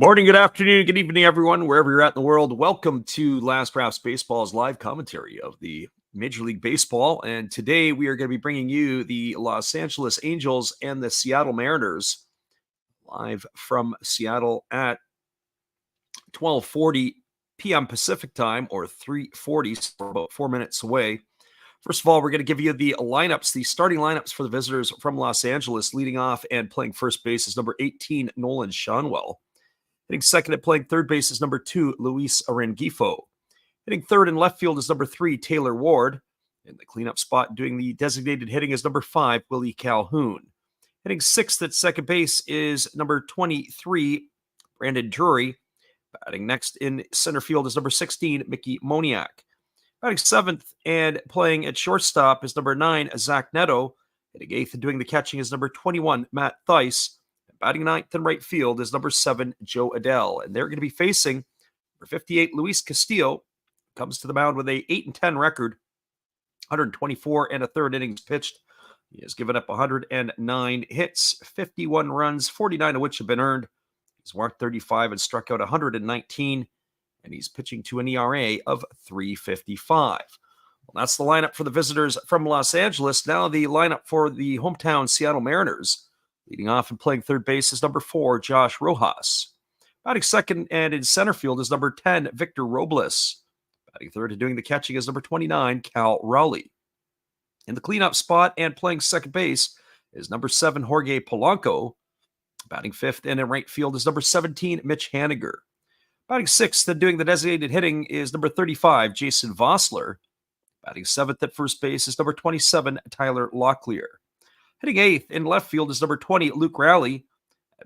morning, good afternoon, good evening, everyone, wherever you're at in the world. Welcome to Last Drafts Baseball's live commentary of the Major League Baseball. And today we are going to be bringing you the Los Angeles Angels and the Seattle Mariners live from Seattle at 12:40 p.m. Pacific time, or 3:40, so about 4 minutes away. First of all, we're going to give you the lineups, the starting lineups for the visitors from Los Angeles. Leading off and playing first base is number 18, Nolan Schanuel. Hitting second and playing third base is number 2, Luis Rengifo. Hitting third and left field is number 3, Taylor Ward. In the cleanup spot doing the designated hitting is number 5, Willie Calhoun. Hitting sixth at second base is number 23, Brandon Drury. Batting next in center field is number 16, Mickey Moniak. Batting seventh and playing at shortstop is number 9, Zach Neto. Hitting eighth and doing the catching is number 21, Matt Thaiss. Batting ninth in right field is number 7, Joe Adell. And they're going to be facing number 58, Luis Castillo. Comes to the mound with a 8-10 record, 124 and a third innings pitched. He has given up 109 hits, 51 runs, 49 of which have been earned. He's walked 35 and struck out 119, and he's pitching to an ERA of 3.55. Well, that's the lineup for the visitors from Los Angeles. Now the lineup for the hometown Seattle Mariners. Leading off and playing third base is number 4, Josh Rojas. Batting second and in center field is number 10, Victor Robles. Batting third and doing the catching is number 29, Cal Raleigh. In the cleanup spot and playing second base is number 7, Jorge Polanco. Batting fifth and in right field is number 17, Mitch Haniger. Batting sixth and doing the designated hitting is number 35, Jason Vossler. Batting seventh at first base is number 27, Tyler Locklear. Hitting eighth in left field is number 20, Luke Rowley.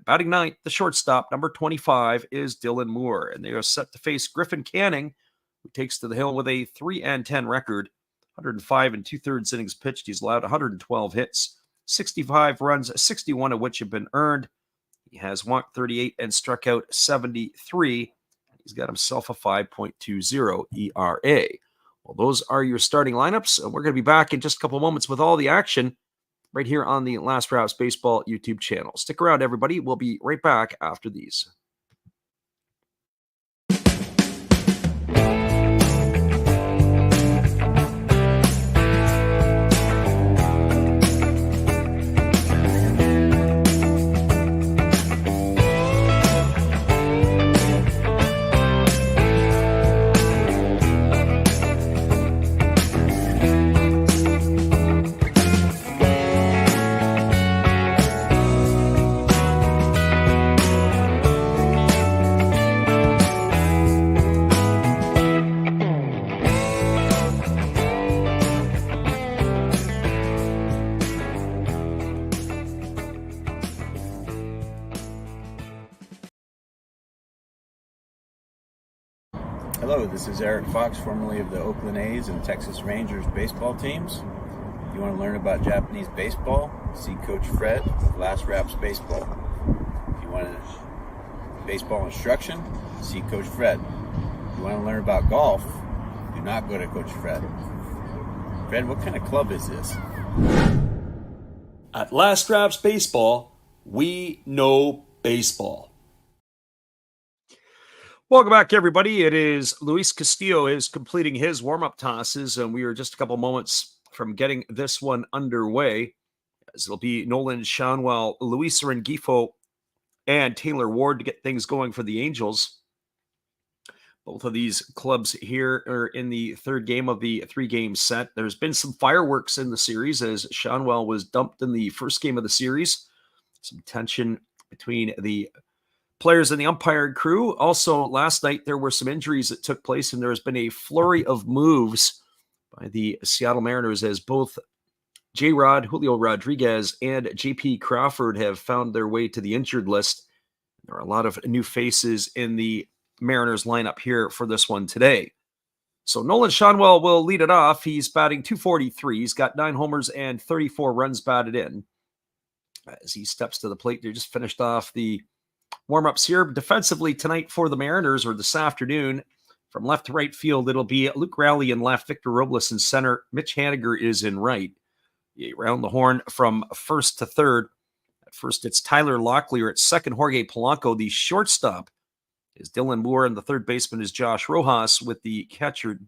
Batting ninth, the shortstop, number 25, is Dylan Moore. And they are set to face Griffin Canning, who takes to the hill with a 3-10 record, 105 and two-thirds innings pitched. He's allowed 112 hits, 65 runs, 61 of which have been earned. He has walked 38 and struck out 73. He's got himself a 5.20 ERA. Well, those are your starting lineups. And we're going to be back in just a couple moments with all the action right here on the Last Drafts Baseball YouTube channel. Stick around, everybody. We'll be right back after these. Hello, this is Eric Fox, formerly of the Oakland A's and Texas Rangers baseball teams. If you want to learn about Japanese baseball, see Coach Fred of Last Drafts Baseball. If you want baseball instruction, see Coach Fred. If you want to learn about golf, do not go to Coach Fred. Fred, what kind of club is this? At Last Drafts Baseball, we know baseball. Welcome back, everybody. It is Luis Castillo is completing his warm-up tosses, and we are just a couple moments from getting this one underway, as it'll be Nolan Schanuel, Luis Rengifo, and Taylor Ward to get things going for the Angels. Both of these clubs here are in the third game of the three-game set. There's been some fireworks in the series as Schanuel was dumped in the first game of the series. Some tension between the players and the umpire crew. Also, last night, there were some injuries that took place, and there has been a flurry of moves by the Seattle Mariners as both J-Rod, Julio Rodriguez, and J.P. Crawford have found their way to the injured list. There are a lot of new faces in the Mariners lineup here for this one today. So Nolan Schanuel will lead it off. He's batting .243. He's got 9 homers and 34 runs batted in. As he steps to the plate, they just finished off the warm-ups here. Defensively tonight for the Mariners, or this afternoon, from left to right field, it'll be Luke Rowley in left, Victor Robles in center, Mitch Haniger is in right. Around the horn from first to third. At first, it's Tyler Locklear. At second, Jorge Polanco, the shortstop, is Dylan Moore, and the third baseman is Josh Rojas, with the catcher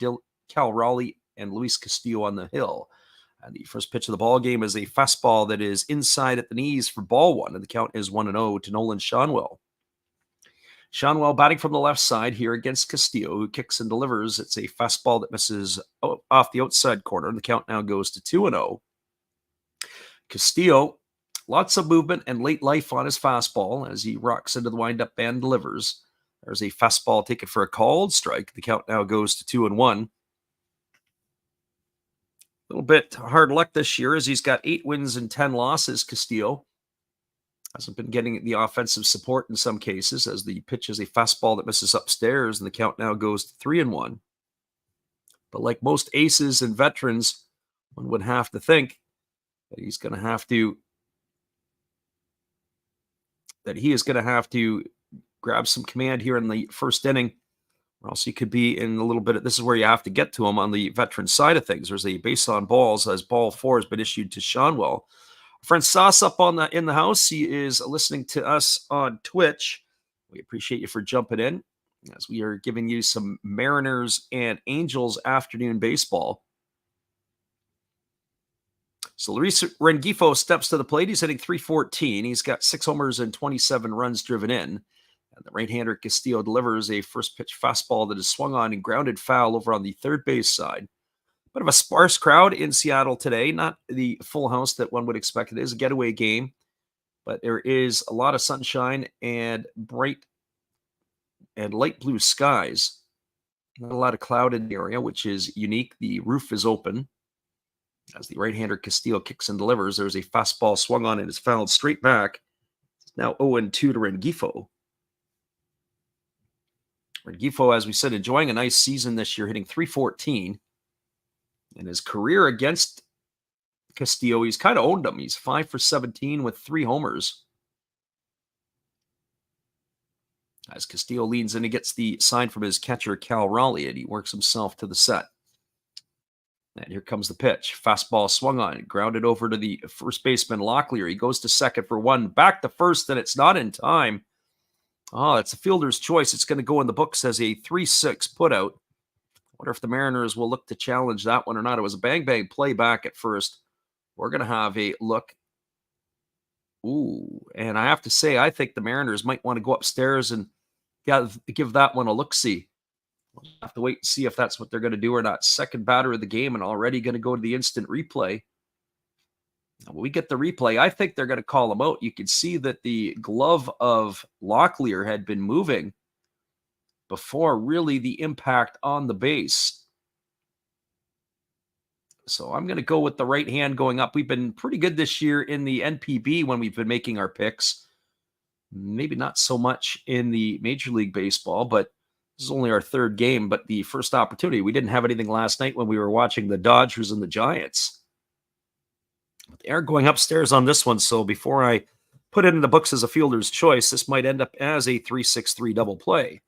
Cal Raleigh and Luis Castillo on the hill. And the first pitch of the ball game is a fastball that is inside at the knees for ball one, and the count is 1-0 to Nolan Schanuel. Schanuel batting from the left side here against Castillo, who kicks and delivers. It's a fastball that misses off the outside corner, and the count now goes to 2-0. Castillo, lots of movement and late life on his fastball as he rocks into the windup and delivers. There's a fastball taken for a called strike. The count now goes to 2-1. A little bit hard luck this year as he's got 8 wins and 10 losses, Castillo. Hasn't been getting the offensive support in some cases as the pitch is a fastball that misses upstairs, and the count now goes to 3-1. But like most aces and veterans, one would have to think that he is going to have to grab some command here in the first inning, or else he could be in a little bit this is where you have to get to him on the veteran side of things. There's a base on balls as ball 4 has been issued to Schanuel. Friend Sauce up in the house. He is listening to us on Twitch. We appreciate you for jumping in as we are giving you some Mariners and Angels afternoon baseball. So Luis Rengifo steps to the plate. He's hitting .314. He's got 6 homers and 27 runs driven in. And the right-hander Castillo delivers a first pitch fastball that is swung on and grounded foul over on the third base side. Bit of a sparse crowd in Seattle today. Not the full house that one would expect. It is a getaway game, but there is a lot of sunshine and bright and light blue skies. Not a lot of cloud in the area, which is unique. The roof is open. As the right-hander Castillo kicks and delivers, there's a fastball swung on and is fouled straight back. It's now 0-2 to Rengifo. Rengifo, as we said, enjoying a nice season this year, hitting .314. In his career against Castillo, he's kind of owned him. He's 5 for 17 with 3 homers. As Castillo leans in, he gets the sign from his catcher, Cal Raleigh, and he works himself to the set. And here comes the pitch. Fastball swung on, grounded over to the first baseman, Locklear. He goes to second for 1, back to first, and it's not in time. Oh, it's a fielder's choice. It's going to go in the books as a 3-6 putout. Wonder if the Mariners will look to challenge that one or not. It was a bang-bang play back at first. We're going to have a look. Ooh, and I have to say, I think the Mariners might want to go upstairs and give that one a look-see. We'll have to wait and see if that's what they're going to do or not. Second batter of the game and already going to go to the instant replay. Now, when we get the replay, I think they're going to call him out. You can see that the glove of Locklear had been moving before really the impact on the base. So I'm going to go with the right hand going up. We've been pretty good this year in the NPB when we've been making our picks. Maybe not so much in the Major League Baseball, but this is only our third game. But the first opportunity, we didn't have anything last night when we were watching the Dodgers and the Giants. But they are going upstairs on this one, so before I put it in the books as a fielder's choice, this might end up as a 3-6-3 double play.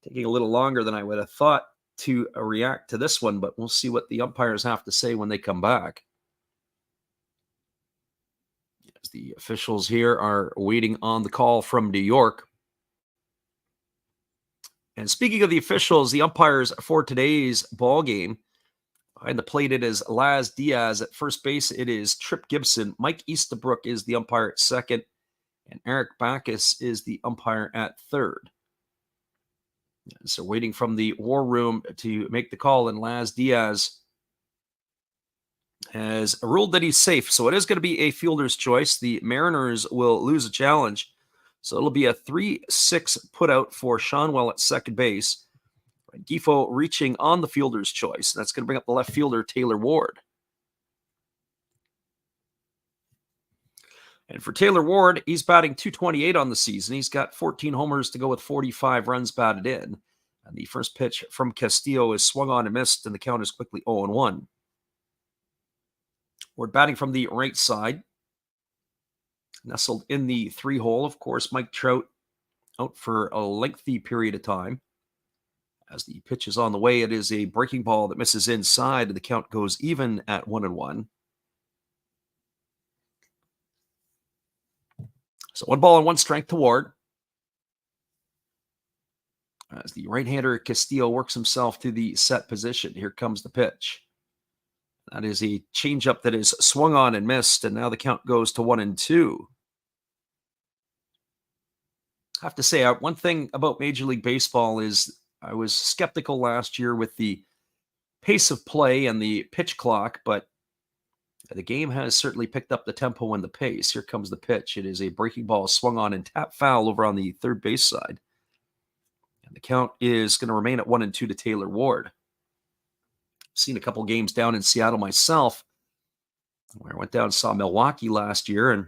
Taking a little longer than I would have thought to react to this one, but we'll see what the umpires have to say when they come back. As the officials here are waiting on the call from New York. And speaking of the officials, the umpires for today's ball game, behind the plate, it is Laz Diaz. At first base, it is Tripp Gibson. Mike Eastabrook is the umpire at second, and Eric Backus is the umpire at third. So waiting from the war room to make the call, and Laz Diaz has ruled that he's safe. So it is going to be a fielder's choice. The Mariners will lose a challenge. So it'll be a 3-6 putout for Schanuel at second base. Rengifo reaching on the fielder's choice. That's going to bring up the left fielder, Taylor Ward. And for Taylor Ward, he's batting .228 on the season. He's got 14 homers to go with 45 runs batted in. And the first pitch from Castillo is swung on and missed, and the count is quickly 0-1. Ward batting from the right side. Nestled in the 3-hole, of course, Mike Trout out for a lengthy period of time. As the pitch is on the way, it is a breaking ball that misses inside, and the count goes even at 1-1. So 1 ball and 1 strike to Ward. as the right-hander Castillo works himself to the set position. Here comes the pitch. That is a changeup that is swung on and missed, and now the count goes to 1-2. I have to say, one thing about Major League Baseball is I was skeptical last year with the pace of play and the pitch clock, but the game has certainly picked up the tempo and the pace. Here comes the pitch. It is a breaking ball swung on and tap foul over on the third base side. And the count is going to remain at 1-2 to Taylor Ward. I've seen a couple games down in Seattle myself, where I went down and saw Milwaukee last year and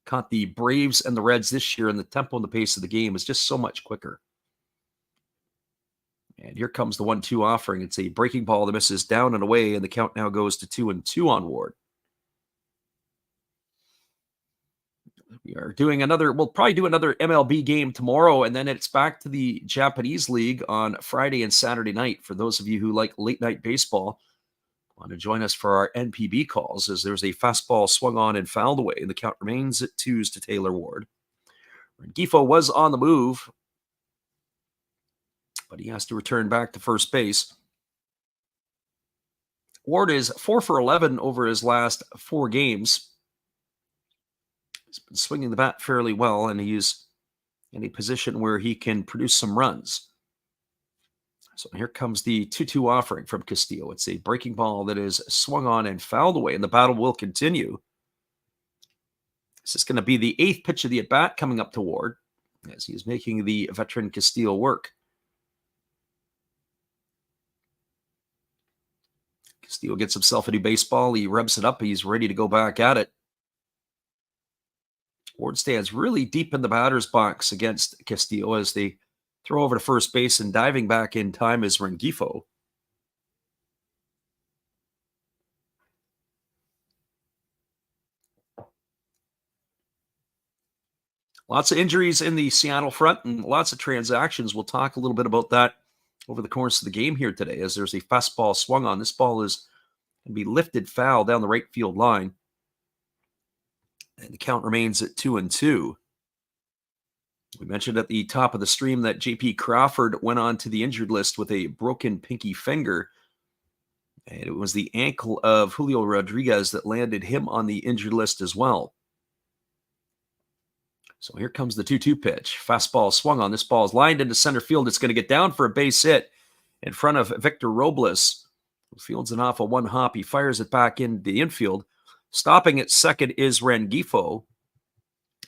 caught the Braves and the Reds this year, and the tempo and the pace of the game is just so much quicker. And here comes the 1-2 offering. It's a breaking ball that misses down and away, and the count now goes to 2-2 on Ward. We are doing we'll probably do another MLB game tomorrow, and then it's back to the Japanese League on Friday and Saturday night. For those of you who like late night baseball, want to join us for our NPB calls, as there's a fastball swung on and fouled away, and the count remains at 2s to Taylor Ward. Rengifo was on the move, but he has to return back to first base. Ward is 4 for 11 over his last 4 games. He's been swinging the bat fairly well, and he's in a position where he can produce some runs. So here comes the 2-2 offering from Castillo. It's a breaking ball that is swung on and fouled away, and the battle will continue. This is going to be the 8th pitch of the at-bat coming up to Ward, as he is making the veteran Castillo work. Castillo gets himself a new baseball. He revs it up. He's ready to go back at it. Ward stands really deep in the batter's box against Castillo as they throw over to first base, and diving back in time is Rengifo. Lots of injuries in the Seattle front and lots of transactions. We'll talk a little bit about that over the course of the game here today, as there's a fastball swung on. This ball is going to be lifted foul down the right field line. And the count remains at 2-2. We mentioned at the top of the stream that J.P. Crawford went on to the injured list with a broken pinky finger. And it was the ankle of Julio Rodriguez that landed him on the injured list as well. So here comes the 2-2 pitch. Fastball swung on. This ball is lined into center field. It's going to get down for a base hit in front of Victor Robles, who fields it off a one hop. He fires it back into the infield. Stopping at second is Rengifo,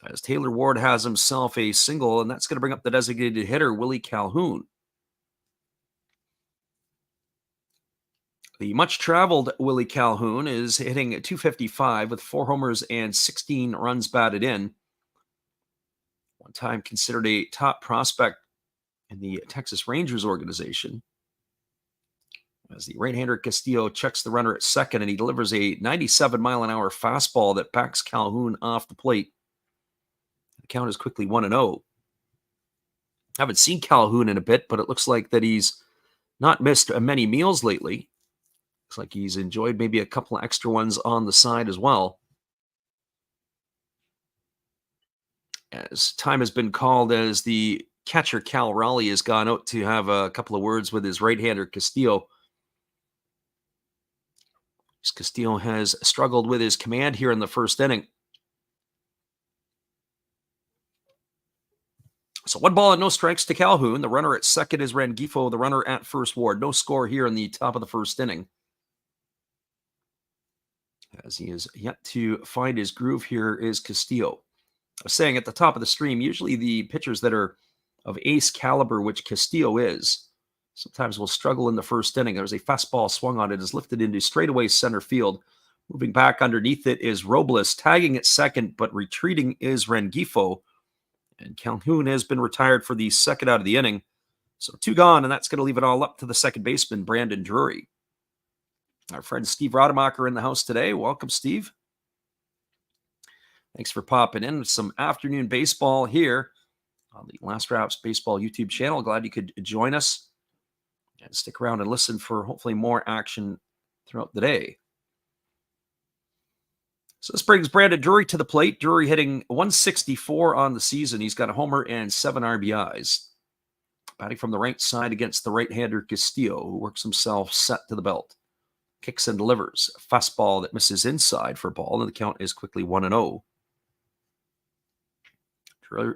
as Taylor Ward has himself a single, and that's going to bring up the designated hitter, Willie Calhoun. The much-traveled Willie Calhoun is hitting at .255 with 4 homers and 16 runs batted in. One time considered a top prospect in the Texas Rangers organization. As the right-hander Castillo checks the runner at second, and he delivers a 97-mile-an-hour fastball that backs Calhoun off the plate. The count is quickly 1-0. Haven't seen Calhoun in a bit, but it looks like that he's not missed many meals lately. Looks like he's enjoyed maybe a couple of extra ones on the side as well. As time has been called, as the catcher Cal Raleigh has gone out to have a couple of words with his right-hander Castillo. Castillo has struggled with his command here in the first inning. So 1 ball and no strikes to Calhoun. The runner at second is Rengifo. The runner at first, Ward. No score here in the top of the first inning, as he is yet to find his groove here is Castillo. I was saying at the top of the stream, usually the pitchers that are of ace caliber, which Castillo is, sometimes will struggle in the first inning. There's a fastball swung on. It is lifted into straightaway center field. Moving back underneath it is Robles. Tagging at second, but retreating is Rengifo. And Calhoun has been retired for the second out of the inning. So 2 gone, and that's going to leave it all up to the second baseman, Brandon Drury. Our friend Steve Rademacher in the house today. Welcome, Steve. Thanks for popping in with some afternoon baseball here on the Last Raps Baseball YouTube channel. Glad you could join us. And stick around and listen for hopefully more action throughout the day. So this brings Brandon Drury to the plate. Drury hitting 164 on the season. He's got a homer and 7 RBIs. Batting from the right side against the right-hander Castillo, who works himself set to the belt. Kicks and delivers. A fastball that misses inside for a ball, and the count is quickly 1-0.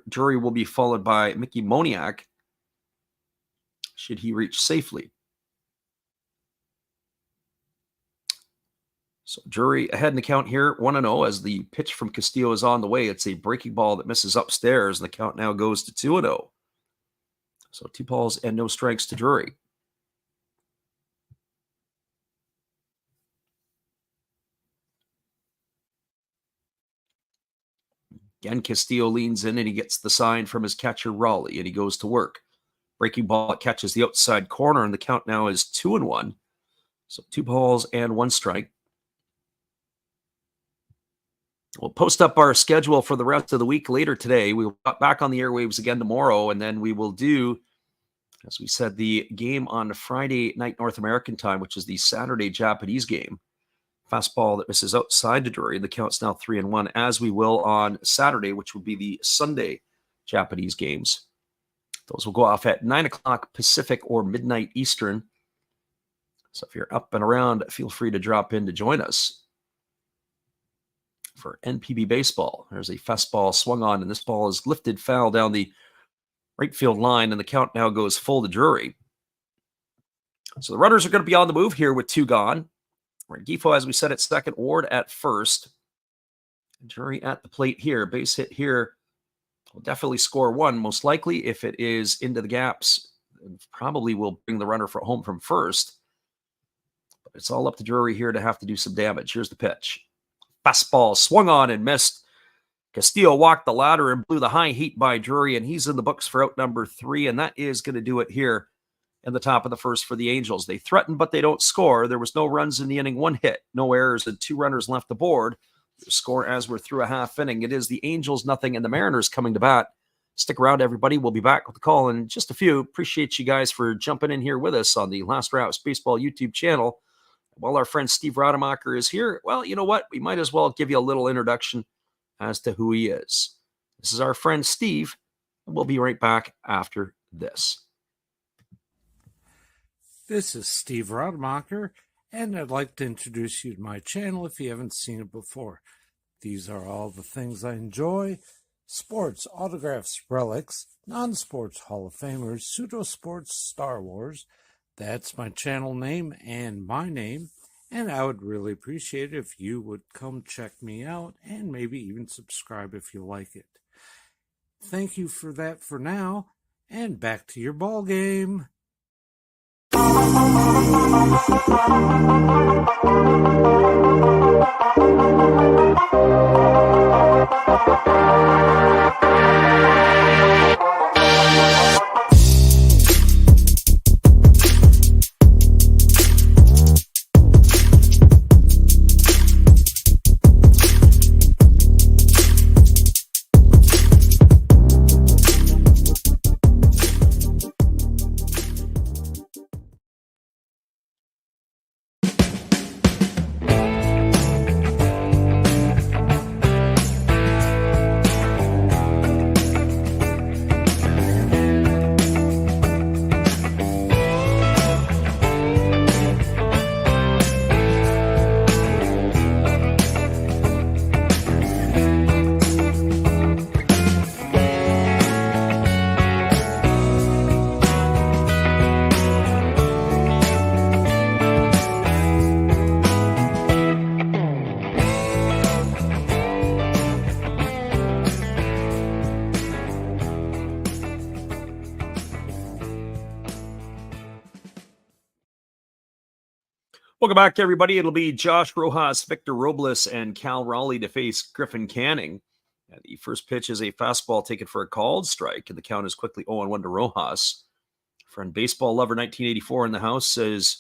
Drury will be followed by Mickey Moniak, should he reach safely. So Drury ahead in the count here, 1-0, as the pitch from Castillo is on the way. It's a breaking ball that misses upstairs, and the count now goes to 2-0. So 2 balls and no strikes to Drury. Again, Castillo leans in, and he gets the sign from his catcher, Raleigh, and he goes to work. Breaking ball catches the outside corner, and the count now is 2-1. So 2 balls and 1 strike. We'll post up our schedule for the rest of the week later today. We'll be back on the airwaves again tomorrow, and then we will do, as we said, the game on Friday night North American time, which is the Saturday Japanese game. Fastball that misses outside to Drury. The count's now 3-1, as we will on Saturday, which will be the Sunday Japanese games. Those will go off at 9 o'clock Pacific or midnight Eastern. So if you're up and around, feel free to drop in to join us for NPB baseball. There's a fastball swung on, and this ball is lifted foul down the right field line, and the count now goes full to Drury. So the runners are going to be on the move here with 2 gone. Rengifo, as we said, at second, Ward at first. Drury at the plate here. Base hit here will definitely score 1. Most likely, if it is into the gaps, probably will bring the runner for home from first. But it's all up to Drury here to have to do some damage. Here's the pitch. Fastball swung on and missed. Castillo walked the ladder and blew the high heat by Drury, and he's in the books for out number 3, and that is going to do it here in the top of the first for the Angels. They threaten, but they don't score. There was no runs in the inning, 1 hit, no errors, and 2 runners left aboard. The score as we're through a half inning. It is the Angels nothing, and the Mariners coming to bat. Stick around, everybody. We'll be back with the call in just a few. Appreciate you guys for jumping in here with us on the Last Routes Baseball YouTube channel. While our friend Steve Rademacher is here, well, you know what? We might as well give you a little introduction as to who he is. This is our friend Steve, and we'll be right back after this. This is Steve Rademacher, and I'd like to introduce you to my channel if you haven't seen it before. These are all the things I enjoy: sports, autographs, relics, non-sports Hall of Famers, pseudo-sports, Star Wars. That's my channel name and my name, and I would really appreciate it if you would come check me out and maybe even subscribe if you like it. Thank you for that for now, and back to your ball game. Welcome back, everybody. It'll be Josh Rojas, Victor Robles, and Cal Raleigh to face Griffin Canning. And the first pitch is a fastball taken for a called strike, and the count is quickly 0-1 to Rojas. Friend Baseball Lover 1984 in the house says,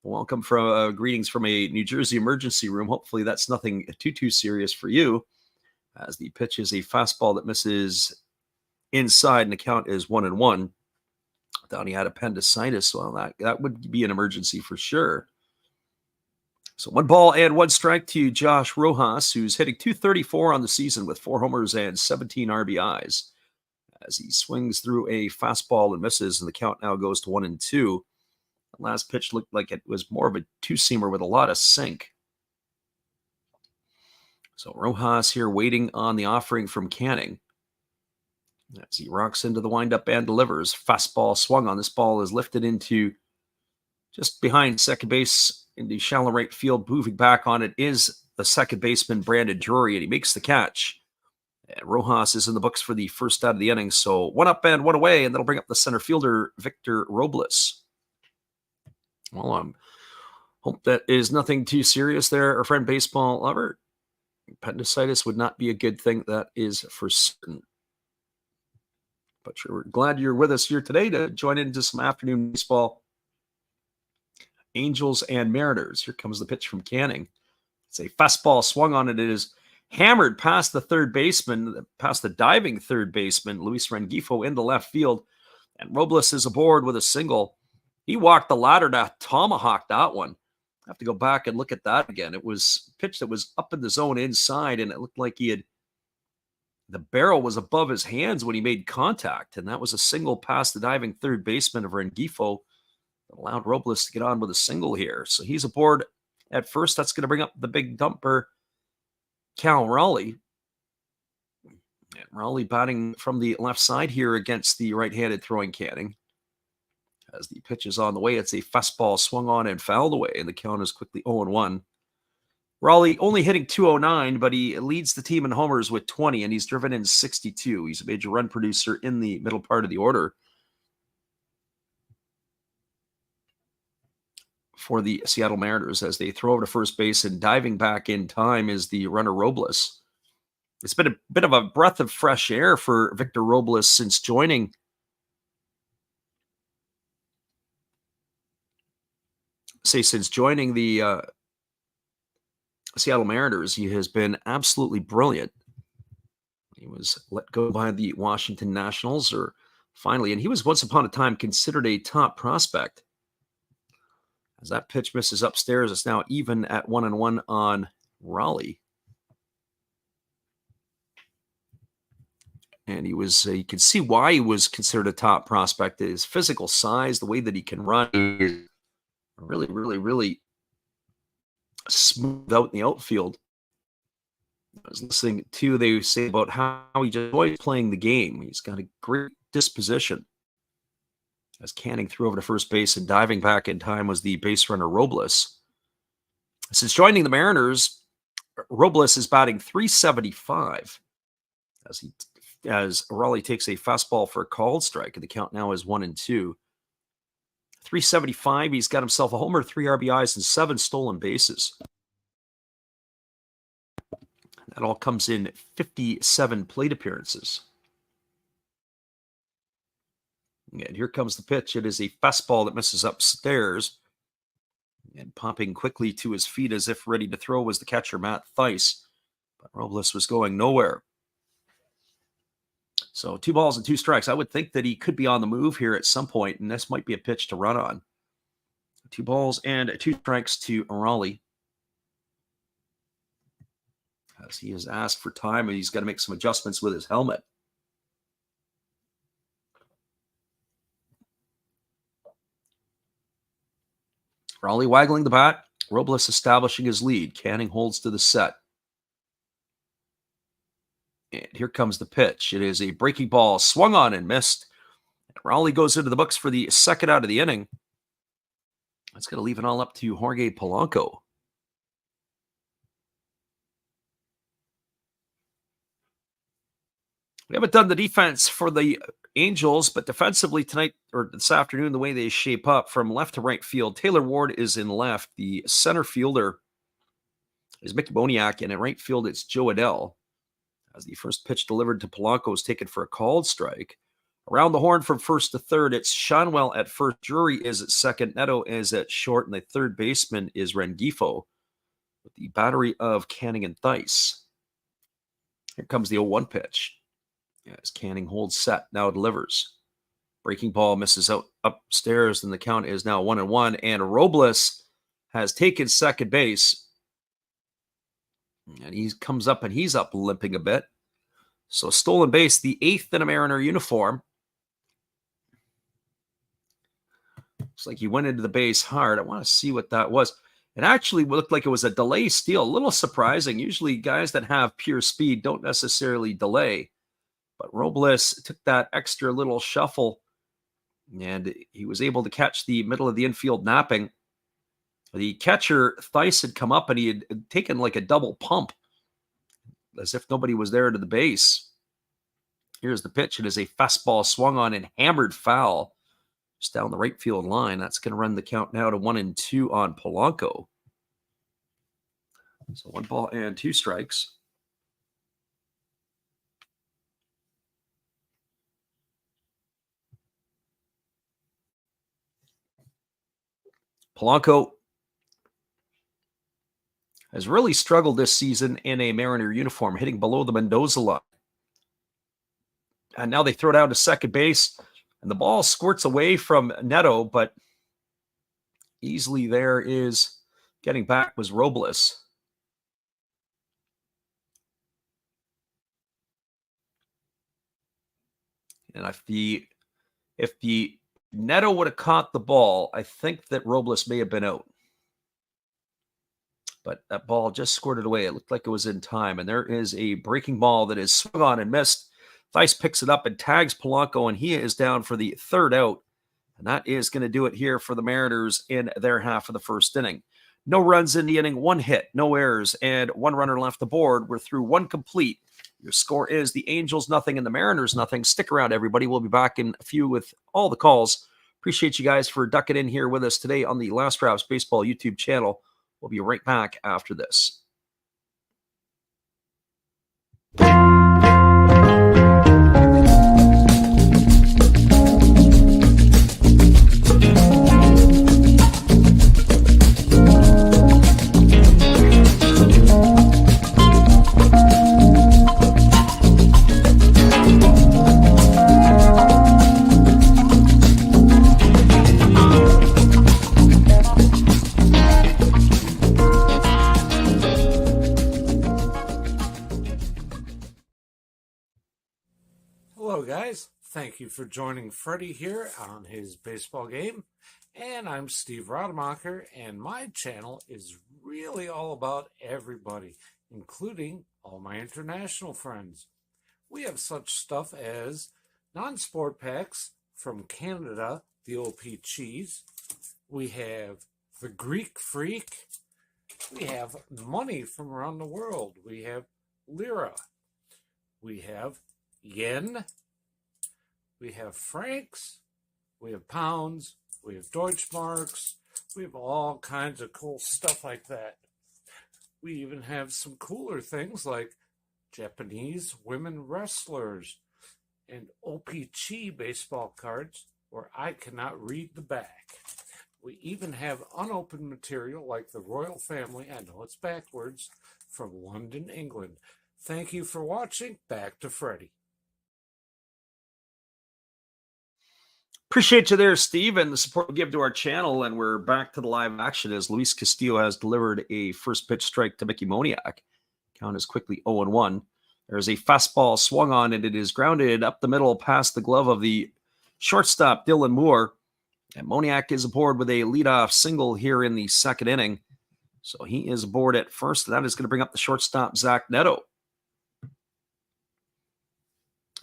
welcome from greetings from a New Jersey emergency room. Hopefully that's nothing too serious for you, as the pitch is a fastball that misses inside, and the count is 1-1. Thought he had appendicitis. Well, that would be an emergency for sure. So 1 ball and 1 strike to Josh Rojas, who's hitting .234 on the season with 4 homers and 17 RBIs. as he swings through a fastball and misses, and the count now goes to 1-2. The last pitch looked like it was more of a two-seamer with a lot of sink. So Rojas here waiting on the offering from Canning. As he rocks into the windup and delivers. Fastball swung on. This ball is lifted into just behind second base into shallow right field. Moving back on it is the second baseman, Brandon Drury, and he makes the catch. And Rojas is in the books for the first out of the inning. So 1 up and 1 away, and that'll bring up the center fielder, Victor Robles. Well, I hope that is nothing too serious there, our friend baseball lover. Appendicitis would not be a good thing, that is for certain. But we're glad you're with us here today to join into some afternoon baseball. Angels and Mariners. Here comes the pitch from Canning. It's a fastball swung on it. It is hammered past the third baseman, past the diving third baseman, Luis Rengifo, into left field. And Robles is aboard with a single. He walked the ladder to tomahawk that one. I have to go back and look at that again. It was a pitch that was up in the zone inside, and it looked like the barrel was above his hands when he made contact. And that was a single past the diving third baseman of Rengifo that allowed Robles to get on with a single here. So he's aboard at first. That's going to bring up the big dumper, Cal Raleigh. And Raleigh batting from the left side here against the right-handed throwing Canning. As the pitch is on the way, it's a fastball swung on and fouled away, and the count is quickly 0-1. Raleigh only hitting .209, but he leads the team in homers with 20, and he's driven in 62. He's a major run producer in the middle part of the order for the Seattle Mariners as they throw over to first base, and diving back in time is the runner Robles. It's been a bit of a breath of fresh air for Victor Robles since joining the Seattle Mariners. He has been absolutely brilliant. He was let go by the Washington Nationals, and he was once upon a time considered a top prospect. As that pitch misses upstairs, it's now even at 1-1 on Raleigh. And you can see why he was considered a top prospect. His physical size, the way that he can run, is really, really, really smooth out in the outfield. I was listening to, they say about how he just enjoys playing the game. He's got a great disposition. As Canning threw over to first base, and diving back in time was the base runner Robles. Since joining the Mariners, Robles is batting .375 as Raleigh takes a fastball for a called strike, and the count now is 1-2. .375. He's got himself a homer, 3 RBIs, and 7 stolen bases. That all comes in 57 plate appearances. And here comes the pitch. It is a fastball that misses upstairs. And popping quickly to his feet as if ready to throw was the catcher, Matt Theis. But Robles was going nowhere. So 2 balls and 2 strikes. I would think that he could be on the move here at some point, and this might be a pitch to run on. 2 balls and 2 strikes to Raleigh. As he has asked for time, and he's got to make some adjustments with his helmet. Raleigh waggling the bat. Robles establishing his lead. Canning holds to the set. And here comes the pitch. It is a breaking ball swung on and missed. Raleigh goes into the books for the second out of the inning. That's going to leave it all up to Jorge Polanco. We haven't done the defense for the Angels, but defensively tonight, or this afternoon, the way they shape up from left to right field, Taylor Ward is in left. The center fielder is Mickey Moniak, and in right field, it's Joe Adell. As the first pitch delivered to Polanco is taken for a called strike. Around the horn from first to third, it's Shanwell at first. Drury is at second. Neto is at short, and the third baseman is Rengifo with the battery of Canning and Theis. Here comes the 0-1 pitch. As Canning holds set, now delivers. Breaking ball misses out upstairs, and the count is now 1-1. And Robles has taken second base. And he comes up, and he's up limping a bit. So stolen base, the 8th in a Mariner uniform. Looks like he went into the base hard. I want to see what that was. It actually looked like it was a delay steal. A little surprising. Usually guys that have pure speed don't necessarily delay. But Robles took that extra little shuffle, and he was able to catch the middle of the infield napping. The catcher, Theis, had come up, and he had taken like a double pump, as if nobody was there to the base. Here's the pitch. It is a fastball swung on and hammered foul just down the right field line. That's going to run the count now to 1-2 on Polanco. So 1 ball and 2 strikes. Polanco has really struggled this season in a Mariner uniform, hitting below the Mendoza line. And now they throw down to second base, and the ball squirts away from Neto, but easily there is getting back was Robles. And if the Neto would have caught the ball, I think that Robles may have been out. But that ball just squirted away. It looked like it was in time. And there is a breaking ball that is swung on and missed. Theis picks it up and tags Polanco, and he is down for the 3rd out. And that is going to do it here for the Mariners in their half of the 1st inning. No runs in the inning, 1 hit, no errors, and 1 runner left the board. We're through 1 complete. Your score is the Angels nothing and the Mariners nothing. Stick around, everybody. We'll be back in a few with all the calls. Appreciate you guys for ducking in here with us today on the Last Raps Baseball YouTube channel. We'll be right back after this. Hello, guys. Thank you for joining Freddie here on his baseball game. And I'm Steve Rademacher, and my channel is really all about everybody, including all my international friends. We have such stuff as non-sport packs from Canada, the OP cheese. We have the Greek Freak. We have money from around the world. We have lira. We have yen. We have francs. We have pounds. We have Deutschmarks. We have all kinds of cool stuff like that. We even have some cooler things like Japanese women wrestlers and OPC baseball cards where I cannot read the back. We even have unopened material like the royal family, I know it's backwards, from London, England. Thank you for watching. Back to Freddie. Appreciate you there, Steve, and the support you give to our channel. And we're back to the live action as Luis Castillo has delivered a first pitch strike to Mickey Moniak. Count is quickly 0-1. There's a fastball swung on, and it is grounded up the middle past the glove of the shortstop, Dylan Moore. And Moniak is aboard with a leadoff single here in the 2nd inning. So he is aboard at first, and that is going to bring up the shortstop, Zach Neto.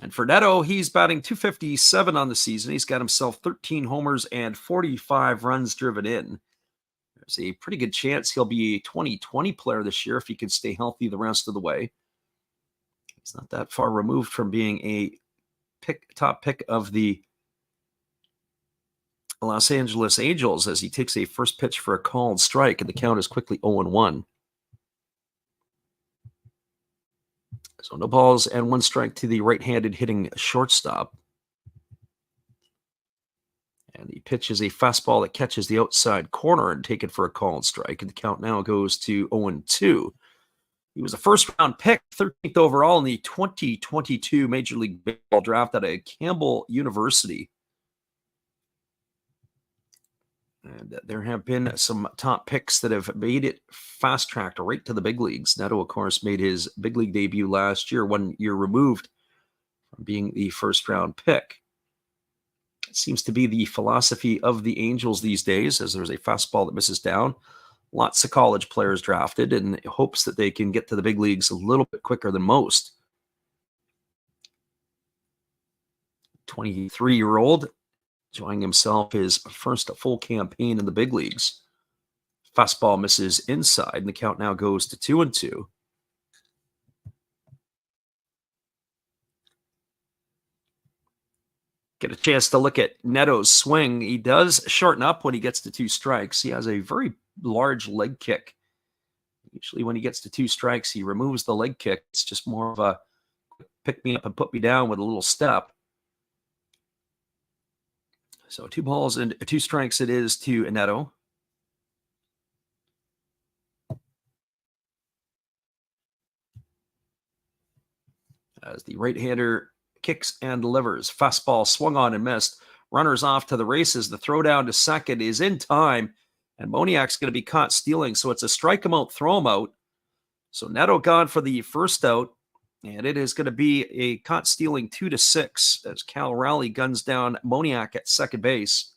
And for Neto, he's batting .257 on the season. He's got himself 13 homers and 45 runs driven in. There's a pretty good chance he'll be a 2020 player this year if he can stay healthy the rest of the way. He's not that far removed from being a top pick of the Los Angeles Angels as he takes a first pitch for a called strike, and the count is quickly 0-1. So no balls and 1 strike to the right-handed hitting shortstop. And the pitch is a fastball that catches the outside corner and taken for a called strike. And the count now goes to 0-2. He was a first-round pick, 13th overall in the 2022 Major League Baseball draft out of Campbell University. And there have been some top picks that have made it fast-tracked right to the big leagues. Neto, of course, made his big league debut last year, 1 year removed from being the first-round pick. It seems to be the philosophy of the Angels these days, as there's a fastball that misses down. Lots of college players drafted in hopes that they can get to the big leagues a little bit quicker than most. 23-year-old enjoying himself his first full campaign in the big leagues. Fastball misses inside, and the count now goes to 2-2. Get a chance to look at Neto's swing. He does shorten up when he gets to 2 strikes. He has a very large leg kick. Usually when he gets to 2 strikes, he removes the leg kick. It's just more of a pick me up and put me down with a little step. So 2 balls and 2 strikes it is to Neto. As the right-hander kicks and delivers. Fastball swung on and missed. Runners off to the races. The throw down to second is in time, and Moniak's going to be caught stealing. So it's a strike him out, throw him out. So Neto gone for the first out, and it is going to be a caught stealing 2-6 as Cal Raleigh guns down Moniak at second base.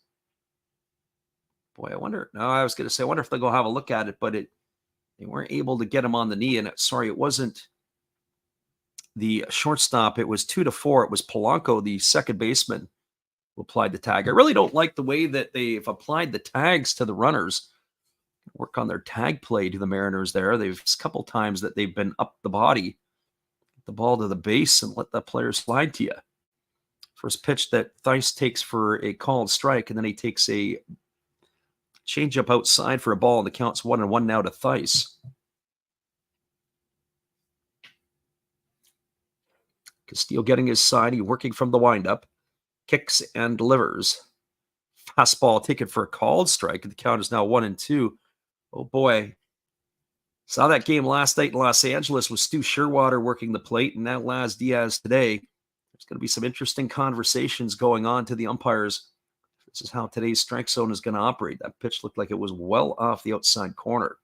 Boy, I wonder if they'll go have a look at it, but they weren't able to get him on the knee. And it wasn't the shortstop. It was 2-4. It was Polanco, the second baseman, who applied the tag. I really don't like the way that they've applied the tags to the runners. Work on their tag play to the Mariners there. They've a couple times that they've been up the body, the ball to the base, and let the player slide to you. First pitch that Theis takes for a called strike, and then he takes a changeup outside for a ball, and the count's 1-1 now to Theis. Castillo getting his side. He working from the windup. Kicks and delivers. Fastball taken for a called strike. The count is now 1-2. Oh boy. Saw that game last night in Los Angeles with Stu Sherwater working the plate, and now Laz Diaz today. There's going to be some interesting conversations going on to the umpires. This is how today's strike zone is going to operate. That pitch looked like it was well off the outside corner.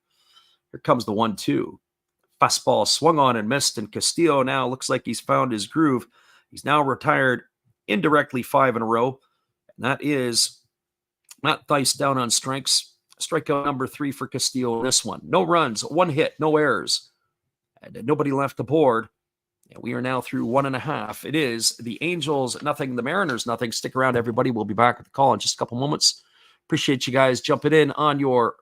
Here comes the 1-2. Fastball swung on and missed, and Castillo now looks like he's found his groove. He's now retired indirectly 5 in a row, and that is Matt Theis down on strikes. Strikeout number 3 for Castillo in this one. No runs, 1 hit, no errors, and nobody left the board. And we are now through 1.5. It is the Angels nothing, the Mariners nothing. Stick around, everybody. We'll be back at the call in just a couple moments. Appreciate you guys jumping in on your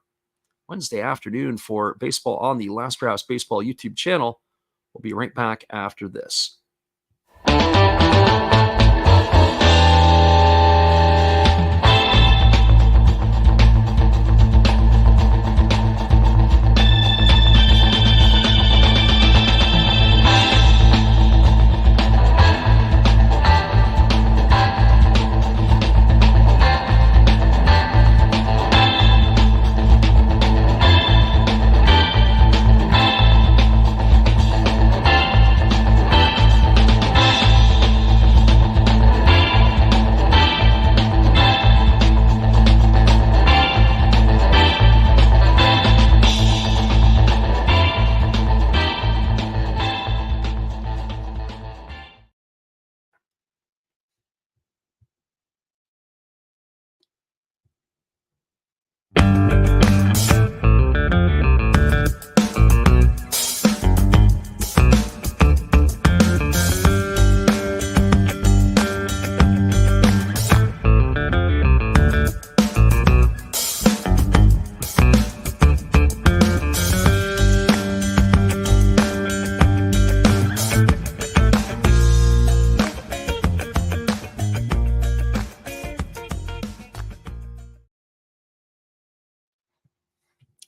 Wednesday afternoon for baseball on the Last Rouse Baseball YouTube channel. We'll be right back after this.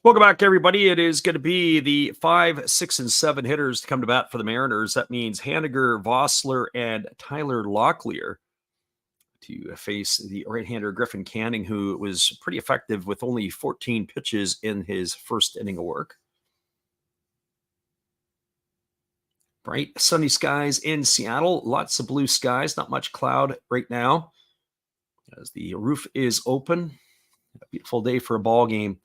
Welcome back, everybody. It is going to be the 5, 6, and 7 hitters to come to bat for the Mariners. That means Haniger, Vossler, and Tyler Locklear to face the right-hander Griffin Canning, who was pretty effective with only 14 pitches in his first inning of work. Bright, sunny skies in Seattle. Lots of blue skies, not much cloud right now, as the roof is open. A beautiful day for a ball game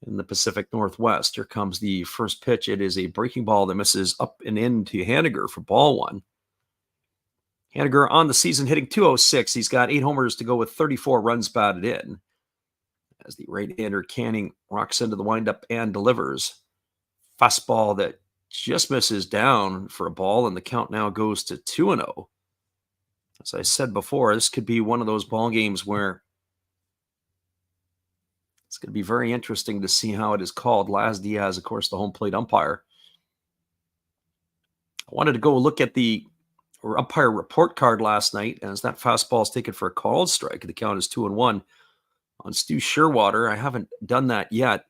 in the Pacific Northwest. Here comes the first pitch. It is a breaking ball that misses up and in to Haniger for ball 1. Haniger on the season hitting 206. He's got 8 homers to go with 34 runs batted in. As the right-hander Canning rocks into the windup and delivers. Fastball that just misses down for a ball, and the count now goes to 2-0. As I said before, this could be one of those ball games where it's going to be very interesting to see how it is called. Laz Diaz, of course, the home plate umpire. I wanted to go look at the umpire report card last night, as that fastball is taken for a called strike. The count is 2-1 on Stu Sherwater. I haven't done that yet,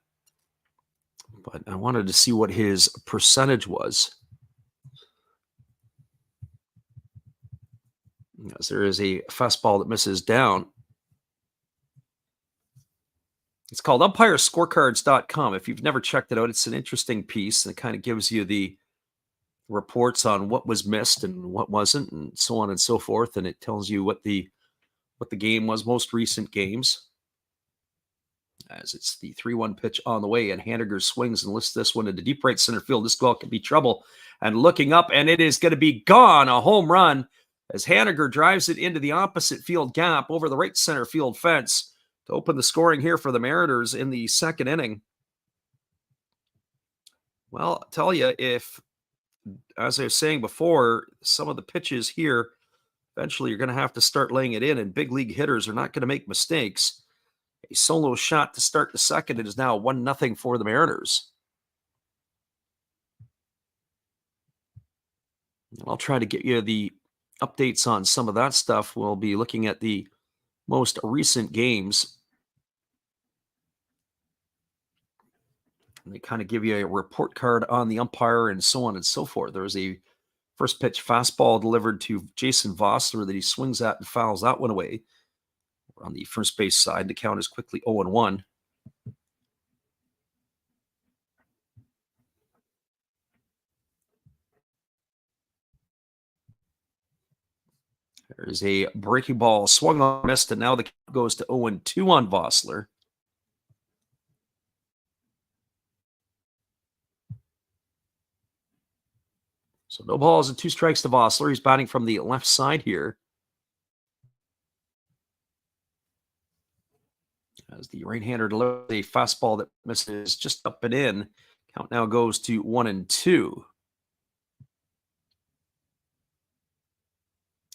but I wanted to see what his percentage was. As there is a fastball that misses down. It's called umpirescorecards.com. If you've never checked it out, it's an interesting piece, and it kind of gives you the reports on what was missed and what wasn't, and so on and so forth. And it tells you what the game was, most recent games. As it's the 3-1 pitch on the way, and Haniger swings and lifts this one into deep right center field. This ball could be trouble. And looking up, and it is going to be gone. A home run as Haniger drives it into the opposite field gap over the right center field fence to open the scoring here for the Mariners in the second inning. Well, I'll tell you, if, as I was saying before, some of the pitches here, eventually you're going to have to start laying it in, and big league hitters are not going to make mistakes. A solo shot to start the second. It is now 1-0 for the Mariners. I'll try to get you the updates on some of that stuff. We'll be looking at the most recent games. And they kind of give you a report card on the umpire and so on and so forth. There's a first pitch fastball delivered to Jason Vossler that he swings at and fouls that one away. On the first base side, the count is quickly 0-1. There's a breaking ball swung on, missed, and now the count goes to 0-2 on Vossler. So no balls and 2 strikes to Vossler. He's batting from the left side here. As the right-hander delivers a fastball that misses just up and in. Count now goes to 1-2.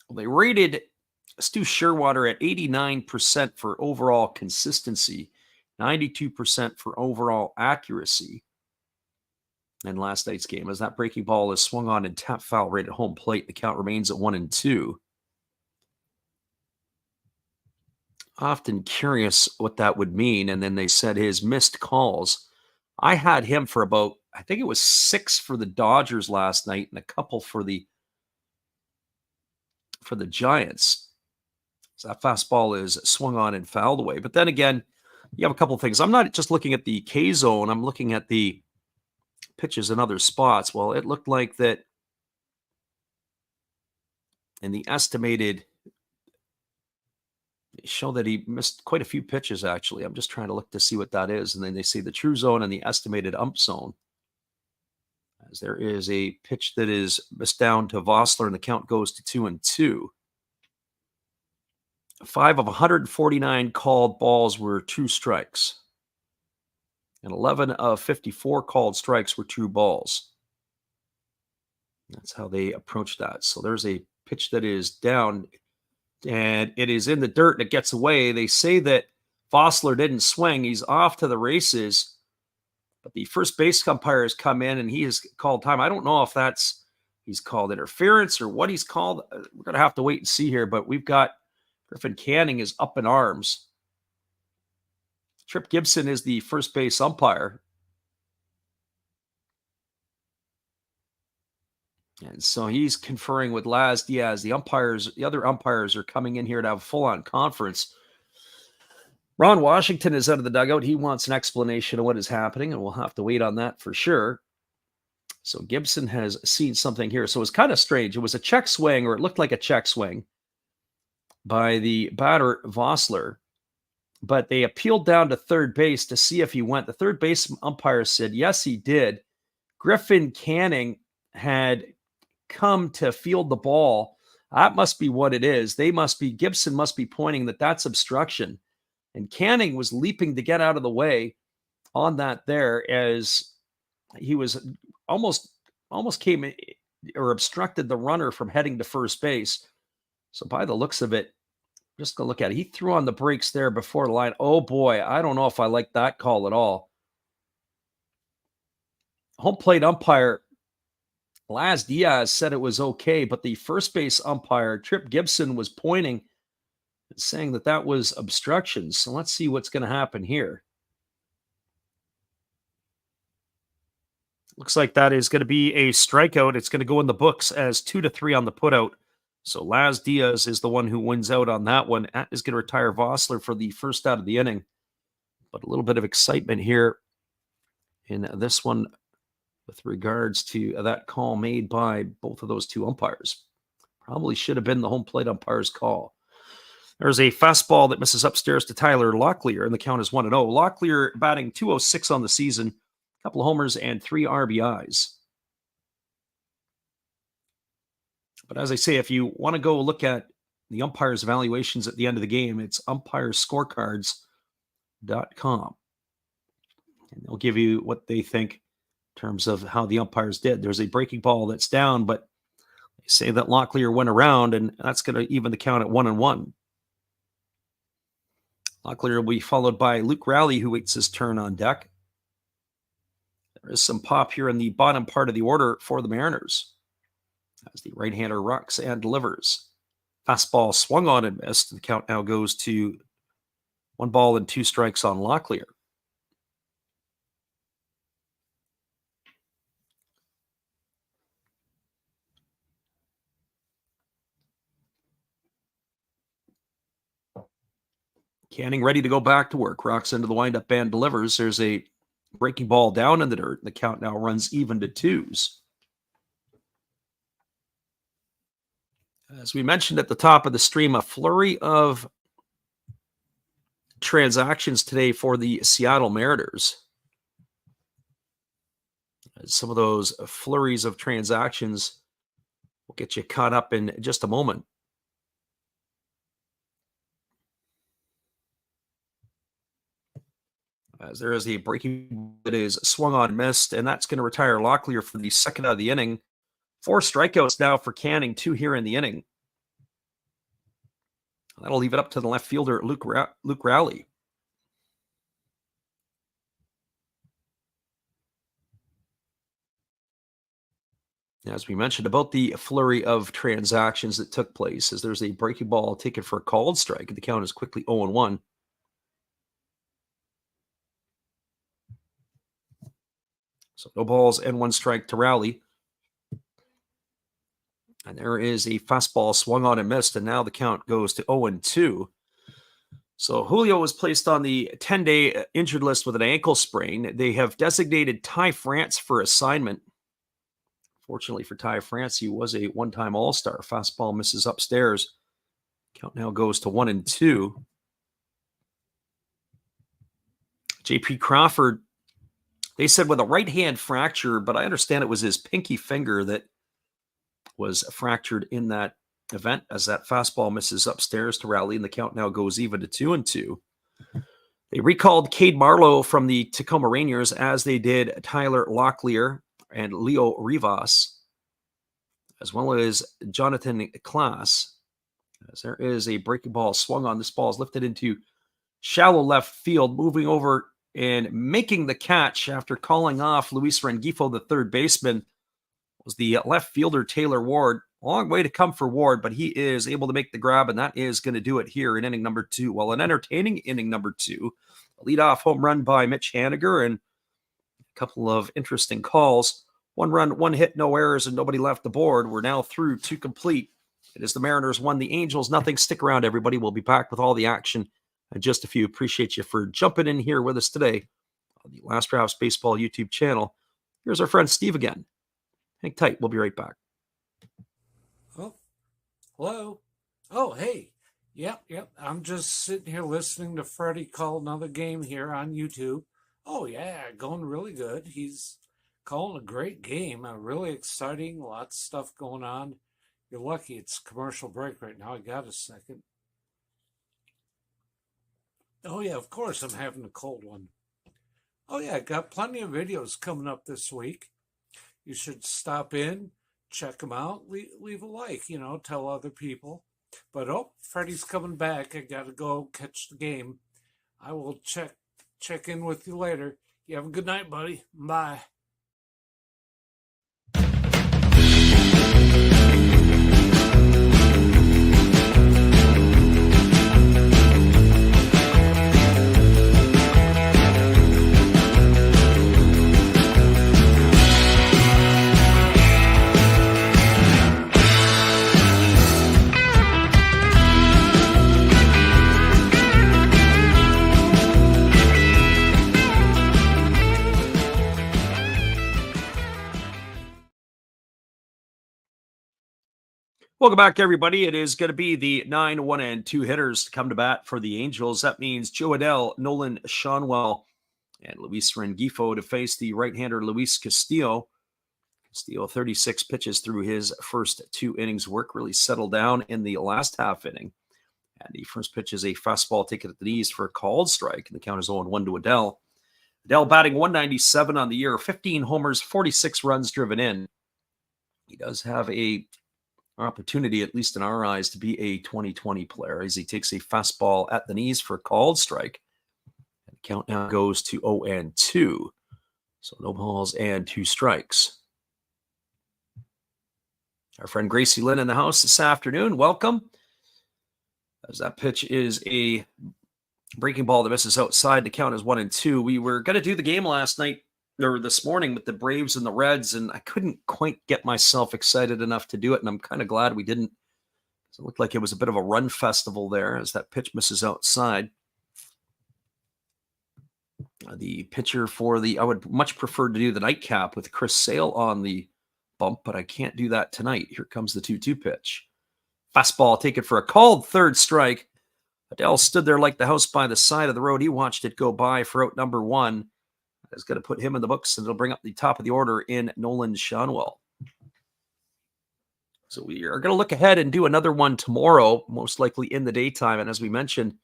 Well, they rated Stu Sherwater at 89% for overall consistency, 92% for overall accuracy. And last night's game, as that breaking ball is swung on and tap foul right at home plate, the count remains at 1-2. Often curious what that would mean. And then they said his missed calls. I had him for about, I think it was 6 for the Dodgers last night and a couple for the Giants. So that fastball is swung on and fouled away. But then again, you have a couple of things. I'm not just looking at the K zone. I'm looking at the pitches in other spots. Well, it looked like that in the estimated, they show that he missed quite a few pitches, actually. I'm just trying to look to see what that is. And then they say the true zone and the estimated ump zone. As there is a pitch that is missed down to Vossler, and the count goes to 2-2. 5 of 149 called balls were true strikes. And 11 of 54 called strikes were true balls. That's how they approach that. So there's a pitch that is down, and it is in the dirt, and it gets away. They say that Vossler didn't swing. He's off to the races. But the first base umpire has come in, and he has called time. I don't know if he's called interference or what he's called. We're going to have to wait and see here. But we've got Griffin Canning is up in arms. Trip Gibson is the first base umpire. And so he's conferring with Laz Diaz. The other umpires are coming in here to have a full-on conference. Ron Washington is out of the dugout. He wants an explanation of what is happening, and we'll have to wait on that for sure. So Gibson has seen something here. So it was kind of strange. It was a check swing, or it looked like a check swing by the batter, Vossler. But they appealed down to third base to see if he went. The third base umpire said, yes, he did. Griffin Canning had come to field the ball That must be what it is. Gibson must be pointing that that's obstruction. And Canning was leaping to get out of the way on that there as he was almost came or obstructed the runner from heading to first base. So by the looks of it, just go look at it. He threw on the brakes there before the line. Oh boy, I don't know if I like that call at all. Home plate umpire Laz Diaz said it was okay, but the first base umpire, Trip Gibson, was pointing and saying that that was obstruction. So let's see what's going to happen here. Looks like that is going to be a strikeout. It's going to go in the books as 2-3 on the putout. So Laz Diaz is the one who wins out on that one. That is going to retire Vossler for the first out of the inning. But a little bit of excitement here in this one with regards to that call made by both of those two umpires. Probably should have been the home plate umpire's call. There's a fastball that misses upstairs to Tyler Locklear, and the count is 1-0. Locklear batting .206 on the season, a couple of homers and 3 RBIs. But as I say, if you want to go look at the umpires' evaluations at the end of the game, it's umpirescorecards.com. And they'll give you what they think in terms of how the umpires did. There's a breaking ball that's down, but they say that Locklear went around, and that's going to even the count at 1-1. Locklear will be followed by Luke Rowley, who waits his turn on deck. There is some pop here in the bottom part of the order for the Mariners, as the right-hander rocks and delivers. Fastball swung on and missed. The count now goes to 1-2 strikes on Locklear. Canning ready to go back to work. Rocks into the windup and delivers. There's a breaking ball down in the dirt. The count now runs even to 2s. As we mentioned at the top of the stream, a flurry of transactions today for the Seattle Mariners. Some of those flurries of transactions will get you caught up in just a moment. As there is a breaking that is swung on, missed, and that's going to retire Locklear for the second out of the inning. 4 strikeouts now for Canning, 2 here in the inning. That'll leave it up to the left fielder, Luke Rowley. As we mentioned about the flurry of transactions that took place, as there's a breaking ball taken for a called strike, and the count is quickly 0-1. So no balls and 1 strike to Rowley. And there is a fastball swung on and missed, and now the count goes to 0-2. So Julio was placed on the 10-day injured list with an ankle sprain. They have designated Ty France for assignment. Fortunately for Ty France, he was a one-time All-Star. Fastball misses upstairs. Count now goes to 1-2. J.P. Crawford, they said with a right hand fracture, but I understand it was his pinky finger that was fractured in that event, as that fastball misses upstairs to Rowley, and the count now goes even to 2-2. They recalled Cade Marlowe from the Tacoma Rainiers, as they did Tyler Locklear and Leo Rivas, as well as Jonathan Klaas. As there is a breaking ball swung on. This ball is lifted into shallow left field, moving over and making the catch after calling off Luis Rengifo, the third baseman, was the left fielder Taylor Ward. Long way to come for Ward, but he is able to make the grab, and that is going to do it here in inning number 2. Well, an entertaining inning number 2. A leadoff home run by Mitch Haniger and a couple of interesting calls. 1 run, 1 hit, no errors, and nobody left the board. We're now through 2 complete. It is the Mariners 1, the Angels nothing. Stick around, everybody. We'll be back with all the action in just a few. Appreciate you for jumping in here with us today on the Last Drafts Baseball YouTube channel. Here's our friend Steve again. Hang tight. We'll be right back. Oh, hello. Oh, hey. Yep. I'm just sitting here listening to Freddie call another game here on YouTube. Oh, yeah, going really good. He's calling a great game, really exciting, lots of stuff going on. You're lucky it's commercial break right now. I got a second. Oh, yeah, of course I'm having a cold one. Oh, yeah, got plenty of videos coming up this week. You should stop in, check them out, leave a like, tell other people. But, Freddie's coming back. I got to go catch the game. I will check in with you later. You have a good night, buddy. Bye. Welcome back, everybody. It is going to be the 9, 1, and 2 hitters to come to bat for the Angels. That means Joe Adell, Nolan Schanuel, and Luis Rengifo to face the right-hander Luis Castillo. Castillo, 36 pitches through his first 2 innings. Work really settled down in the last half inning. And the first pitch is a fastball taken at the knees for a called strike, and the count is 0-1 to Adell. Adell batting 197 on the year, 15 homers, 46 runs driven in. He does have a opportunity, at least in our eyes, to be a 2020 player as he takes a fastball at the knees for a called strike. And the count now goes to 0-2. So no balls and 2 strikes. Our friend Gracie Lynn in the house this afternoon. Welcome. As that pitch is a breaking ball that misses outside, the count is 1-2. We were going to do the game last night, or this morning, with the Braves and the Reds, and I couldn't quite get myself excited enough to do it, and I'm kind of glad we didn't. It looked like it was a bit of a run festival there as that pitch misses outside. The pitcher for I would much prefer to do the nightcap with Chris Sale on the bump, but I can't do that tonight. Here comes the 2-2 pitch. Fastball taken for a called third strike. Adell stood there like the house by the side of the road. He watched it go by for out number 1. Is going to put him in the books, and it'll bring up the top of the order in Nolan Schanuel. So we are going to look ahead and do another one tomorrow, most likely in the daytime. And as we mentioned,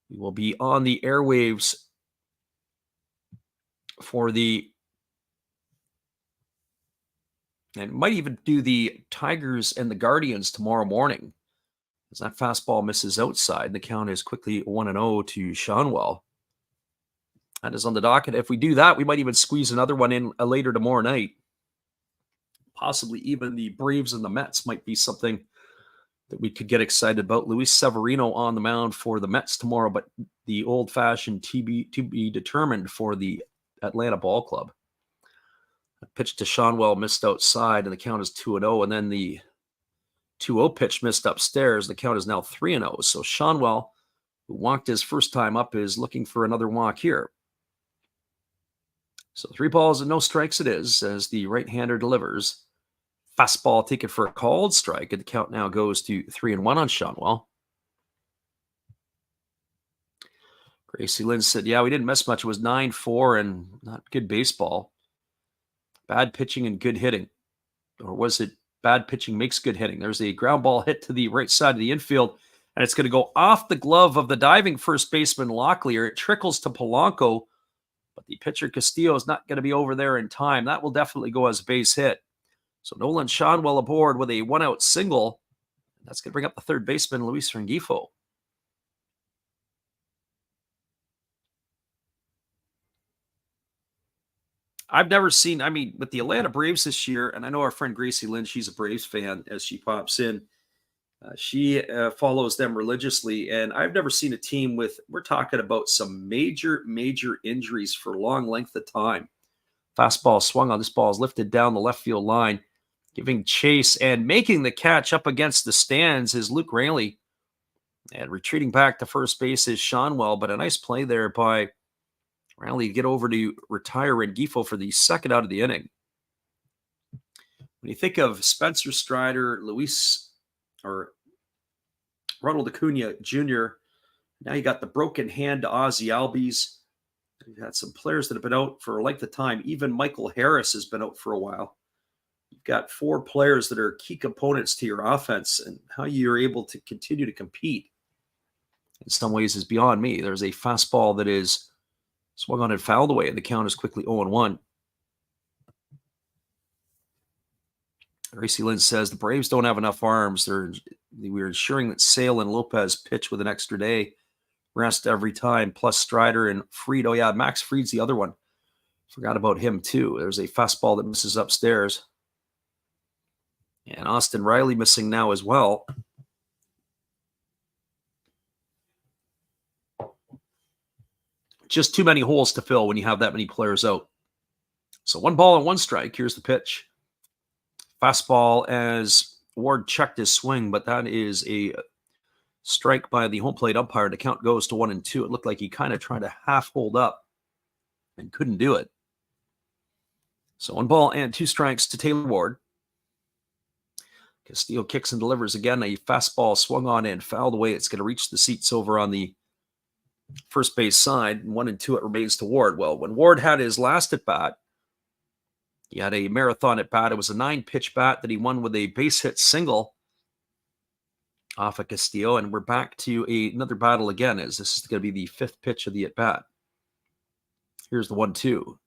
we will be on the airwaves and might even do the Tigers and the Guardians tomorrow morning. As that fastball misses outside, the count is quickly 1-0 to Schanuel. That is on the docket. If we do that, we might even squeeze another one in later tomorrow night. Possibly even the Braves and the Mets might be something that we could get excited about. Luis Severino on the mound for the Mets tomorrow, but the old-fashioned to be determined for the Atlanta Ball Club. A pitch to Schanuel missed outside, and the count is 2-0. And then the 2-0 pitch missed upstairs. The count is now 3-0. So Schanuel, who walked his first time up, is looking for another walk here. So 3 balls and no strikes it is as the right-hander delivers. Fastball taken for a called strike, and the count now goes to 3-1 on Schanuel. Gracie Lynn said, yeah, we didn't miss much. It was 9-4 and not good baseball. Bad pitching and good hitting. Or was it bad pitching makes good hitting? There's a ground ball hit to the right side of the infield, and it's going to go off the glove of the diving first baseman Locklear. It trickles to Polanco, but the pitcher Castillo is not going to be over there in time. That will definitely go as a base hit. So Nolan Schanuel aboard with a 1-out single. That's going to bring up the third baseman, Luis Rengifo. I've never seen, with the Atlanta Braves this year, and I know our friend Gracie Lynn, she's a Braves fan as she pops in. She follows them religiously, and I've never seen a team we're talking about some major, major injuries for a long length of time. Fastball swung on. This ball is lifted down the left field line, giving chase and making the catch up against the stands is Luke Raley. And retreating back to first base is Schanuel, but a nice play there by Raley to get over to retire Rengifo for the second out of the inning. When you think of Spencer Strider, Ronald Acuna Jr., now you got the broken hand to Ozzie Albies. You've had some players that have been out for a length of time. Even Michael Harris has been out for a while. You've got 4 players that are key components to your offense, and how you're able to continue to compete in some ways is beyond me. There's a fastball that is swung on and fouled away, and the count is quickly 0-1. Gracie Lynn says the Braves don't have enough arms. We're ensuring that Sale and Lopez pitch with an extra day rest every time, plus Strider and Fried. Oh, yeah, Max Fried's the other one. Forgot about him, too. There's a fastball that misses upstairs. And Austin Riley missing now as well. Just too many holes to fill when you have that many players out. So 1 ball and 1 strike. Here's the pitch. Fastball as Ward checked his swing, but that is a strike by the home plate umpire. The count goes to 1-2. It looked like he kind of tried to half hold up and couldn't do it. So 1 ball and 2 strikes to Taylor Ward. Castillo kicks and delivers again. A fastball swung on and fouled away. It's going to reach the seats over on the first base side. 1-2 it remains to Ward. Well, when Ward had his last at bat, he had a marathon at bat. It was a 9-pitch bat that he won with a base hit single off of Castillo. And we're back to another battle again, as this is going to be the 5th pitch of the at bat. Here's the 1-2.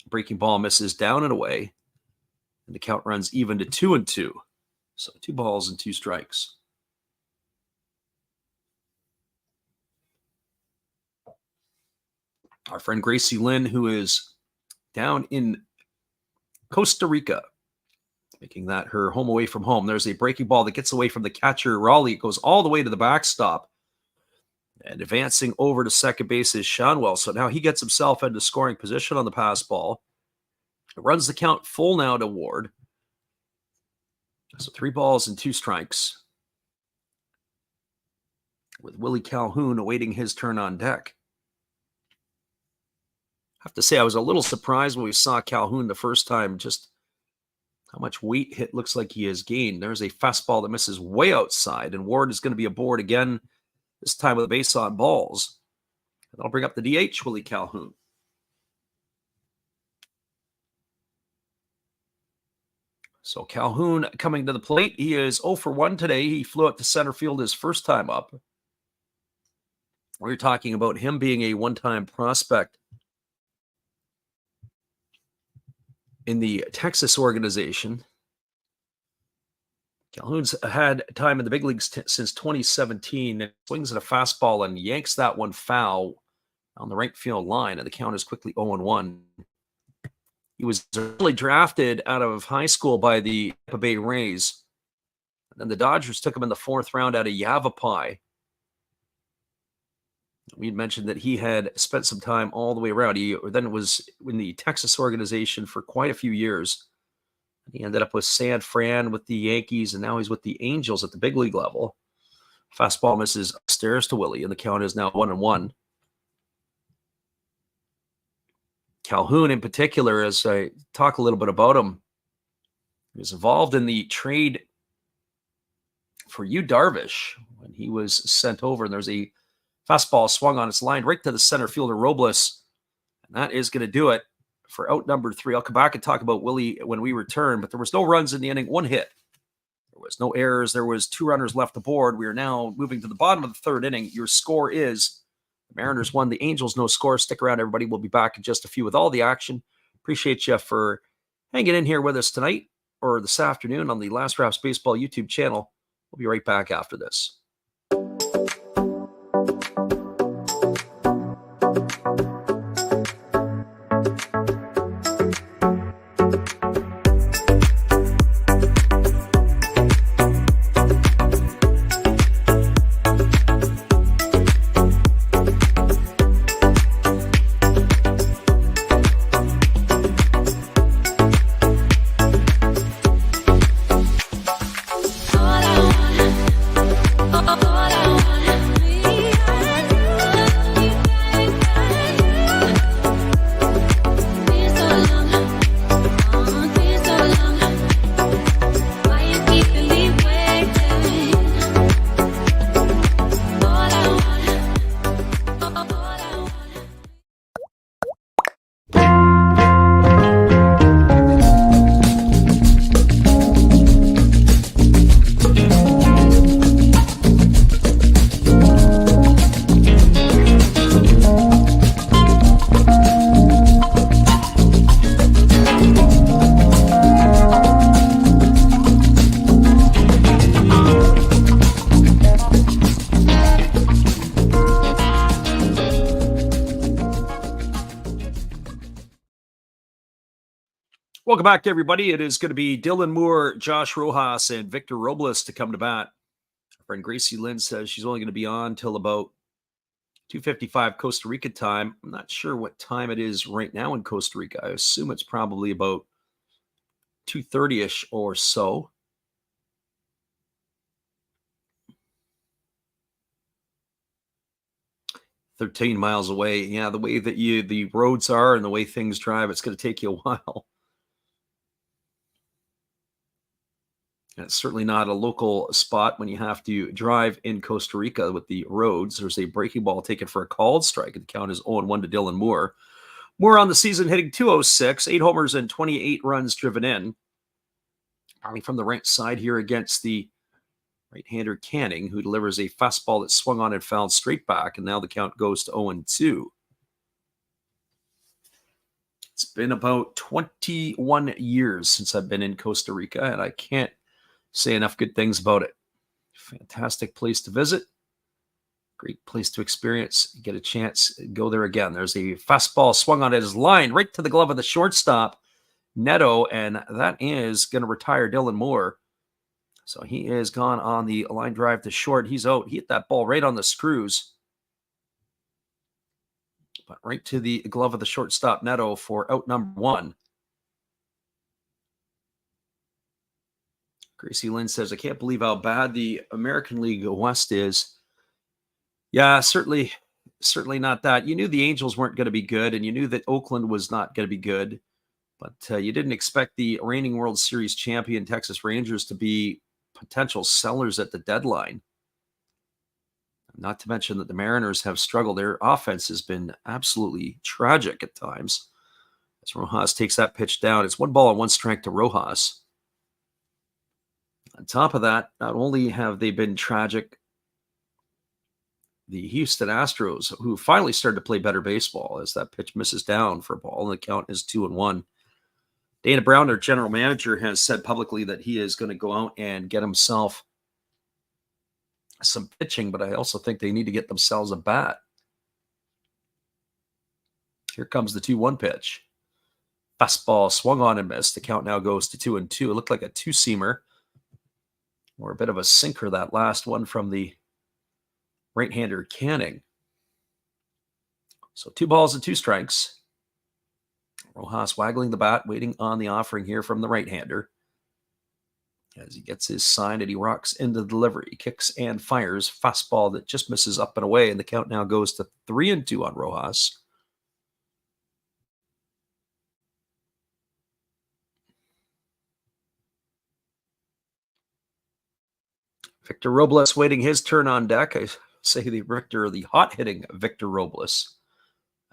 Breaking ball misses down and away. And the count runs even to 2-2. So 2 balls and 2 strikes. Our friend Gracie Lynn, who is down in Costa Rica, making that her home away from home. There's a breaking ball that gets away from the catcher, Raleigh. It goes all the way to the backstop. And advancing over to second base is Shanwell. So now he gets himself into scoring position on the pass ball. It runs the count full now to Ward. So 3 balls and 2 strikes, with Willie Calhoun awaiting his turn on deck. I have to say, I was a little surprised when we saw Calhoun the first time, just how much weight hit looks like he has gained. There's a fastball that misses way outside, and Ward is going to be aboard again, this time with a base on balls. And that'll bring up the DH, Willie Calhoun. So Calhoun coming to the plate. He is 0 for 1 today. He flew out to center field his first time up. We're talking about him being a one-time prospect in the Texas organization. Calhoun's had time in the big leagues since 2017. And swings at a fastball and yanks that one foul on the right field line, and the count is quickly 0-1. He was early drafted out of high school by the Tampa Bay Rays. And then the Dodgers took him in the 4th round out of Yavapai. We had mentioned that he had spent some time all the way around. He then was in the Texas organization for quite a few years. He ended up with San Fran with the Yankees, and now he's with the Angels at the big league level. Fastball misses upstairs to Willie, and the count is now 1-1. Calhoun in particular, as I talk a little bit about him, was involved in the trade for Yu Darvish when he was sent over. And there's a fastball swung on its line right to the center fielder, Robles. And that is going to do it for out number 3. I'll come back and talk about Willie when we return, but there was no runs in the inning, 1 hit. There was no errors. There was 2 runners left aboard. We are now moving to the bottom of the 3rd inning. Your score is the Mariners won, the Angels no score. Stick around, everybody. We'll be back in just a few with all the action. Appreciate you for hanging in here with us tonight or this afternoon on the Last Raps Baseball YouTube channel. We'll be right back after this. Welcome back, everybody. It is going to be Dylan Moore, Josh Rojas, and Victor Robles to come to bat. Our friend Gracie Lynn says she's only going to be on till about 2:55 Costa Rica time. I'm not sure what time it is right now in Costa Rica. I assume it's probably about 2:30ish or so. "13 miles away." Yeah, the way that the roads are and the way things drive, it's going to take you a while. And it's certainly not a local spot when you have to drive in Costa Rica with the roads. There's a breaking ball taken for a called strike, and the count is 0-1 to Dylan Moore. Moore on the season hitting .206, 8 homers and 28 runs driven in. Coming from the right side here against the right-hander Canning, who delivers a fastball that swung on and fouled straight back, and now the count goes to 0-2. It's been about 21 years since I've been in Costa Rica, and I can't say enough good things about it. Fantastic place to visit. Great place to experience. Get a chance, go there again. There's a fastball swung on his line right to the glove of the shortstop, Neto, and that is going to retire Dylan Moore. So he is gone on the line drive to short. He's out. He hit that ball right on the screws, but right to the glove of the shortstop, Neto, for out number 1. Gracie Lynn says, I can't believe how bad the American League West is. Yeah, certainly not that. You knew the Angels weren't going to be good, and you knew that Oakland was not going to be good, but you didn't expect the reigning World Series champion Texas Rangers to be potential sellers at the deadline. Not to mention that the Mariners have struggled. Their offense has been absolutely tragic at times. As Rojas takes that pitch down, it's 1 ball and 1 strike to Rojas. On top of that, not only have they been tragic, the Houston Astros, who finally started to play better baseball as that pitch misses down for a ball, and the count is 2-1. Dana Brown, their general manager, has said publicly that he is going to go out and get himself some pitching, but I also think they need to get themselves a bat. Here comes the 2-1 pitch. Fastball swung on and missed. The count now goes to 2-2. It looked like a two-seamer or a bit of a sinker, that last one from the right-hander Canning. So 2 balls and 2 strikes. Rojas waggling the bat, waiting on the offering here from the right-hander. As he gets his sign and he rocks into the delivery. He kicks and fires. Fastball that just misses up and away, and the count now goes to 3-2 on Rojas. Victor Robles waiting his turn on deck. I say the hot-hitting Victor Robles.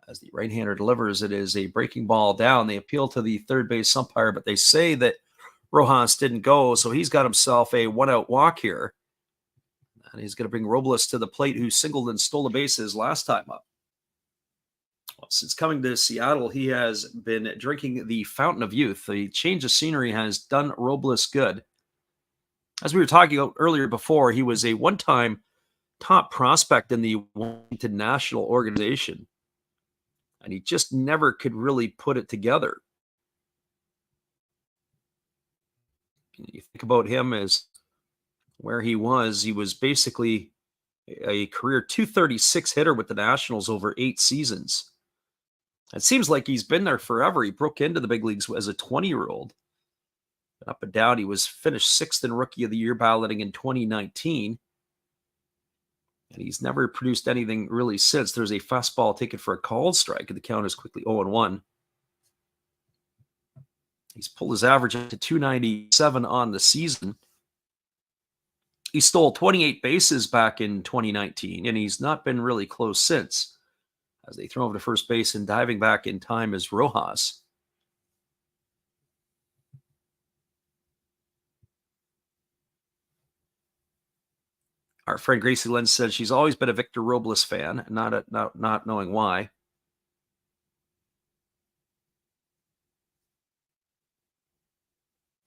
As the right-hander delivers, it is a breaking ball down. They appeal to the third base umpire, but they say that Rojas didn't go, so he's got himself a 1-out walk here. And he's going to bring Robles to the plate, who singled and stole the bases last time up. Well, since coming to Seattle, he has been drinking the fountain of youth. The change of scenery has done Robles good. As we were talking about earlier before, he was a one-time top prospect in the Washington National Organization, and he just never could really put it together. You think about him as where he was basically a career .236 hitter with the Nationals over 8 seasons. It seems like he's been there forever. He broke into the big leagues as a 20-year-old. Up and down, he was finished 6th in Rookie of the Year balloting in 2019. And he's never produced anything really since. There's a fastball taken for a called strike, and the count is quickly 0-1. He's pulled his average up to .297 on the season. He stole 28 bases back in 2019, and he's not been really close since. As they throw him to first base, and diving back in time is Rojas. Our friend Gracie Lynn says she's always been a Victor Robles fan, not knowing why.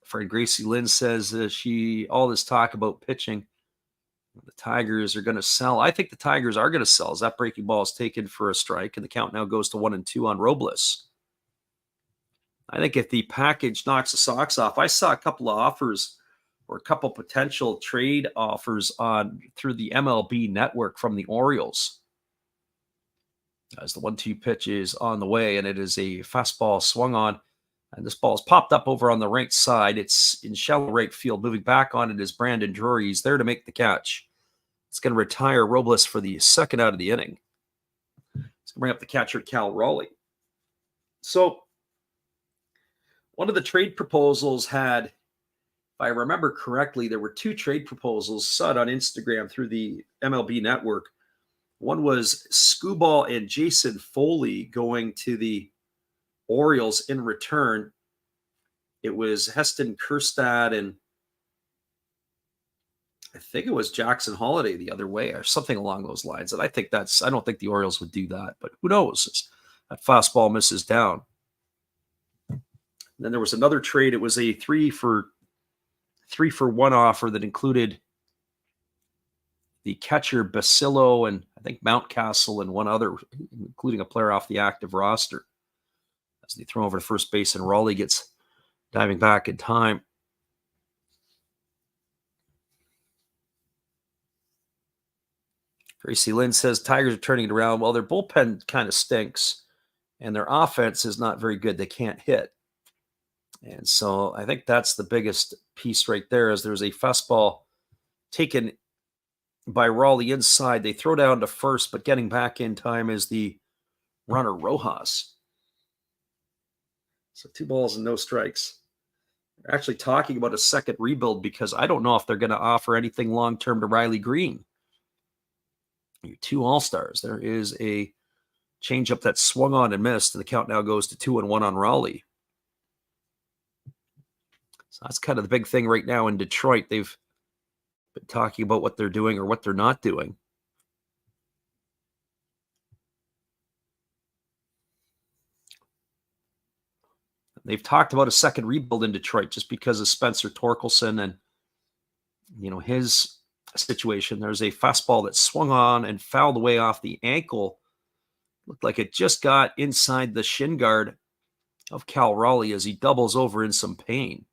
Friend Gracie Lynn says all this talk about pitching, the Tigers are going to sell. I think the Tigers are going to sell. As that breaking ball is taken for a strike, and the count now goes to 1-2 on Robles. I think if the package knocks the socks off, I saw a couple of offers or a couple potential trade offers on through the MLB network from the Orioles. As the 1-2 pitch is on the way, and it is a fastball swung on, and this ball is popped up over on the right side. It's in shallow right field. Moving back on it is Brandon Drury. He's there to make the catch. It's going to retire Robles for the second out of the inning. It's going to bring up the catcher, Cal Raleigh. So one of the trade proposals had, if I remember correctly, there were 2 trade proposals set on Instagram through the MLB network. One was Skubal and Jason Foley going to the Orioles in return. It was Heston Kjerstad and I think it was Jackson Holiday the other way or something along those lines. And I don't think the Orioles would do that, but who knows? That fastball misses down. And then there was another trade. It was a 3-for-1 offer that included the catcher Basillo and I think Mountcastle and one other, including a player off the active roster. As they throw over to first base and Raleigh gets diving back in time. Gracie Lynn says Tigers are turning it around. Well, their bullpen kind of stinks and their offense is not very good. They can't hit. And so I think that's the biggest piece right there is there's a fastball taken by Raleigh inside. They throw down to first, but getting back in time is the runner Rojas. So 2 balls and no strikes. They're actually talking about a second rebuild because I don't know if they're going to offer anything long-term to Riley Green. Your 2 all-stars. There is a changeup that swung on and missed, and the count now goes to 2-1 on Raleigh. So that's kind of the big thing right now in Detroit. They've been talking about what they're doing or what they're not doing. They've talked about a second rebuild in Detroit just because of Spencer Torkelson and, his situation. There's a fastball that swung on and fouled away off the ankle. Looked like it just got inside the shin guard of Cal Raleigh as he doubles over in some pain.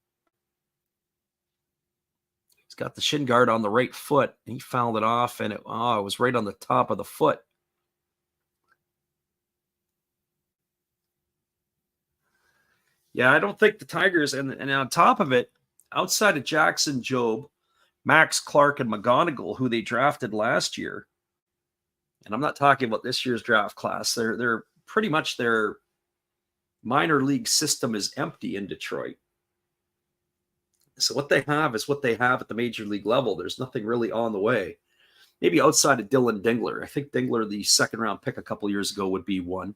He's got the shin guard on the right foot. He fouled it off, and it was right on the top of the foot. Yeah, I don't think the Tigers, and on top of it, outside of Jackson Jobe, Max Clark, and McGonigal, who they drafted last year, and I'm not talking about this year's draft class, they're pretty much their minor league system is empty in Detroit. So what they have is what they have at the major league level. There's nothing really on the way. Maybe outside of Dylan Dingler. I think Dingler, the second-round pick a couple years ago, would be one.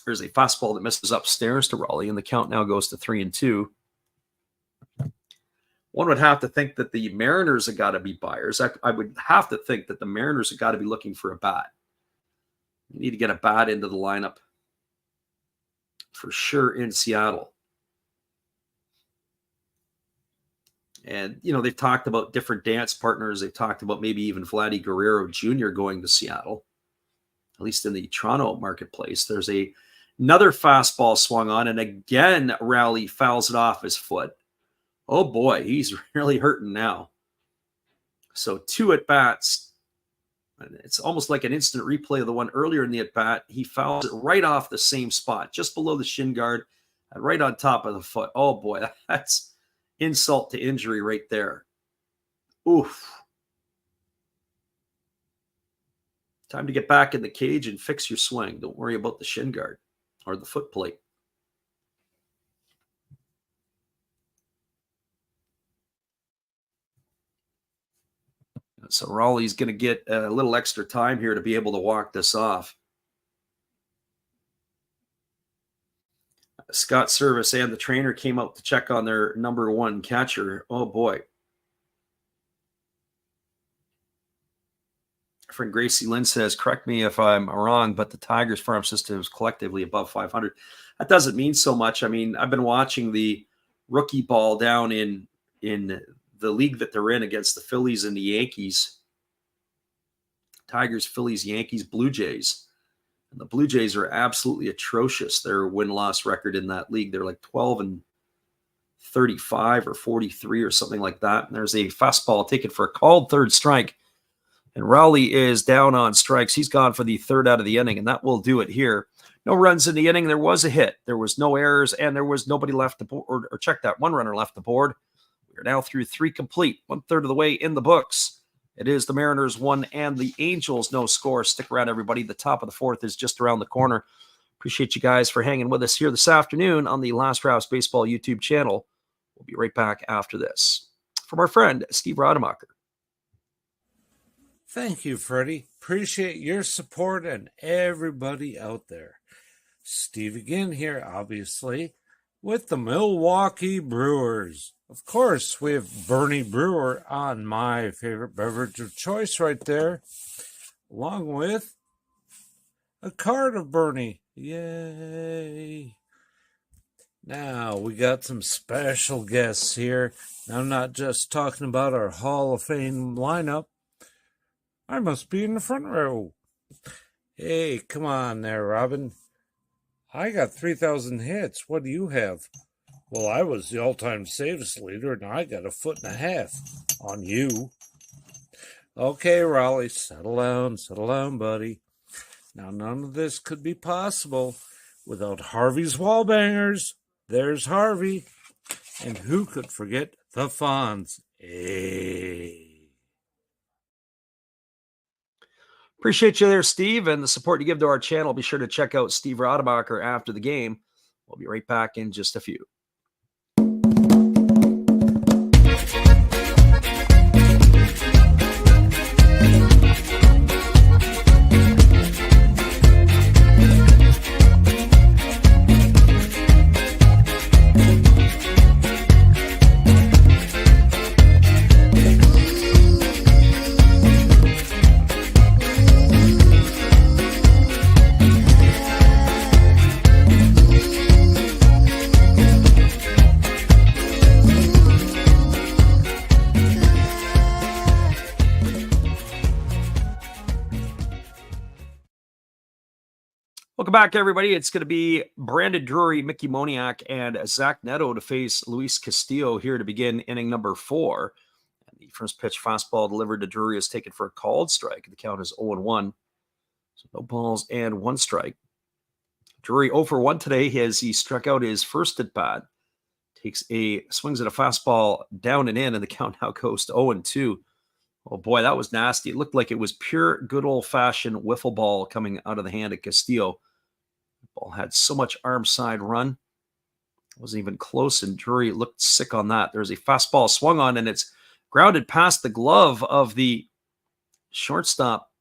There's a fastball that misses upstairs to Raleigh, and the count now goes to 3-2. One would have to think that the Mariners have got to be buyers. I would have to think that the Mariners have got to be looking for a bat. You need to get a bat into the lineup for sure in Seattle. And, they've talked about different dance partners. They've talked about maybe even Vladdy Guerrero Jr. going to Seattle, at least in the Toronto marketplace. There's another fastball swung on, and again, Raleigh fouls it off his foot. Oh boy, he's really hurting now. So 2 at-bats. It's almost like an instant replay of the one earlier in the at-bat. He fouls it right off the same spot, just below the shin guard, and right on top of the foot. Oh boy, that's insult to injury right there. Oof. Time to get back in the cage and fix your swing. Don't worry about the shin guard or the foot plate. So Raleigh's going to get a little extra time here to be able to walk this off. Scott Service and the trainer came out to check on their number 1 catcher. Oh boy. Our friend Gracie Lynn says, correct me if I'm wrong, but the Tigers farm system is collectively above 500. That doesn't mean so much. I mean, I've been watching the rookie ball down in the league that they're in against the Phillies and the Yankees. Tigers, Phillies, Yankees, Blue Jays. And the Blue Jays are absolutely atrocious. Their win-loss record in that league, they're like 12-35 or 43 or something like that. And there's a fastball taken for a called third strike. And Rowley is down on strikes. He's gone for the third out of the inning, and that will do it here. No runs in the inning. There was a hit. There was no errors, and there was nobody left to board, or check that, one runner left the board. We are now through 3 complete, 1/3 of the way in the books. It is the Mariners 1 and the Angels no score. Stick around, everybody. The top of the 4th is just around the corner. Appreciate you guys for hanging with us here this afternoon on the Last Rouse Baseball YouTube channel. We'll be right back after this. From our friend, Steve Rademacher. Thank you, Freddie. Appreciate your support and everybody out there. Steve again here, obviously, with the Milwaukee Brewers. Of course, we have Bernie Brewer on my favorite beverage of choice right there, along with a card of Bernie. Yay! Now, we got some special guests here. I'm not just talking about our Hall of Fame lineup. I must be in the front row. Hey, come on there, Robin. I got 3,000 hits. What do you have? Well, I was the all-time saves leader, and I got 1.5 feet on you. Okay, Raleigh, settle down, buddy. Now, none of this could be possible without Harvey's Wallbangers. There's Harvey. And who could forget the Fonz? Hey. Appreciate you there, Steve, and the support you give to our channel. Be sure to check out Steve Rademacher after the game. We'll be right back in just a few. Welcome back, everybody. It's going to be Brandon Drury, Mickey Moniak, and Zach Neto to face Luis Castillo here to begin inning number 4. And the first pitch fastball delivered to Drury is taken for a called strike. The count is 0-1. So no balls and 1 strike. Drury 0 for 1 today as he struck out his first at bat. Swings at a fastball down and in, and the count now goes to 0-2. Oh boy, that was nasty. It looked like it was pure good old-fashioned wiffle ball coming out of the hand of Castillo. The ball had so much arm side run. It wasn't even close, and Drury looked sick on that. There's a fastball swung on, and it's grounded past the glove of the shortstop.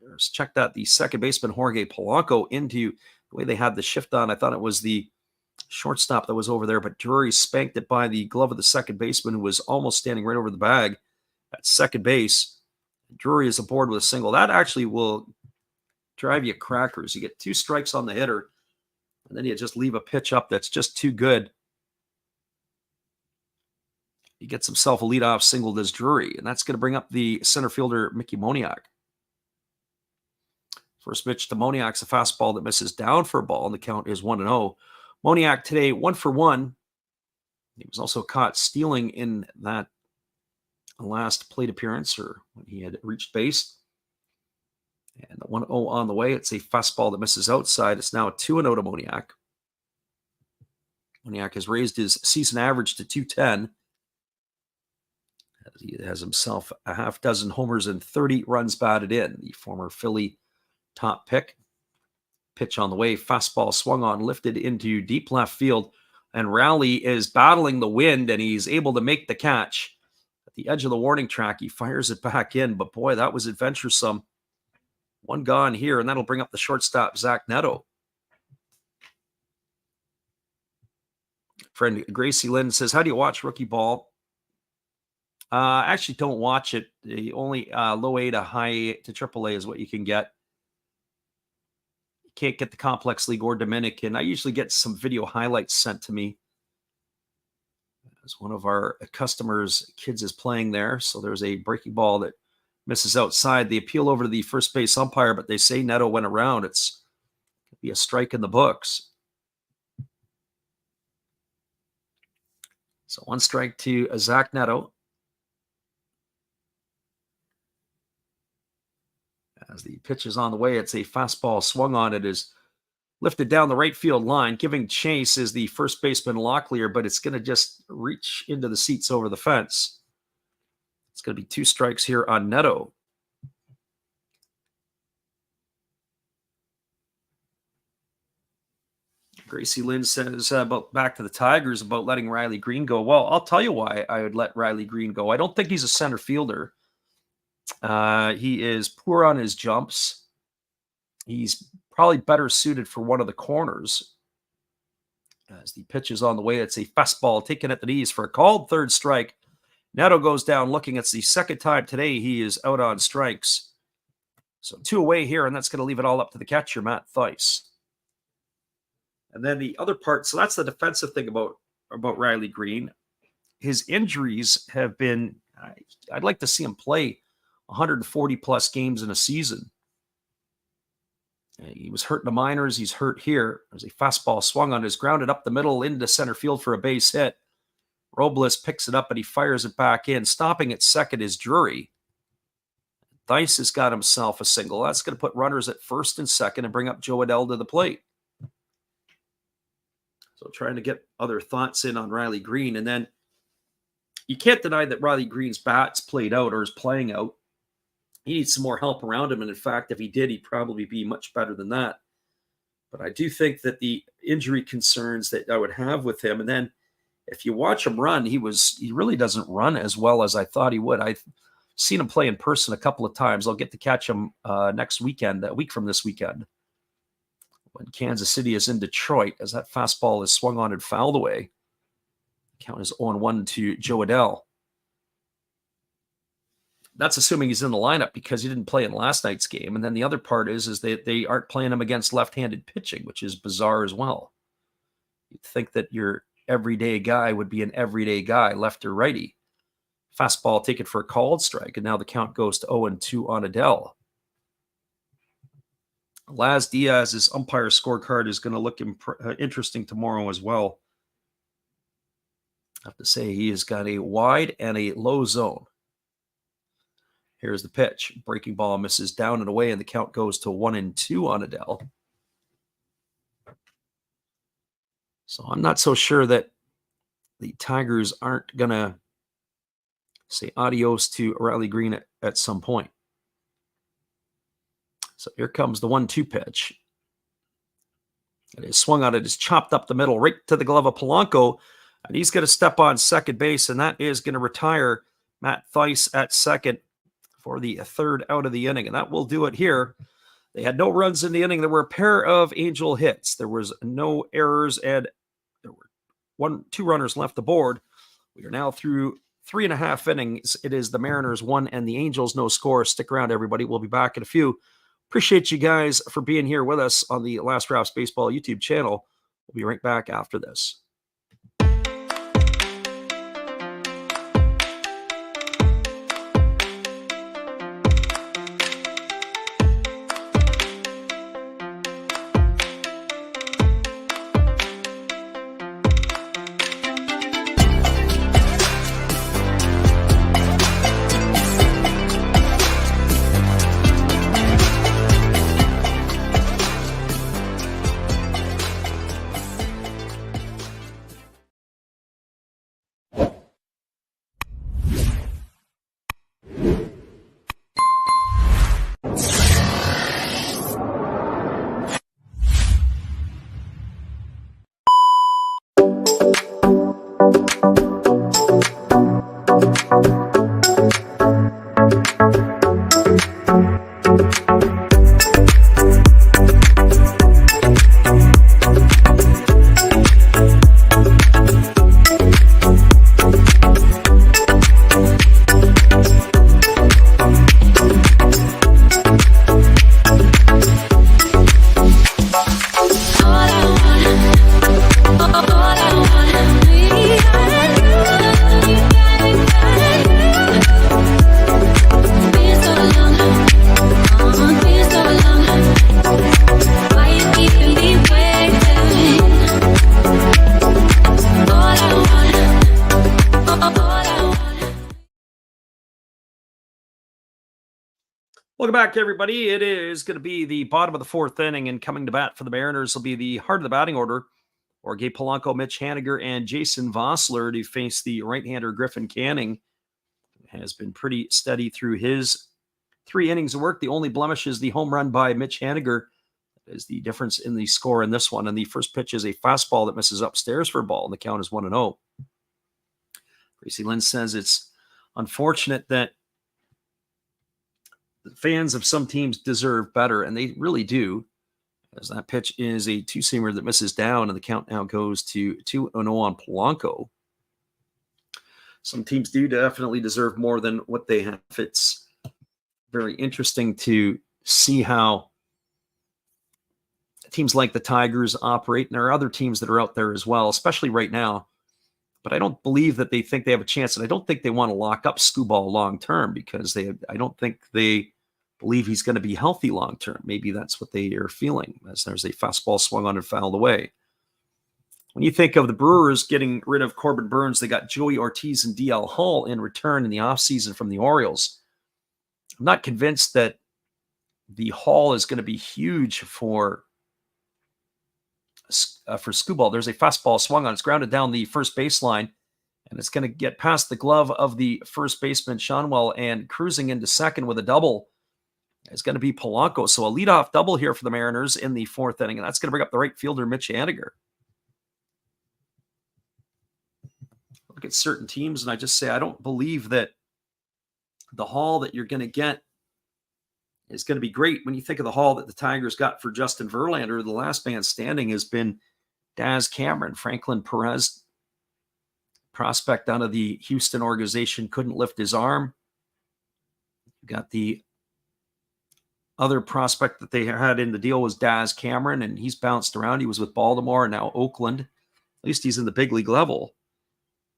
Let's check that. The second baseman, Jorge Polanco, into the way they had the shift on. I thought it was the shortstop that was over there, but Drury spanked it by the glove of the second baseman, who was almost standing right over the bag at second base. Drury is aboard with a single. That actually will drive you crackers. You get 2 strikes on the hitter, and then you just leave a pitch up that's just too good. He gets himself a leadoff single, does Drury, and that's going to bring up the center fielder, Mickey Moniak. First pitch to Moniak's a fastball that misses down for a ball, and the count is 1-0. Moniak today 1 for 1. He was also caught stealing in that last plate appearance, or when he had reached base. And the 1-0 on the way. It's a fastball that misses outside. It's now 2-0 to Moniak. Moniak has raised his season average to 210. He has himself a half dozen homers and 30 runs batted in. The former Philly top pick. Pitch on the way, fastball swung on, lifted into deep left field, and Rowley is battling the wind, and he's able to make the catch. At the edge of the warning track, he fires it back in, but boy, that was adventuresome. 1 gone here, and that'll bring up the shortstop, Zach Neto. Friend Gracie Lynn says, how do you watch rookie ball? I actually don't watch it. The only low A to high to AAA is what you can get. Can't get the complex league or Dominican. I usually get some video highlights sent to me as one of our customers' kids is playing there. So there's a breaking ball that misses outside. The appeal over to the first base umpire, but they say Neto went around. It's going to be a strike in the books. So 1 strike to Zach Neto. As the pitch is on the way, it's a fastball swung on. It is lifted down the right field line. Giving chase is the first baseman Locklear, but it's going to just reach into the seats over the fence. It's going to be 2 strikes here on Neto. Gracie Lynn says about back to the Tigers about letting Riley Green go. Well, I'll tell you why I would let Riley Green go. I don't think he's a center fielder. He is poor on his jumps. He's probably better suited for one of the corners. As the pitch is on the way, it's a fastball taken at the knees for a called 3rd strike. Neto goes down looking. It's the 2nd time today he is out on strikes. So 2 away here, and that's going to leave it all up to the catcher, Matt Thaiss. And then the other part, so that's the defensive thing about Riley Green. His injuries have been, I'd like to see him play 140-plus games in a season. He was hurt in the minors. He's hurt here. There's a fastball swung on, is grounded up the middle into center field for a base hit. Robles picks it up and he fires it back in. Stopping at second is Drury. Thaiss has got himself a single. That's going to put runners at first and second and bring up Joe Adell to the plate. So trying to get other thoughts in on Riley Green. And then you can't deny that Riley Green's bat's played out or is playing out. He needs some more help around him. And in fact, if he did, he'd probably be much better than that. But I do think that the injury concerns that I would have with him, and then if you watch him run, he really doesn't run as well as I thought he would. I've seen him play in person a couple of times. I'll get to catch him next weekend, a week from this weekend, when Kansas City is in Detroit, as that fastball is swung on and fouled away. Count is 0-1 to Joe Adell. That's assuming he's in the lineup because he didn't play in last night's game. And then the other part is that they aren't playing him against left-handed pitching, which is bizarre as well. You'd think that your everyday guy would be an everyday guy, left or righty. Fastball taken for a called strike, and now the count goes to 0-2 on Adell. Laz Diaz's umpire scorecard is going to look interesting tomorrow as well. I have to say he has got a wide and a low zone. Here's the pitch. Breaking ball misses down and away, and the count goes to 1-2 on Adell. So I'm not so sure that the Tigers aren't going to say adios to Riley Green at some point. So here comes the 1-2 pitch. It is swung on. It is chopped up the middle right to the glove of Polanco, and he's going to step on second base, and that is going to retire Matt Thaiss at second for the 3rd out of the inning, and that will do it here. They had no runs in the inning. There were a pair of Angel hits. There was no errors, and there were 2 runners left the board. We are now through 3.5 innings. It is the Mariners 1 and the Angels no score. Stick around, everybody. We'll be back in a few. Appreciate you guys for being here with us on the Last Drafts Baseball YouTube channel. We'll be right back after this. Welcome back, everybody. It is going to be the bottom of the fourth inning, and coming to bat for the Mariners will be the heart of the batting order, Jorge Polanco, Mitch Haniger, and Jason Vossler to face the right-hander Griffin Canning. Has been pretty steady through his 3 innings of work. The only blemish is the home run by Mitch Haniger. That is the difference in the score in this one. And the first pitch is a fastball that misses upstairs for a ball, and the count is 1-0. Gracie Lynn says it's unfortunate that the fans of some teams deserve better, and they really do, as that pitch is a two-seamer that misses down, and the count now goes to 2-0 on Polanco. Some teams do definitely deserve more than what they have. It's very interesting to see how teams like the Tigers operate, and there are other teams that are out there as well, especially right now. But I don't believe that they think they have a chance, and I don't think they want to lock up Skubal long-term because I don't think they believe he's going to be healthy long-term. Maybe that's what they are feeling, as there's a fastball swung on and fouled away. When you think of the Brewers getting rid of Corbin Burns, they got Joey Ortiz and DL Hall in return in the offseason from the Orioles. I'm not convinced that the Hall is going to be huge for Skubal. There's a fastball swung on. It's grounded down the first baseline, and it's going to get past the glove of the first baseman, Shonwell, and cruising into second with a double is going to be Polanco. So a leadoff double here for the Mariners in the fourth inning, and that's going to bring up the right fielder, Mitch Haniger. Look at certain teams, and I just say I don't believe that the haul that you're going to get is going to be great. When you think of the haul that the Tigers got for Justin Verlander, the last man standing has been Daz Cameron. Franklin Perez, prospect out of the Houston organization, couldn't lift his arm. You got the other prospect that they had in the deal was Daz Cameron, and he's bounced around. He was with Baltimore and now Oakland. At least he's in the big league level.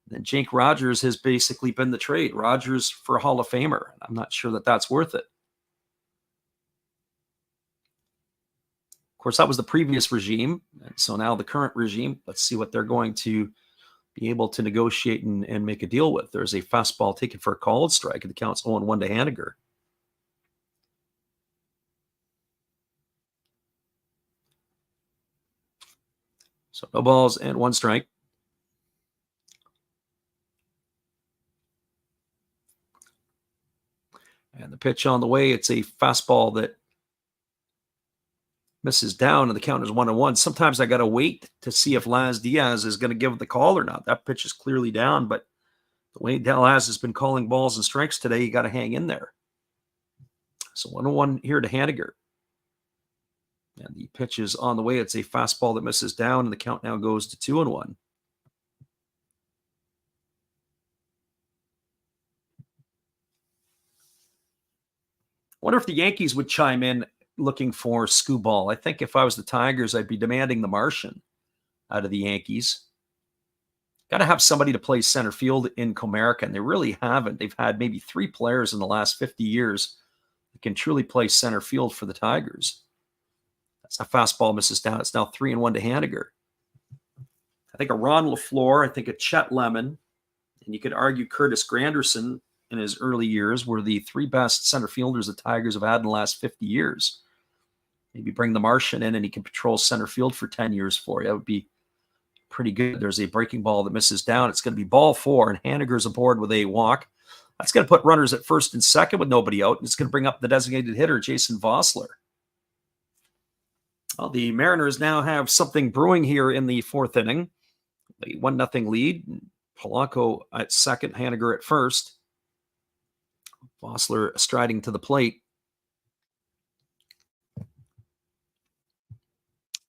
Then Jake Rogers has basically been the trade. Rogers for Hall of Famer. I'm not sure that that's worth it. Of course, that was the previous regime. And so now the current regime, let's see what they're going to be able to negotiate and make a deal with. There's a fastball taken for a called strike, and the count's 0-1 to Haniger. So no balls and 1 strike. And the pitch on the way, it's a fastball that misses down, and the count is 1-1. Sometimes I got to wait to see if Laz Diaz is going to give the call or not. That pitch is clearly down, but the way Laz has been calling balls and strikes today, you got to hang in there. So 1-1 here to Haniger. And the pitch is on the way. It's a fastball that misses down, and the count now goes to 2-1. Wonder if the Yankees would chime in looking for Skubal. I think if I was the Tigers, I'd be demanding the Martian out of the Yankees. Got to have somebody to play center field in Comerica, and they really haven't. They've had maybe 3 players in the last 50 years that can truly play center field for the Tigers. That's a fastball misses down. It's now 3-1 to Haniger. I think a Ron LaFleur, I think a Chet Lemon, and you could argue Curtis Granderson in his early years were the 3 best center fielders the Tigers have had in the last 50 years. Maybe bring the Martian in and he can patrol center field for 10 years for you. That would be pretty good. There's a breaking ball that misses down. It's going to be ball 4, and Haniger's aboard with a walk. That's going to put runners at first and second with nobody out, and it's going to bring up the designated hitter, Jason Vossler. Well, the Mariners now have something brewing here in the fourth inning. A 1-0 lead. Polanco at second, Haniger at first. Vossler striding to the plate.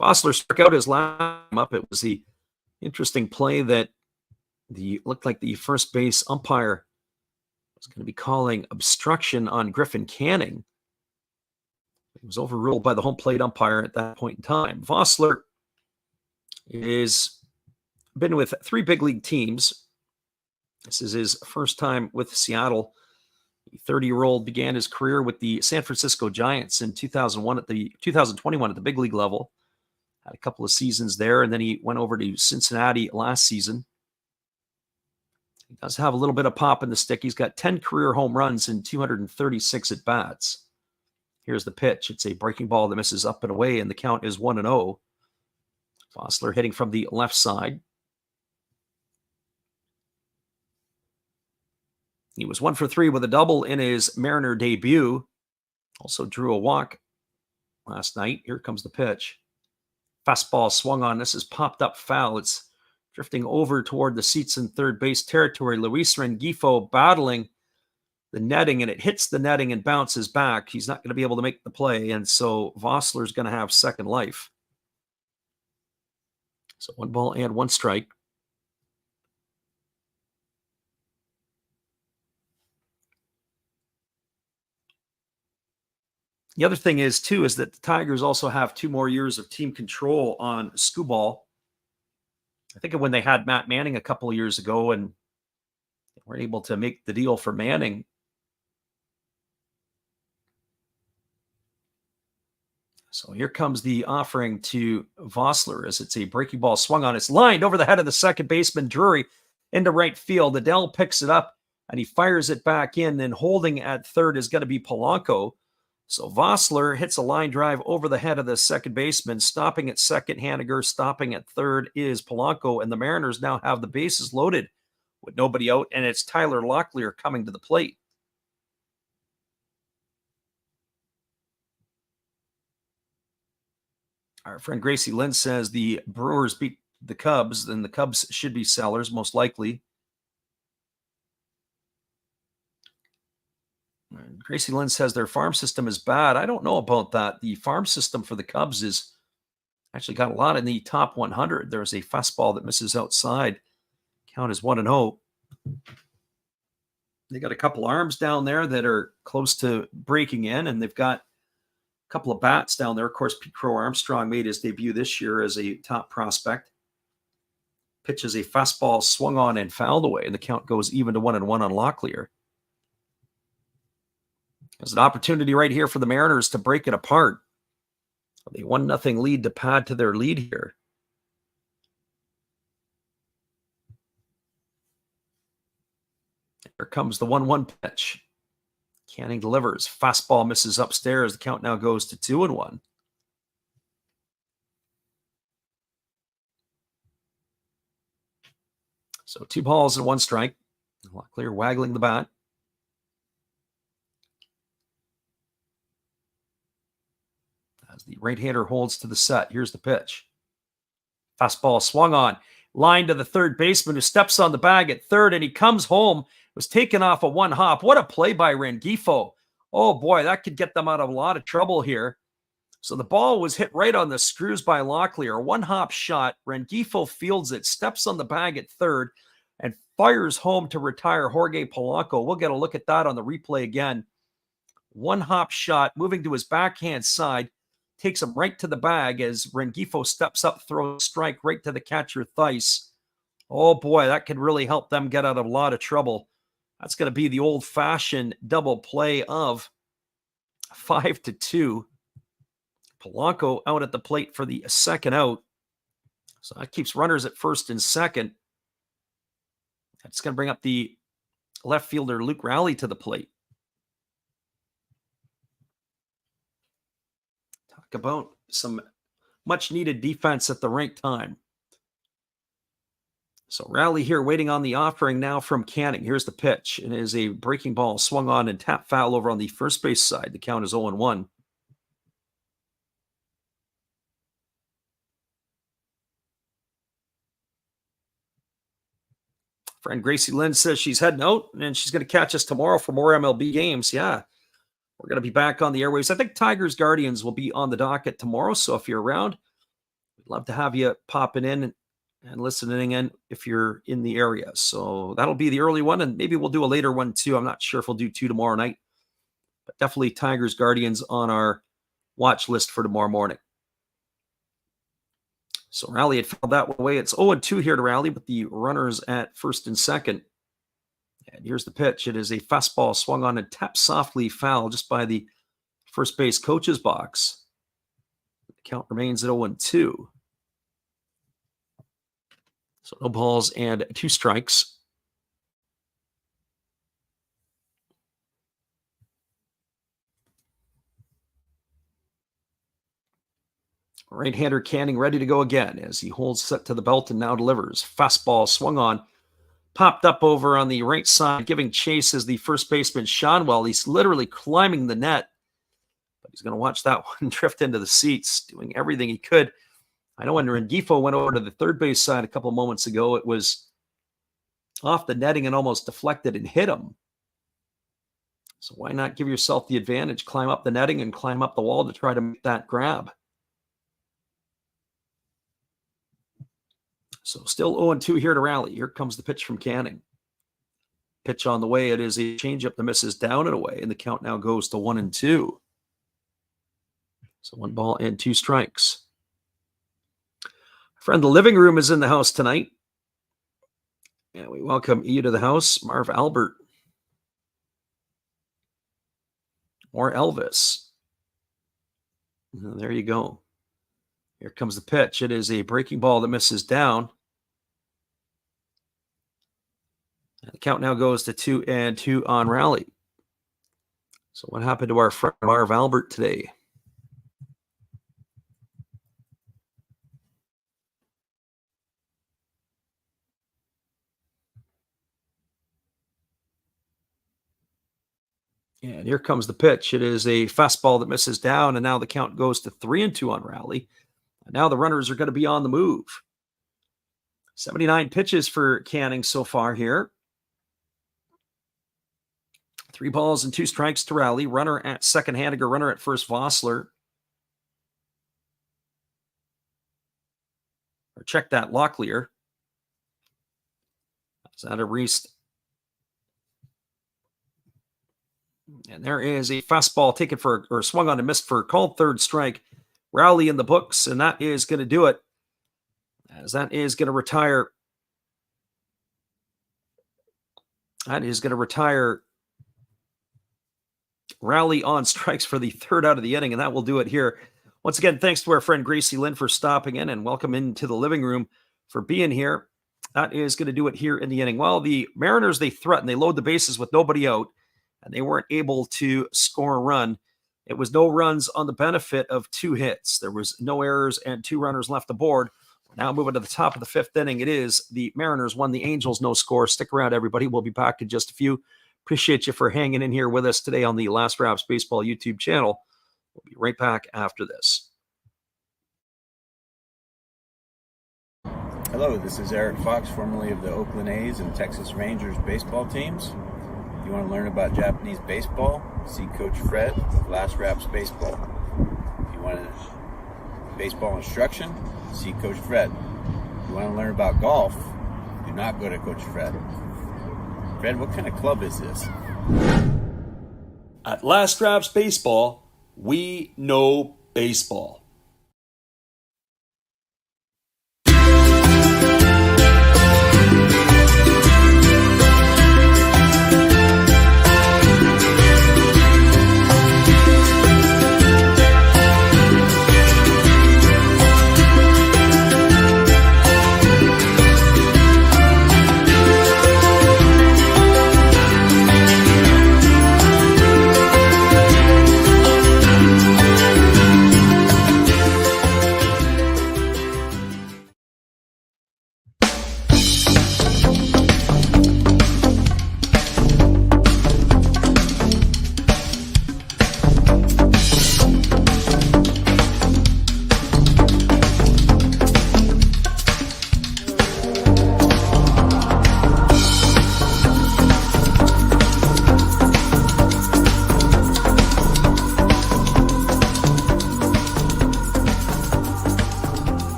Vossler struck out his last time up. It was the interesting play that looked like the first base umpire was going to be calling obstruction on Griffin Canning. It was overruled by the home plate umpire at that point in time. Vossler has been with 3 big league teams. This is his first time with Seattle. The 30-year-old began his career with the San Francisco Giants in 2021 at the big league level. Had a couple of seasons there, and then he went over to Cincinnati last season. He does have a little bit of pop in the stick. He's got 10 career home runs and 236 at-bats. Here's the pitch. It's a breaking ball that misses up and away, and the count is 1-0. Vossler hitting from the left side. He was 1 for 3 with a double in his Mariner debut. Also drew a walk last night. Here comes the pitch. Fastball swung on. This is popped up foul. It's drifting over toward the seats in third base territory. Luis Rengifo battling the netting, and it hits the netting and bounces back. He's not going to be able to make the play, and so Vossler's going to have second life. So 1 ball and 1 strike. The other thing is, too, is that the Tigers also have 2 more years of team control on Skubal. I think of when they had Matt Manning a couple of years ago and they weren't able to make the deal for Manning. So here comes the offering to Vossler as it's a breaking ball swung on. It's lined over the head of the second baseman, Drury, into right field. Adele picks it up and he fires it back in. Then holding at third is going to be Polanco. So Vossler hits a line drive over the head of the second baseman. Stopping at second, Haniger. Stopping at third is Polanco. And the Mariners now have the bases loaded with nobody out. And it's Tyler Locklear coming to the plate. Our friend Gracie Lynn says the Brewers beat the Cubs, then the Cubs should be sellers, most likely. And Gracie Lynn says their farm system is bad. I don't know about that. The farm system for the Cubs is actually got a lot in the top 100. There's a fastball that misses outside. Count is 1-0. They got a couple arms down there that are close to breaking in, and they've got couple of bats down there. Of course, Pete Crow Armstrong made his debut this year as a top prospect. Pitches a fastball swung on and fouled away, and the count goes even to 1-1 on Locklear. There's an opportunity right here for the Mariners to break it apart. The 1-0 lead to pad to their lead here. Here comes the 1-1 pitch. Canning delivers. Fastball misses upstairs. The count now goes to 2-1. So 2 balls and 1 strike. Locklear waggling the bat. As the right-hander holds to the set. Here's the pitch. Fastball swung on. Line to the third baseman who steps on the bag at third, and he comes home. Was taken off a 1 hop. What a play by Rengifo. Oh boy, that could get them out of a lot of trouble here. So the ball was hit right on the screws by Locklear. 1 hop shot. Rengifo fields it, steps on the bag at third, and fires home to retire Jorge Polanco. We'll get a look at that on the replay again. 1 hop shot, moving to his backhand side, takes him right to the bag as Rengifo steps up, throws a strike right to the catcher Theis. Oh boy, that could really help them get out of a lot of trouble. That's going to be the old-fashioned double play of 5-2. Polanco out at the plate for the second out. So that keeps runners at first and second. That's going to bring up the left fielder Luke Rowley to the plate. Talk about some much-needed defense at the right time. So Rowley here waiting on the offering now from Canning. Here's the pitch. It is a breaking ball swung on and tap foul over on the first base side. The count is 0-1. Friend Gracie Lynn says she's heading out and she's going to catch us tomorrow for more MLB games. Yeah, we're going to be back on the airwaves. I think Tigers Guardians will be on the docket tomorrow. So if you're around, we'd love to have you popping in and listening in if you're in the area. So that'll be the early one, and maybe we'll do a later one too. I'm not sure if we'll do 2 tomorrow night, but definitely Tigers Guardians on our watch list for tomorrow morning. So Rowley had fouled that one away. It's 0-2 here to Rowley, but the runners at first and second. And here's the pitch. It is a fastball swung on and tapped softly foul just by the first base coach's box. The count remains at 0-2. So no balls and 2 strikes. Right-hander Canning ready to go again as he holds set to the belt and now delivers. Fastball swung on, popped up over on the right side, giving chase as the first baseman Shonwell. He's literally climbing the net, but he's going to watch that one drift into the seats, doing everything he could. I know when Rengifo went over to the third base side a couple moments ago, it was off the netting and almost deflected and hit him. So why not give yourself the advantage, climb up the netting and climb up the wall to try to make that grab? So still 0-2 here to Rally. Here comes the pitch from Canning. Pitch on the way. It is a changeup that misses down and away, and the count now goes to 1-2. So 1-2 strikes. Friend, the living room is in the house tonight. And we welcome you to the house, Marv Albert. Or Elvis. And there you go. Here comes the pitch. It is a breaking ball that misses down. And the count now goes to 2-2 on Rally. So what happened to our friend Marv Albert today? And here comes the pitch. It is a fastball that misses down, and now the count goes to 3-2 on Rally. And now the runners are going to be on the move. 79 pitches for Canning so far here. 3 balls and 2 strikes to Rally. Runner at second, Haniger. Runner at first, Vossler. Or check that, Locklear. Is that a Reese? And there is a fastball taken for, or swung on and missed for, called third strike. Rally in the books, and that is going to do it. As that is going to retire. That is going to retire Rally on strikes for the third out of the inning, and that will do it here. Once again, thanks to our friend Gracie Lynn for stopping in, and welcome into the living room for being here. That is going to do it here in the inning. Well, the Mariners, they threaten. They load the bases with nobody out, and they weren't able to score a run. It was no runs on the benefit of 2 hits. There was no errors and 2 runners left aboard. Now moving to the top of the 5th inning, it is the Mariners 1, the Angels no score. Stick around, everybody. We'll be back in just a few. Appreciate you for hanging in here with us today on the Last Raps Baseball YouTube channel. We'll be right back after this. Hello, this is Eric Fox, formerly of the Oakland A's and Texas Rangers baseball teams. If you want to learn about Japanese baseball, see Coach Fred of Last Raps Baseball. If you want baseball instruction, see Coach Fred. If you want to learn about golf, do not go to Coach Fred. Fred, what kind of club is this? At Last Raps Baseball, we know baseball.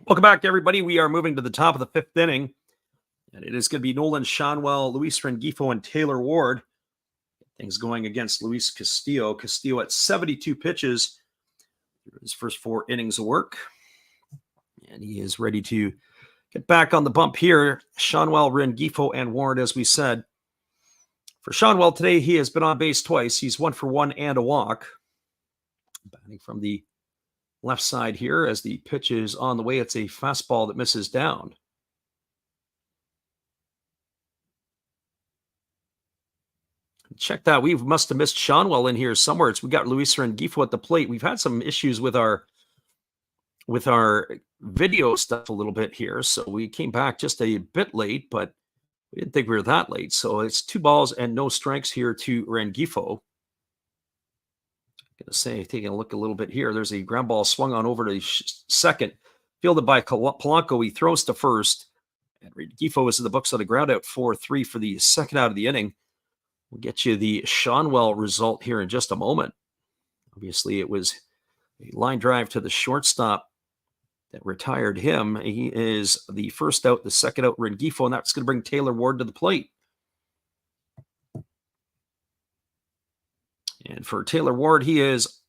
Welcome back, everybody. We are moving to the top of the 5th inning, and it is going to be Nolan Shonwell, Luis Rengifo, and Taylor Ward. Things going against Luis Castillo. Castillo at 72 pitches. His first 4 innings of work, and he is ready to get back on the bump here. Shonwell, Rengifo, and Ward, as we said. For Shonwell today, he has been on base twice. He's 1 for 1 and a walk. Batting from the left side here as the pitch is on the way. It's a fastball that misses down. Check that. We must have missed Seanwell in here somewhere. We got Luis Rengifo at the plate. We've had some issues with our video stuff a little bit here, so we came back just a bit late, but we didn't think we were that late. So it's 2 balls and no strikes here to Rengifo. Gonna say, taking a look a little bit here, there's a ground ball swung on over to second, fielded by Polanco. He throws to first, and Rengifo is in the books on a ground out 4-3 for the second out of the inning. We'll get you the Seanwell result here in just a moment. Obviously, it was a line drive to the shortstop that retired him. He is the first out, the second out, Rengifo, and that's going to bring Taylor Ward to the plate. And for Taylor Ward, he is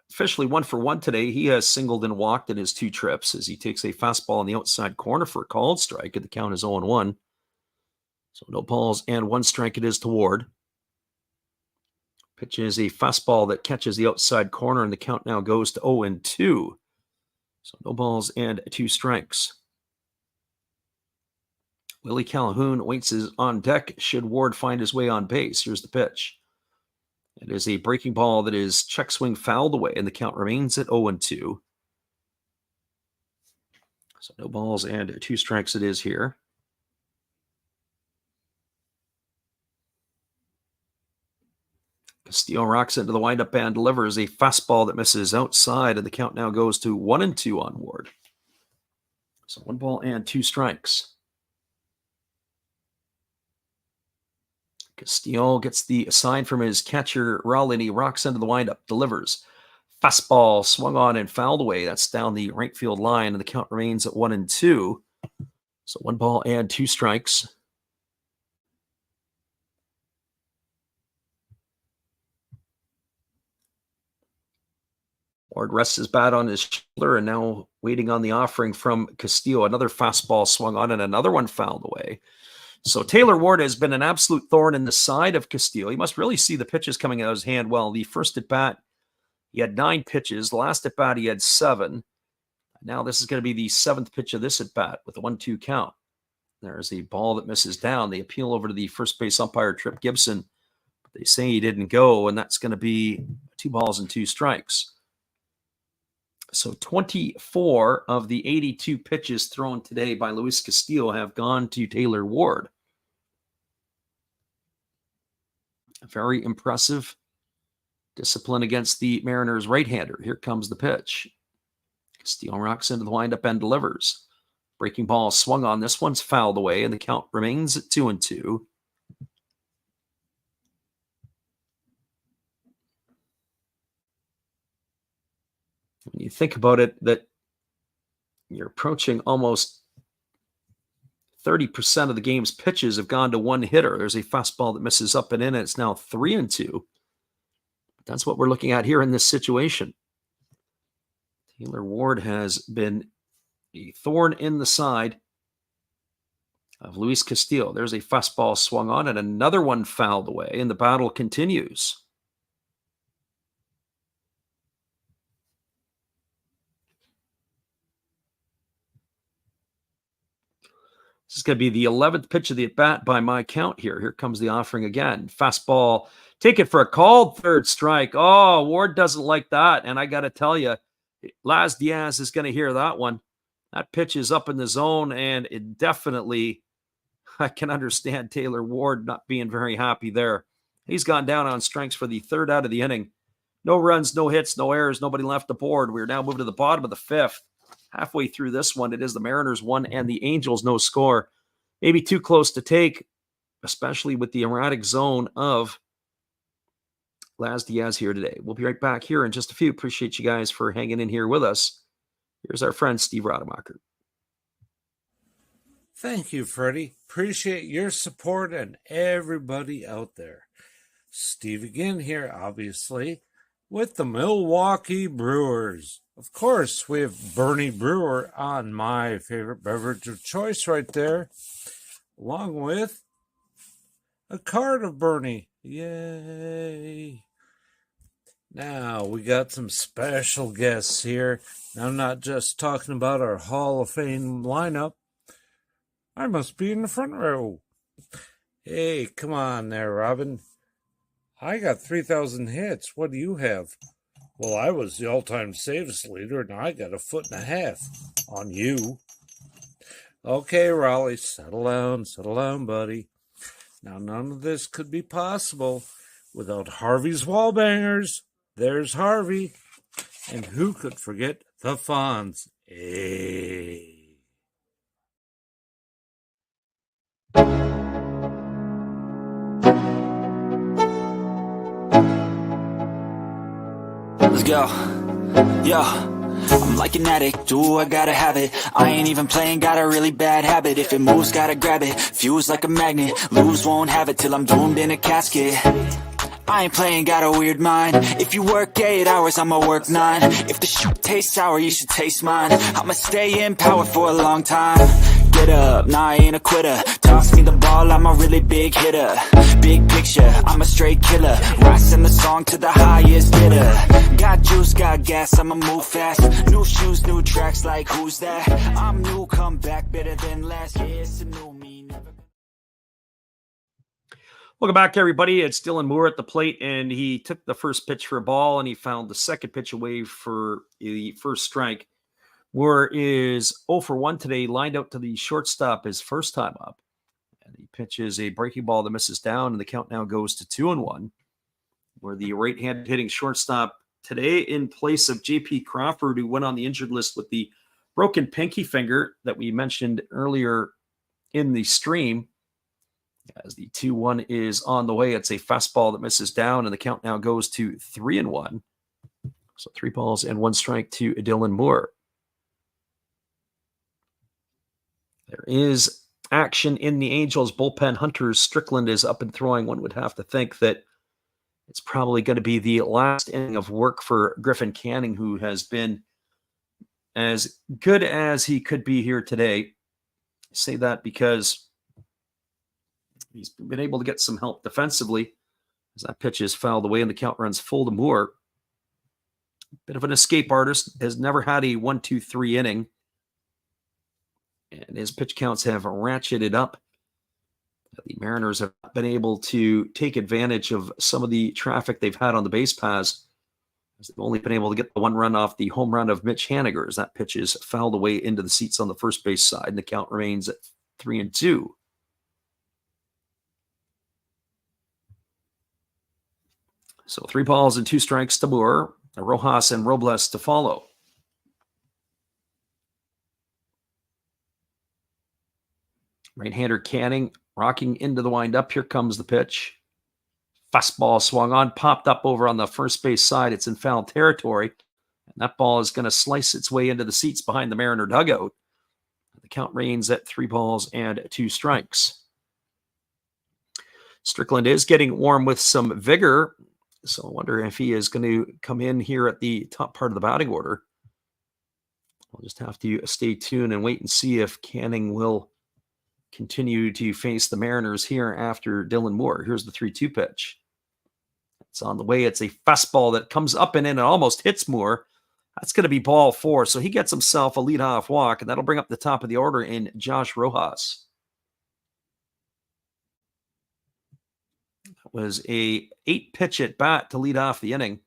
officially 1 for 1 today. He has singled and walked in his 2 trips as he takes a fastball on the outside corner for a called strike, and the count is 0-1. So no balls and 1 strike it is to Ward. Pitch is a fastball that catches the outside corner, and the count now goes to 0-2. So no balls and 2 strikes. Willie Calhoun waits on deck should Ward find his way on base. Here's the pitch. It is a breaking ball that is check swing fouled away, and the count remains at 0-2. So no balls and 2 strikes it is here. Castillo rocks into the windup and delivers a fastball that misses outside, and the count now goes to 1-2 on Ward. So 1 ball and 2 strikes. Castillo gets the sign from his catcher, Rowland. He rocks into the windup, delivers. Fastball swung on and fouled away. That's down the right field line, and the count remains at 1-2. So 1 ball and 2 strikes. Ward rests his bat on his shoulder and now waiting on the offering from Castillo. Another fastball swung on and another one fouled away. So Taylor Ward has been an absolute thorn in the side of Castillo. He must really see the pitches coming out of his hand well. The first at bat, he had 9 pitches. The last at bat, he had 7. Now this is going to be the 7th pitch of this at bat with a 1-2 count. There's a ball that misses down. They appeal over to the first base umpire, Trip Gibson. But they say he didn't go, and that's going to be 2 balls and 2 strikes. So 24 of the 82 pitches thrown today by Luis Castillo have gone to Taylor Ward. Very impressive discipline against the Mariners' right-hander. Here comes the pitch. Castillo rocks into the windup and delivers. Breaking ball swung on. This one's fouled away, and the count remains at 2-2. When you think about it, that you're approaching almost 30% of the game's pitches have gone to one hitter. There's a fastball that misses up and in, and it's now 3-2. That's what we're looking at here in this situation. Taylor Ward has been a thorn in the side of Luis Castillo. There's a fastball swung on and another one fouled away, and the battle continues. This is going to be the 11th pitch of the at-bat by my count here. Here comes the offering again. Fastball, take it for a called third strike. Oh, Ward doesn't like that. And I got to tell you, Laz Diaz is going to hear that one. That pitch is up in the zone, and it definitely, I can understand Taylor Ward not being very happy there. He's gone down on strikes for the 3rd out of the inning. No runs, no hits, no errors, nobody left the board. We're now moving to the bottom of the 5th. Halfway through this one, it is the Mariners 1 and the Angels no score. Maybe too close to take, especially with the erratic zone of Laz Diaz here today. We'll be right back here in just a few. Appreciate you guys for hanging in here with us. Here's our friend Steve Rademacher. Thank you, Freddie. Appreciate your support and everybody out there. Steve again here, obviously, with the Milwaukee Brewers. Of course, we have Bernie Brewer on my favorite beverage of choice right there, along with a card of Bernie. Yay! Now, we got some special guests here. Now, I'm not just talking about our Hall of Fame lineup. I must be in the front row. Hey, come on there, Robin. I got 3,000 hits. What do you have? Well, I was the all-time saves leader, and I got 1.5 feet on you. Okay, Raleigh, settle down, buddy. Now, none of this could be possible without Harvey's wallbangers. There's Harvey. And who could forget the Fonz? Hey. Let's go. Yo, I'm like an addict, ooh, I gotta have it. I ain't even playing, got a really bad habit. If it moves, gotta grab it, fuse like a magnet. Lose, won't have it till I'm doomed in a casket. I ain't playing, got a weird mind. If you work 8 hours, I'ma work 9. If the shit tastes sour, you should taste mine. I'ma stay in power for a long time. Get up, nah, I ain't a quitter. Toss me the ball, I'm a really big hitter. Big picture, I'm a straight killer. Rising the song to the highest bidder. Got juice, got gas, I'ma move fast. New shoes, new tracks, like who's that? I'm new, come back, better than last. Yeah, it's a new me, never. Welcome back, everybody. It's Dylan Moore at the plate, and he took the first pitch for a ball, and he found the second pitch away for the first strike. Moore is 0 for 1 today, lined out to the shortstop his first time up. And he pitches a breaking ball that misses down, and the count now goes to 2-1. Where the right-handed hitting shortstop today in place of J.P. Crawford, who went on the injured list with the broken pinky finger that we mentioned earlier in the stream. As the 2-1 is on the way, it's a fastball that misses down, and the count now goes to 3-1. So 3 balls and 1 strike to Dylan Moore. There is action in the Angels bullpen. Hunter Strickland is up and throwing. One would have to think that it's probably going to be the last inning of work for Griffin Canning, who has been as good as he could be here today. I say that because he's been able to get some help defensively as that pitch is fouled away and the count runs full to Moore. Bit of an escape artist, has never had a 1-2-3 inning. And his pitch counts have ratcheted up. The Mariners have been able to take advantage of some of the traffic they've had on the base paths, as they've only been able to get the 1 run off the home run of Mitch Haniger, as that pitch is fouled away into the seats on the first base side, and the count remains at 3-2. So 3 balls and 2 strikes to Moore, Rojas and Robles to follow. Right-hander Canning rocking into the windup. Here comes the pitch. Fastball swung on, popped up over on the first base side. It's in foul territory. And that ball is going to slice its way into the seats behind the Mariner dugout. The count remains at 3 balls and 2 strikes. Strickland is getting warm with some vigor. So I wonder if he is going to come in here at the top part of the batting order. We'll just have to stay tuned and wait and see if Canning will continue to face the Mariners here after Dylan Moore. Here's the 3-2 pitch. It's on the way. It's a fastball that comes up and in and almost hits Moore. That's going to be ball 4. So he gets himself a leadoff walk, and that'll bring up the top of the order in Josh Rojas. That was a 8-pitch at bat to lead off the inning.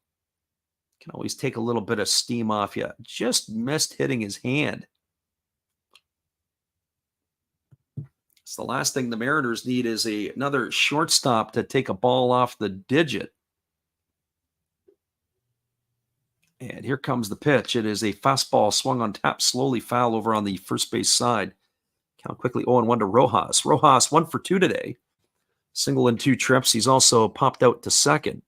Can always take a little bit of steam off you. Just missed hitting his hand. It's the last thing the Mariners need is another shortstop to take a ball off the digit. And here comes the pitch. It is a fastball swung on tap, slowly foul over on the first base side. Count quickly 0-1 to Rojas. Rojas 1 for 2 today. Single and 2 trips. He's also popped out to second.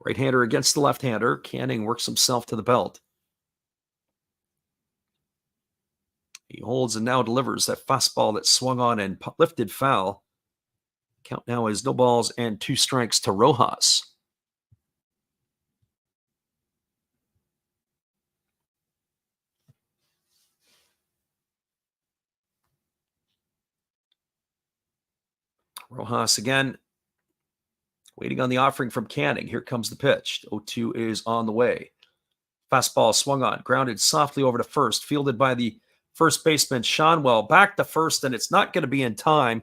Right-hander against the left-hander. Canning works himself to the belt. He holds and now delivers that fastball that swung on and lifted foul. Count now is no balls and 2 strikes to Rojas. Rojas again, waiting on the offering from Canning. Here comes the pitch. 0-2 is on the way. Fastball swung on, grounded softly over to first, fielded by the first baseman, Shonwell. Back to first, and it's not going to be in time.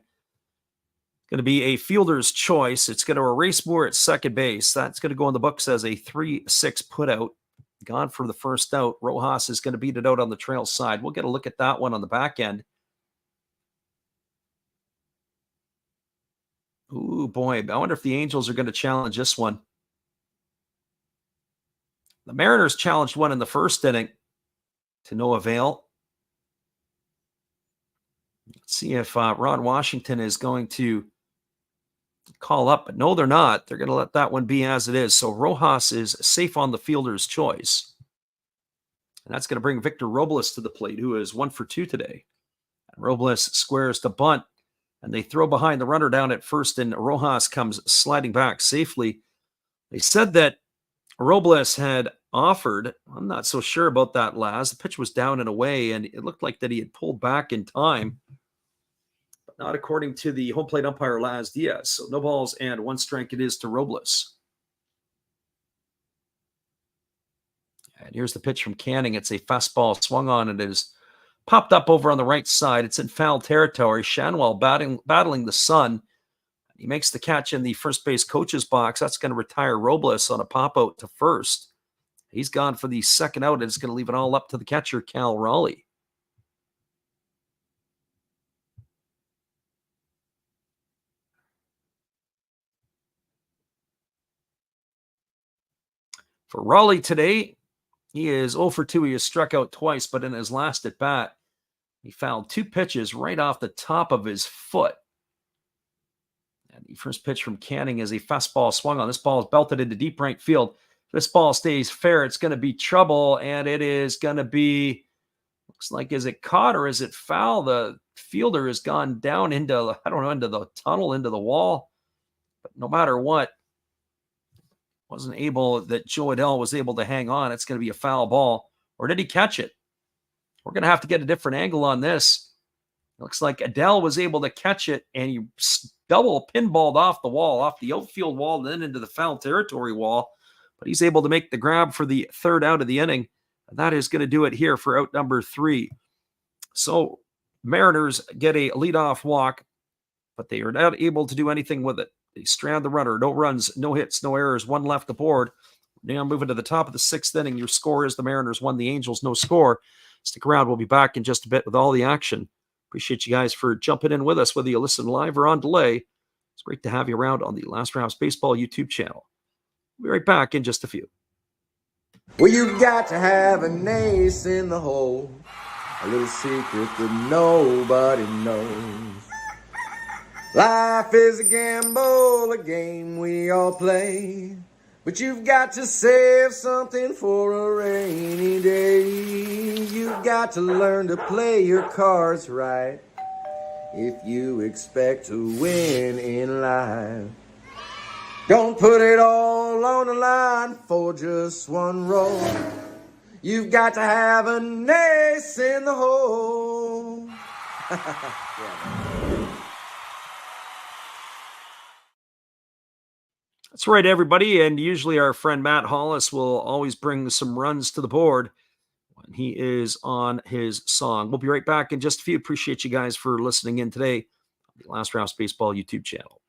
Going to be a fielder's choice. It's going to erase Moore at second base. That's going to go in the books as a 3-6 putout. Gone for the first out. Rojas is going to beat it out on the trail side. We'll get a look at that one on the back end. Ooh, boy. I wonder if the Angels are going to challenge this one. The Mariners challenged one in the first inning to no avail. Let's see if Ron Washington is going to call up, but no, they're not. They're going to let that one be as it is. So Rojas is safe on the fielder's choice. And that's going to bring Victor Robles to the plate, who is 1 for 2 today. And Robles squares to bunt, and they throw behind the runner down at first, and Rojas comes sliding back safely. They said that Robles had offered, I'm not so sure about that, Laz. The pitch was down and away, and it looked like that he had pulled back in time. But not according to the home plate umpire, Laz Diaz. So no balls and 1 strike it is to Robles. And here's the pitch from Canning. It's a fastball swung on, and it is popped up over on the right side. It's in foul territory. Shonwell battling the sun. He makes the catch in the first base coach's box. That's going to retire Robles on a pop-out to first. He's gone for the second out, and it's going to leave it all up to the catcher, Cal Raleigh. For Raleigh today, he is 0 for 2. He has struck out twice, but in his last at bat, he fouled 2 pitches right off the top of his foot. And the first pitch from Canning is a fastball swung on. This ball is belted into deep right field. If this ball stays fair, it's going to be trouble, and it is going to be, looks like, is it caught or is it foul? The fielder has gone down into, I don't know, into the tunnel, into the wall. But no matter what, wasn't able, that Joe Adell was able to hang on. It's going to be a foul ball. Or did he catch it? We're going to have to get a different angle on this. Looks like Adell was able to catch it, and he double pinballed off the wall, off the outfield wall, and then into the foul territory wall. But he's able to make the grab for the third out of the inning. And that is going to do it here for out number 3. So Mariners get a leadoff walk, but they are not able to do anything with it. They strand the runner. No runs, no hits, no errors. 1 left aboard. Now moving to the top of the 6th inning. Your score is the Mariners 1, the Angels no score. Stick around. We'll be back in just a bit with all the action. Appreciate you guys for jumping in with us, whether you listen live or on delay. It's great to have you around on the Last Rouse Baseball YouTube channel. We'll be right back in just a few. Well, you've got to have an ace in the hole, a little secret that nobody knows. Life is a gamble, a game we all play, but you've got to save something for a rainy day. You've got to learn to play your cards right if you expect to win in life. Don't put it all on the line for just 1 roll. You've got to have an ace in the hole. That's right, everybody. And usually our friend Matt Hollis will always bring some runs to the board when he is on his song. We'll be right back in just a few. Appreciate you guys for listening in today on the Last Rouse Baseball YouTube channel.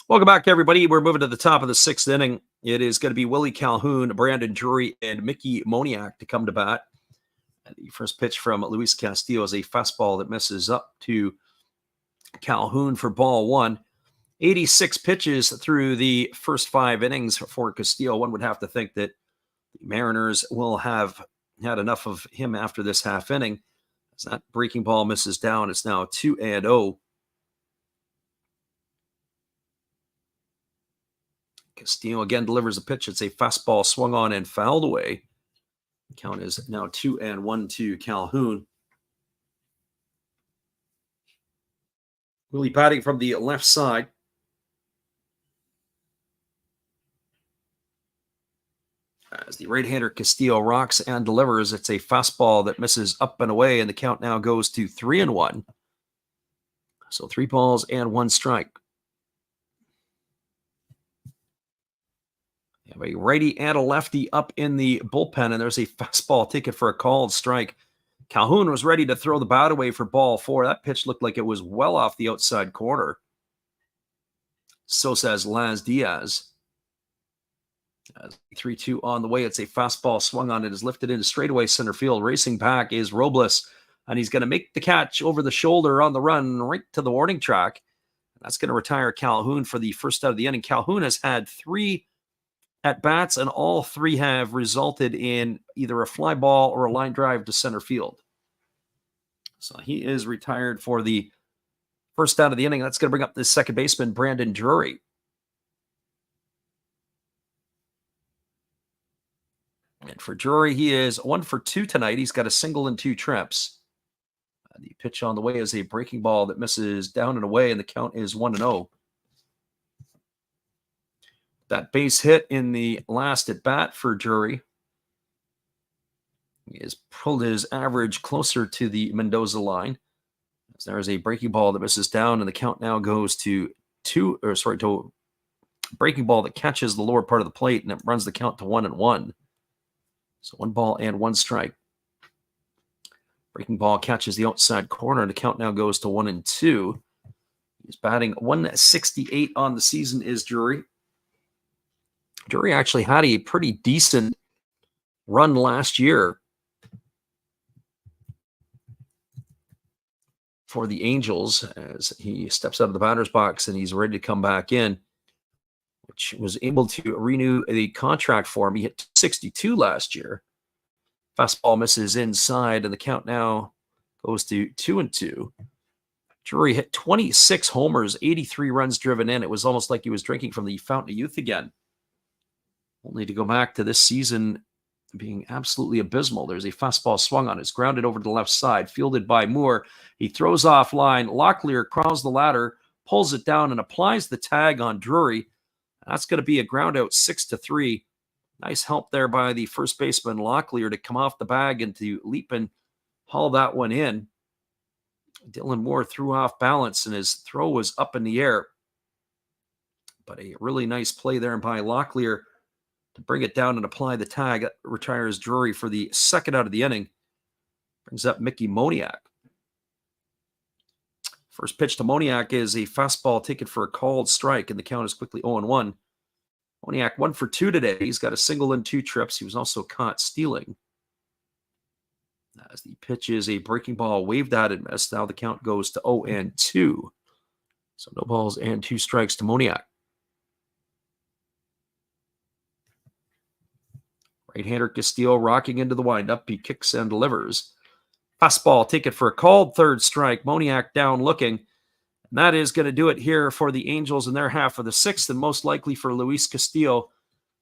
Welcome back, everybody. We're moving to the top of the 6th inning. It is going to be Willie Calhoun, Brandon Drury, and Mickey Moniak to come to bat. And the first pitch from Luis Castillo is a fastball that misses up to Calhoun for ball 1. 86 pitches through the first 5 innings for Castillo. One would have to think that the Mariners will have had enough of him after this half inning. As that breaking ball misses down, it's now 2-0. Castillo again delivers a pitch. It's a fastball swung on and fouled away. Count is now 2-1 to Calhoun. Willie batting from the left side. As the right-hander Castillo rocks and delivers, it's a fastball that misses up and away, and the count now goes to 3-1. So 3 balls and 1 strike. You have a righty and a lefty up in the bullpen, and there's a fastball ticket for a called strike. Calhoun was ready to throw the bat away for ball 4. That pitch looked like it was well off the outside corner. So says Laz Diaz. 3-2 on the way. It's a fastball swung on. It is lifted into straightaway center field. Racing back is Robles, and he's going to make the catch over the shoulder on the run right to the warning track. That's going to retire Calhoun for the first out of the inning. Calhoun has had 3 at-bats, and all 3 have resulted in either a fly ball or a line drive to center field. So he is retired for the first out of the inning. That's going to bring up the second baseman, Brandon Drury. And for Drury, he is 1 for 2 tonight. He's got a single and 2 trips. The pitch on the way is a breaking ball that misses down and away, and the count is 1-0. That base hit in the last at bat for Drury. He has pulled his average closer to the Mendoza line. As there is a breaking ball that misses down, and the count now goes to to a breaking ball that catches the lower part of the plate, and it runs the count to 1-1. So 1 ball and 1 strike. Breaking ball catches the outside corner, and the count now goes to 1-2. He's batting 168 on the season is Drury. Drury actually had a pretty decent run last year for the Angels as he steps out of the batter's box and he's ready to come back in, which was able to renew the contract for him. He hit 62 last year. Fastball misses inside, and the count now goes to 2-2. Drury hit 26 homers, 83 runs driven in. It was almost like he was drinking from the fountain of youth again. Only to go back to this season being absolutely abysmal. There's a fastball swung on. It's grounded over to the left side, fielded by Moore. He throws off line. Locklear crawls the ladder, pulls it down, and applies the tag on Drury. That's going to be a ground out 6-3. Nice help there by the first baseman Locklear to come off the bag and to leap and haul that one in. Dylan Moore threw off balance and his throw was up in the air. But a really nice play there by Locklear to bring it down and apply the tag. That retires Drury for the second out of the inning. Brings up Mickey Moniak. First pitch to Moniak is a fastball taken for a called strike, and the count is quickly 0-1. Moniak 1 for 2 today. He's got a single and 2 trips. He was also caught stealing. As the pitch is a breaking ball waved at and missed. Now the count goes to 0-2. So no balls and 2 strikes to Moniak. Right-hander Castillo rocking into the windup. He kicks and delivers. Fastball taken for a called third strike. Moniak down looking. And that is going to do it here for the Angels in their half of the 6th, and most likely for Luis Castillo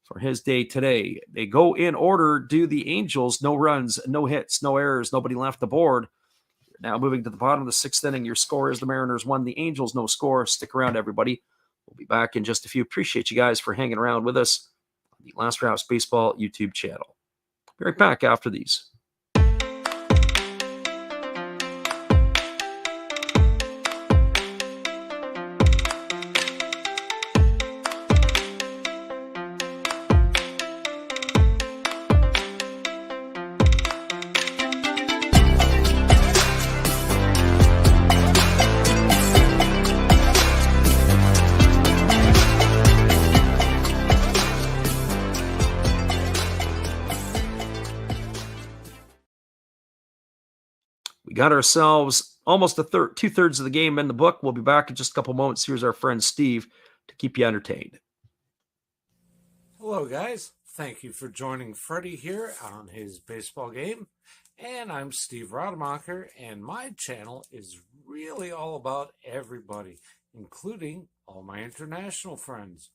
for his day today. They go in order, do the Angels. No runs, no hits, no errors, nobody left the board. Now moving to the bottom of the 6th inning, your score is the Mariners 1, the Angels no score. Stick around, everybody. We'll be back in just a few. Appreciate you guys for hanging around with us on the Last Raps Baseball YouTube channel. Be right back after these. We got ourselves almost 2/3 of the game in the book. We'll be back in just a couple moments. Here's our friend Steve to keep you entertained. Hello, guys. Thank you for joining Freddie here on his baseball game. And I'm Steve Rademacher, and my channel is really all about everybody, including all my international friends.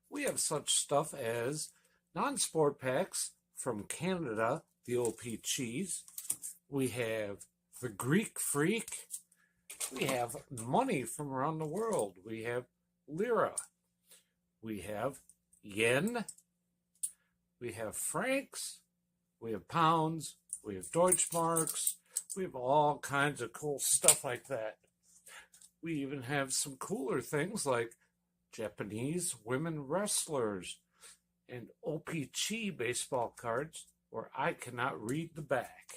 we have such stuff as non-sport packs from Canada, the OP cheese. We have the Greek Freak. We have money from around the world. We have lira. We have yen. We have francs. We have pounds. We have Deutschmarks. We have all kinds of cool stuff like that. We even have some cooler things like Japanese women wrestlers and OPG baseball cards where I cannot read the back.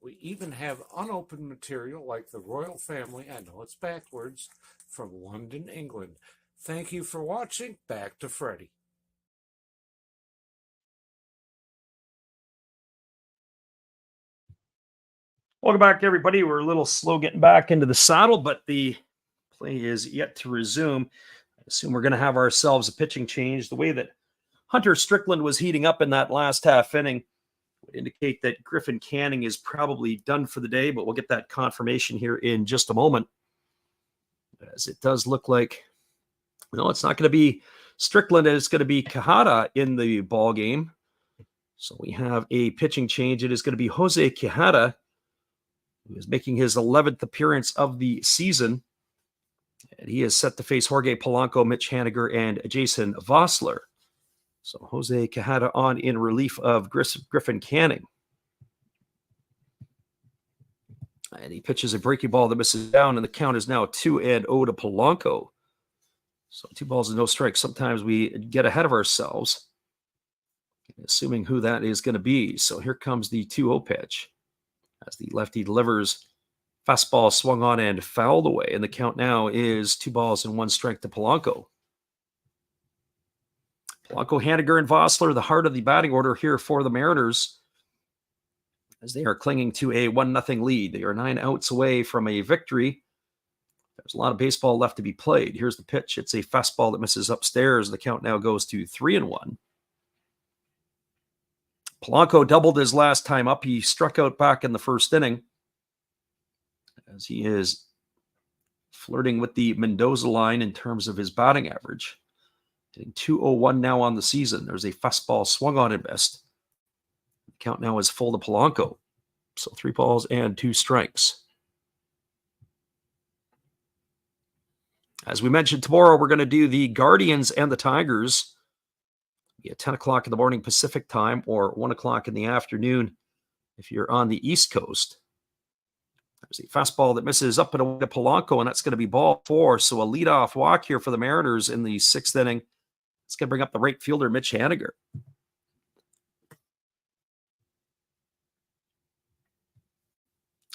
We even have unopened material like the royal family, I know it's backwards, from London, England. Thank you for watching. Back to Freddie. Welcome back, everybody. We're a little slow getting back into the saddle, but the play is yet to resume. I assume we're going to have ourselves a pitching change. The way that Hunter Strickland was heating up in that last half inning would indicate that Griffin Canning is probably done for the day, but we'll get that confirmation here in just a moment. As it does look like, no, it's not going to be Strickland, it's going to be Quijada in the ball game. So we have a pitching change. It is going to be Jose Quijada, who is making his 11th appearance of the season. And he is set to face Jorge Polanco, Mitch Haniger, and Jason Vossler. So Jose Quijada on in relief of Griffin Canning. And he pitches a breaking ball that misses down, and the count is now 2-0 to Polanco. So 2 balls and no strikes. Sometimes we get ahead of ourselves, assuming who that is going to be. So here comes the 2-0 pitch, as the lefty delivers. Fastball swung on and fouled away, and the count now is 2 balls and 1 strike to Polanco. Polanco, Haniger, and Vossler, the heart of the batting order here for the Mariners, as they are clinging to a 1-0 lead. They are 9 outs away from a victory. There's a lot of baseball left to be played. Here's the pitch. It's a fastball that misses upstairs. The count now goes to 3-1. Polanco doubled his last time up. He struck out back in the first inning, as he is flirting with the Mendoza line in terms of his batting average. Hitting .201 now on the season. There's a fastball swung on and missed. The count now is full to Polanco. So 3 balls and 2 strikes. As we mentioned, tomorrow we're going to do the Guardians and the Tigers at 10 o'clock in the morning Pacific time, or 1 o'clock in the afternoon if you're on the East Coast. There's a fastball that misses up and away to Polanco, and that's going to be ball 4. So a leadoff walk here for the Mariners in the 6th inning. It's going to bring up the right fielder, Mitch Haniger.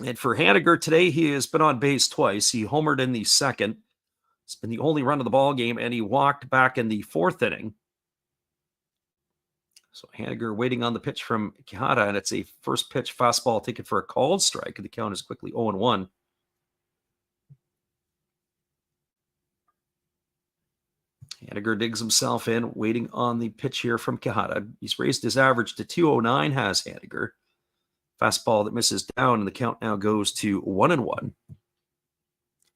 And for Haniger today, he has been on base twice. He homered in the 2nd. It's been the only run of the ball game, and he walked back in the 4th inning. So Haniger waiting on the pitch from Quijada, and it's a first pitch fastball taken for a called strike, and the count is quickly 0-1. Haniger digs himself in, waiting on the pitch here from Quijada. He's raised his average to 209, has Haniger. Fastball that misses down, and the count now goes to 1-1.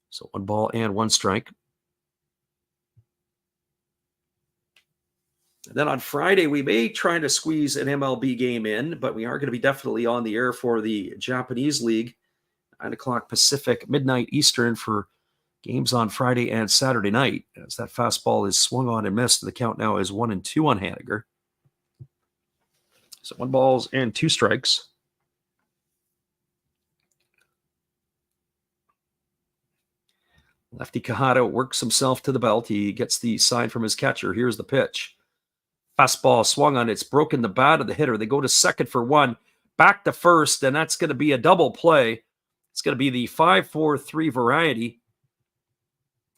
So 1 ball and 1 strike. And then on Friday, we may try to squeeze an MLB game in, but we are going to be definitely on the air for the Japanese League, 9 o'clock Pacific, midnight Eastern, for games on Friday and Saturday night. As that fastball is swung on and missed, the count now is 1-2 on Haniger. So 1 balls and 2 strikes. Lefty Quijada works himself to the belt. He gets the sign from his catcher. Here's the pitch. Fastball swung on. It's broken the bat of the hitter. They go to second for 1, back to first, and that's going to be a double play. It's going to be the 5-4-3 variety.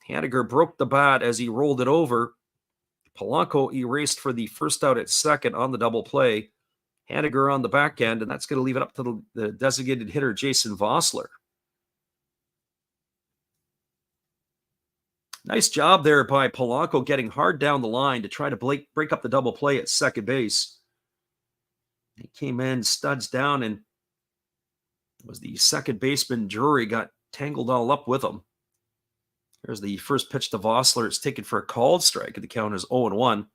Haniger broke the bat as he rolled it over. Polanco erased for the first out at second on the double play. Haniger on the back end, and that's going to leave it up to the designated hitter, Jason Vossler. Nice job there by Polanco, getting hard down the line to try to break up the double play at second base. He came in, studs down, and it was the second baseman, Drury, got tangled all up with him. There's the first pitch to Vossler. It's taken for a called strike, and the count is 0-1.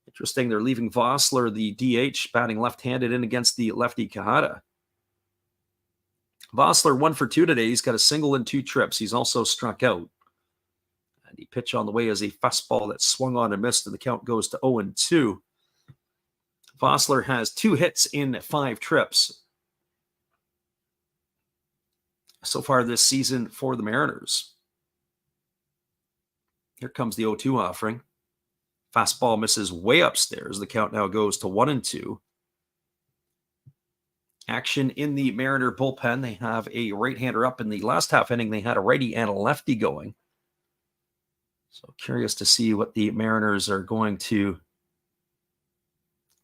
Interesting, they're leaving Vossler, the DH, batting left-handed in against the lefty Kahada. Vossler 1 for 2 today. He's got a single and 2 trips. He's also struck out. And the pitch on the way is a fastball that swung on and missed, and the count goes to 0-2. Vossler has 2 hits in 5 trips so far this season for the Mariners. Here comes the 0-2 offering. Fastball misses way upstairs. The count now goes to 1-2. Action in the Mariner bullpen. They have a right-hander up in the last half inning. They had a righty and a lefty going. So curious to see what the Mariners are going to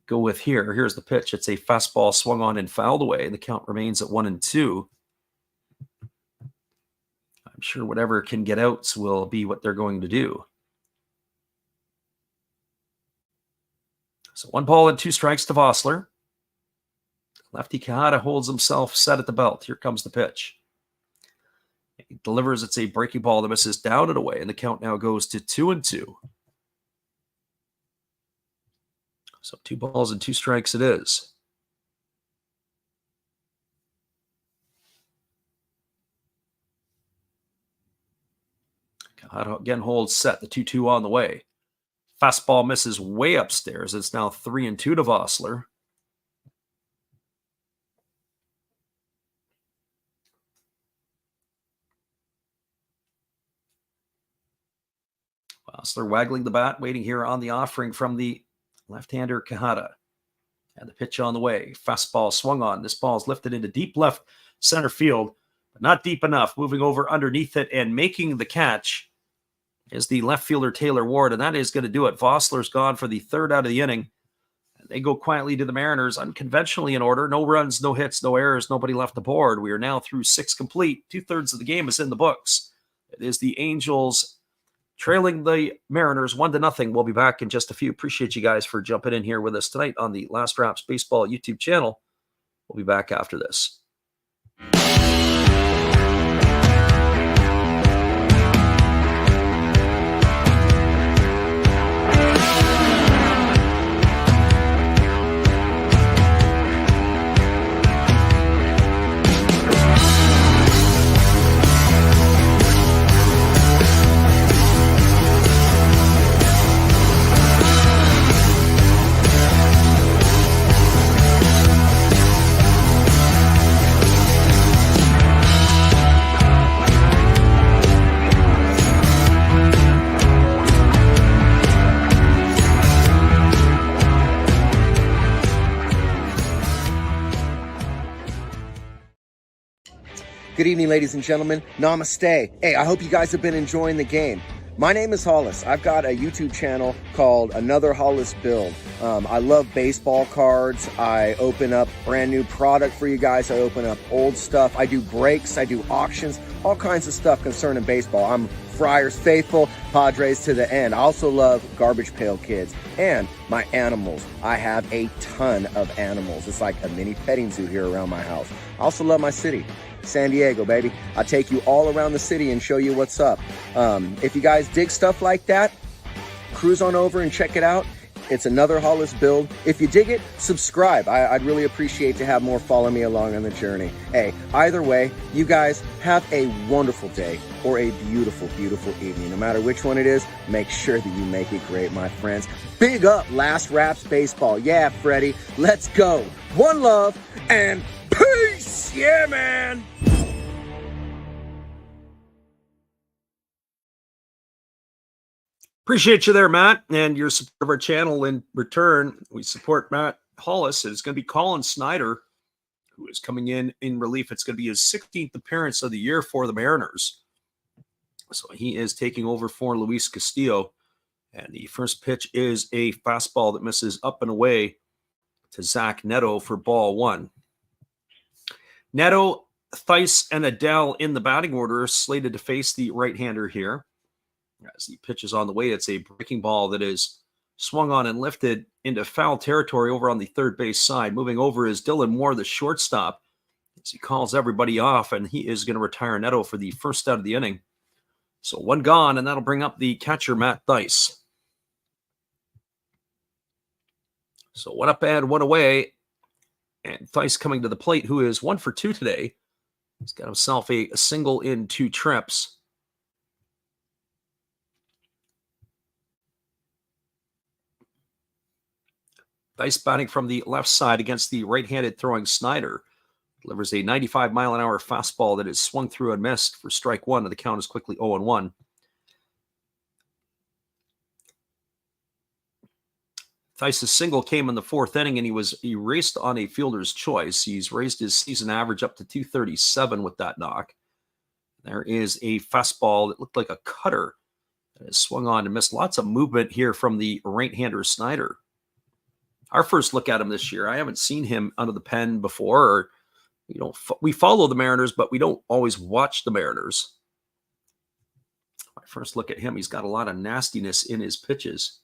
go with here. Here's the pitch. It's a fastball swung on and fouled away. The count remains at 1-2. I'm sure whatever can get outs will be what they're going to do. So 1 ball and 2 strikes to Vossler. Lefty Kahada holds himself set at the belt. Here comes the pitch. He delivers. It's a breaking ball that misses down and away, and the count now goes to 2-2. So 2 balls and 2 strikes it is. Kahada again holds set. The 2-2 on the way. Fastball misses way upstairs. It's now 3-2 to Vossler. Vossler waggling the bat, waiting here on the offering from the left-hander Kahada. And the pitch on the way. Fastball swung on. This ball is lifted into deep left center field, but not deep enough. Moving over underneath it and making the catch is the left fielder Taylor Ward, and that is going to do it. Vossler's gone for the 3rd out of the inning. And they go quietly to the Mariners, unconventionally in order. No runs, no hits, no errors, nobody left the board. We are now through 6 complete. 2/3 of the game is in the books. It is the Angels trailing the Mariners 1-0. We'll be back in just a few. Appreciate you guys for jumping in here with us tonight on the Last Raps Baseball YouTube channel. We'll be back after this. Good evening, ladies and gentlemen. Namaste. Hey, I hope you guys have been enjoying the game. My name is Hollis. I've got a YouTube channel called Another Hollis Build. I love baseball cards. I open up brand new product for you guys. I open up old stuff. I do breaks. I do auctions. All kinds of stuff concerning baseball. I'm Friars faithful, Padres to the end. I also love Garbage Pail Kids and my animals. I have a ton of animals. It's like a mini petting zoo here around my house. I also love my city. San Diego, baby. I take you all around the city and show you what's up. If you guys dig stuff like that, cruise on over and check it out. It's Another Hollis Build. If you dig it, subscribe. I'd really appreciate to have more follow me along on the journey. Hey, either way, you guys have a wonderful day or a beautiful, beautiful evening. No matter which one it is, make sure that you make it great, my friends. Big up Last Raps Baseball. Yeah, Freddie, let's go. One love and peace. Yeah, man. Appreciate you there, Matt, and your support of our channel. In return, we support Matt Hollis. It's going to be Colin Snyder, who is coming in relief. It's going to be his 16th appearance of the year for the Mariners. So he is taking over for Luis Castillo. And the first pitch is a fastball that misses up and away to Zach Neto for ball 1. Neto, Theis, and Adele in the batting order, slated to face the right-hander here. As the pitch is on the way, it's a breaking ball that is swung on and lifted into foul territory over on the third base side. Moving over is Dylan Moore, the shortstop, as he calls everybody off, and he is going to retire Neto for the first out of the inning. So one gone, and that'll bring up the catcher, Matt Thaiss. So one up and one away. And Thaiss coming to the plate, who is 1 for 2 today. He's got himself a single in 2 trips. Thaiss batting from the left side against the right-handed throwing Snyder. Delivers a 95-mile-an-hour fastball that is swung through and missed for strike one, and the count is quickly 0-1. Theiss's single came in the 4th inning, and he was erased on a fielder's choice. He's raised his season average up to 237 with that knock. There is a fastball that looked like a cutter that is swung on and missed. Lots of movement here from the right-hander Snyder. Our first look at him this year, I haven't seen him under the pen before. We follow the Mariners, but we don't always watch the Mariners. My first look at him, he's got a lot of nastiness in his pitches.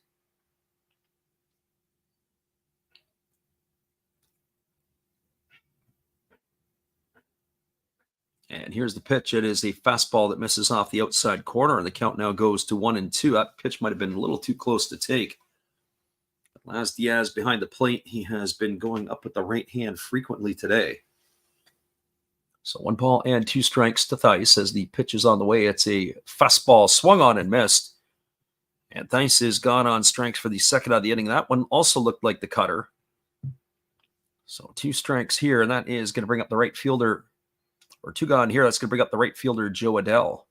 And here's the pitch. It is a fastball that misses off the outside corner, and the count now goes to 1-2. That pitch might have been a little too close to take. Laz Diaz behind the plate. He has been going up with the right hand frequently today. So 1 ball and 2 strikes to Thaiss as the pitch is on the way. It's a fastball swung on and missed. And Thaiss is gone on strikes for the second out of the inning. That one also looked like the cutter. So 2 strikes here, and that is going to bring up the right fielder, or 2 gone here. That's going to bring up the right fielder, Joe Adell.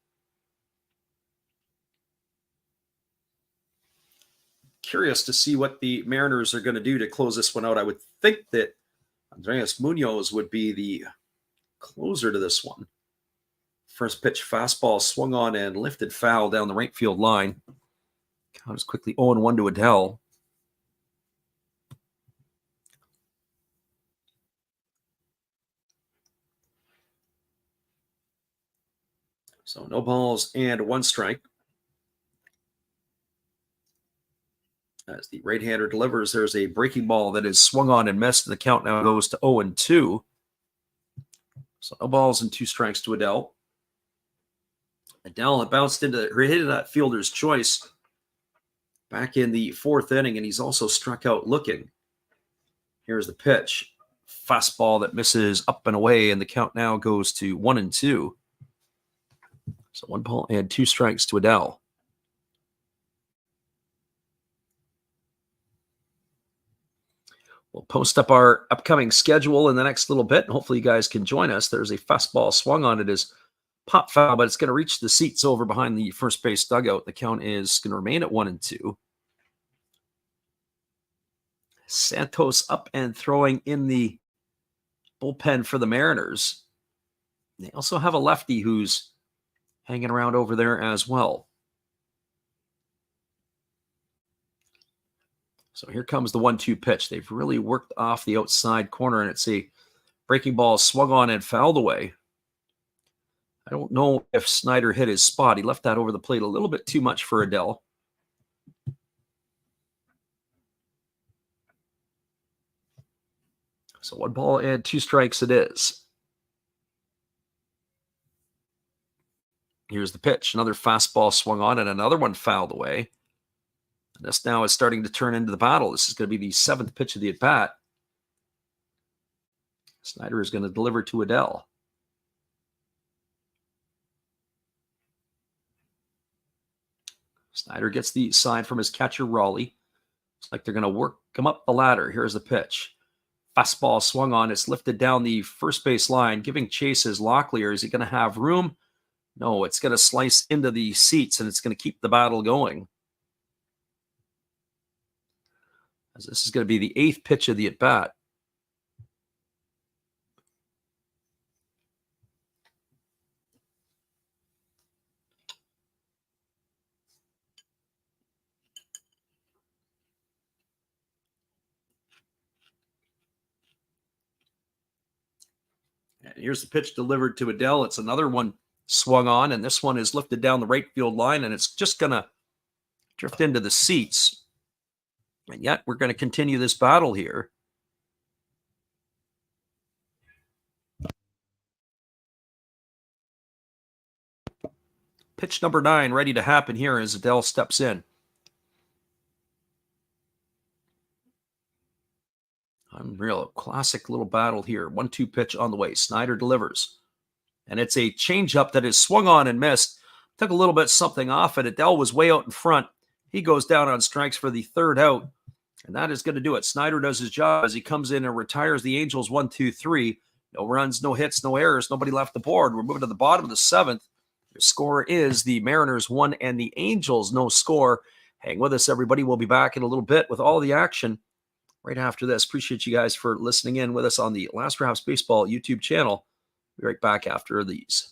Curious to see what the Mariners are going to do to close this one out. I would think that Andres Munoz would be the closer to this one. First pitch fastball swung on and lifted foul down the right field line. Count is quickly 0-1 to Adell. So no balls and 1 strike. As the right-hander delivers, there's a breaking ball that is swung on and missed, and the count now goes to 0-2. So no balls and 2 strikes to Adell. Adell bounced into that fielder's choice back in the 4th inning, and he's also struck out looking. Here's the pitch. Fastball that misses up and away, and the count now goes to 1-2. So 1 ball and 2 strikes to Adell. We'll post up our upcoming schedule in the next little bit, and hopefully you guys can join us. There's a fastball swung on. It is pop foul, but it's going to reach the seats over behind the first base dugout. The count is going to remain at 1-2. Santos up and throwing in the bullpen for the Mariners. They also have a lefty who's hanging around over there as well. So here comes the 1-2 pitch. They've really worked off the outside corner, and it's a breaking ball swung on and fouled away. I don't know if Snyder hit his spot. He left that over the plate a little bit too much for Adell. So 1 ball and 2 strikes it is. Here's the pitch. Another fastball swung on and another one fouled away. And this now is starting to turn into the battle. This is going to be the 7th pitch of the at-bat. Snyder is going to deliver to Adell. Snyder gets the sign from his catcher, Raleigh. Looks like they're going to work him up the ladder. Here's the pitch. Fastball swung on. It's lifted down the first base line, giving chase as Locklear. Is he going to have room? No, it's going to slice into the seats, and it's going to keep the battle going. As this is going to be the 8th pitch of the at-bat. And here's the pitch delivered to Adell. It's another one swung on, and this one is lifted down the right field line, and it's just going to drift into the seats. And yet we're going to continue this battle here. Pitch number 9 ready to happen here as Adele steps in. Unreal. Classic little battle here. 1-2 pitch on the way. Snyder delivers. And it's a changeup that is swung on and missed. Took a little bit something off it. Adele was way out in front. He goes down on strikes for the 3rd out. And that is going to do it. Snyder does his job as he comes in and retires the Angels 1-2-3. No runs, no hits, no errors. Nobody left the board. We're moving to the bottom of the 7th. Your score is the Mariners 1 and the Angels no score. Hang with us, everybody. We'll be back in a little bit with all the action right after this. Appreciate you guys for listening in with us on the Last Raps Baseball YouTube channel. Be right back after these.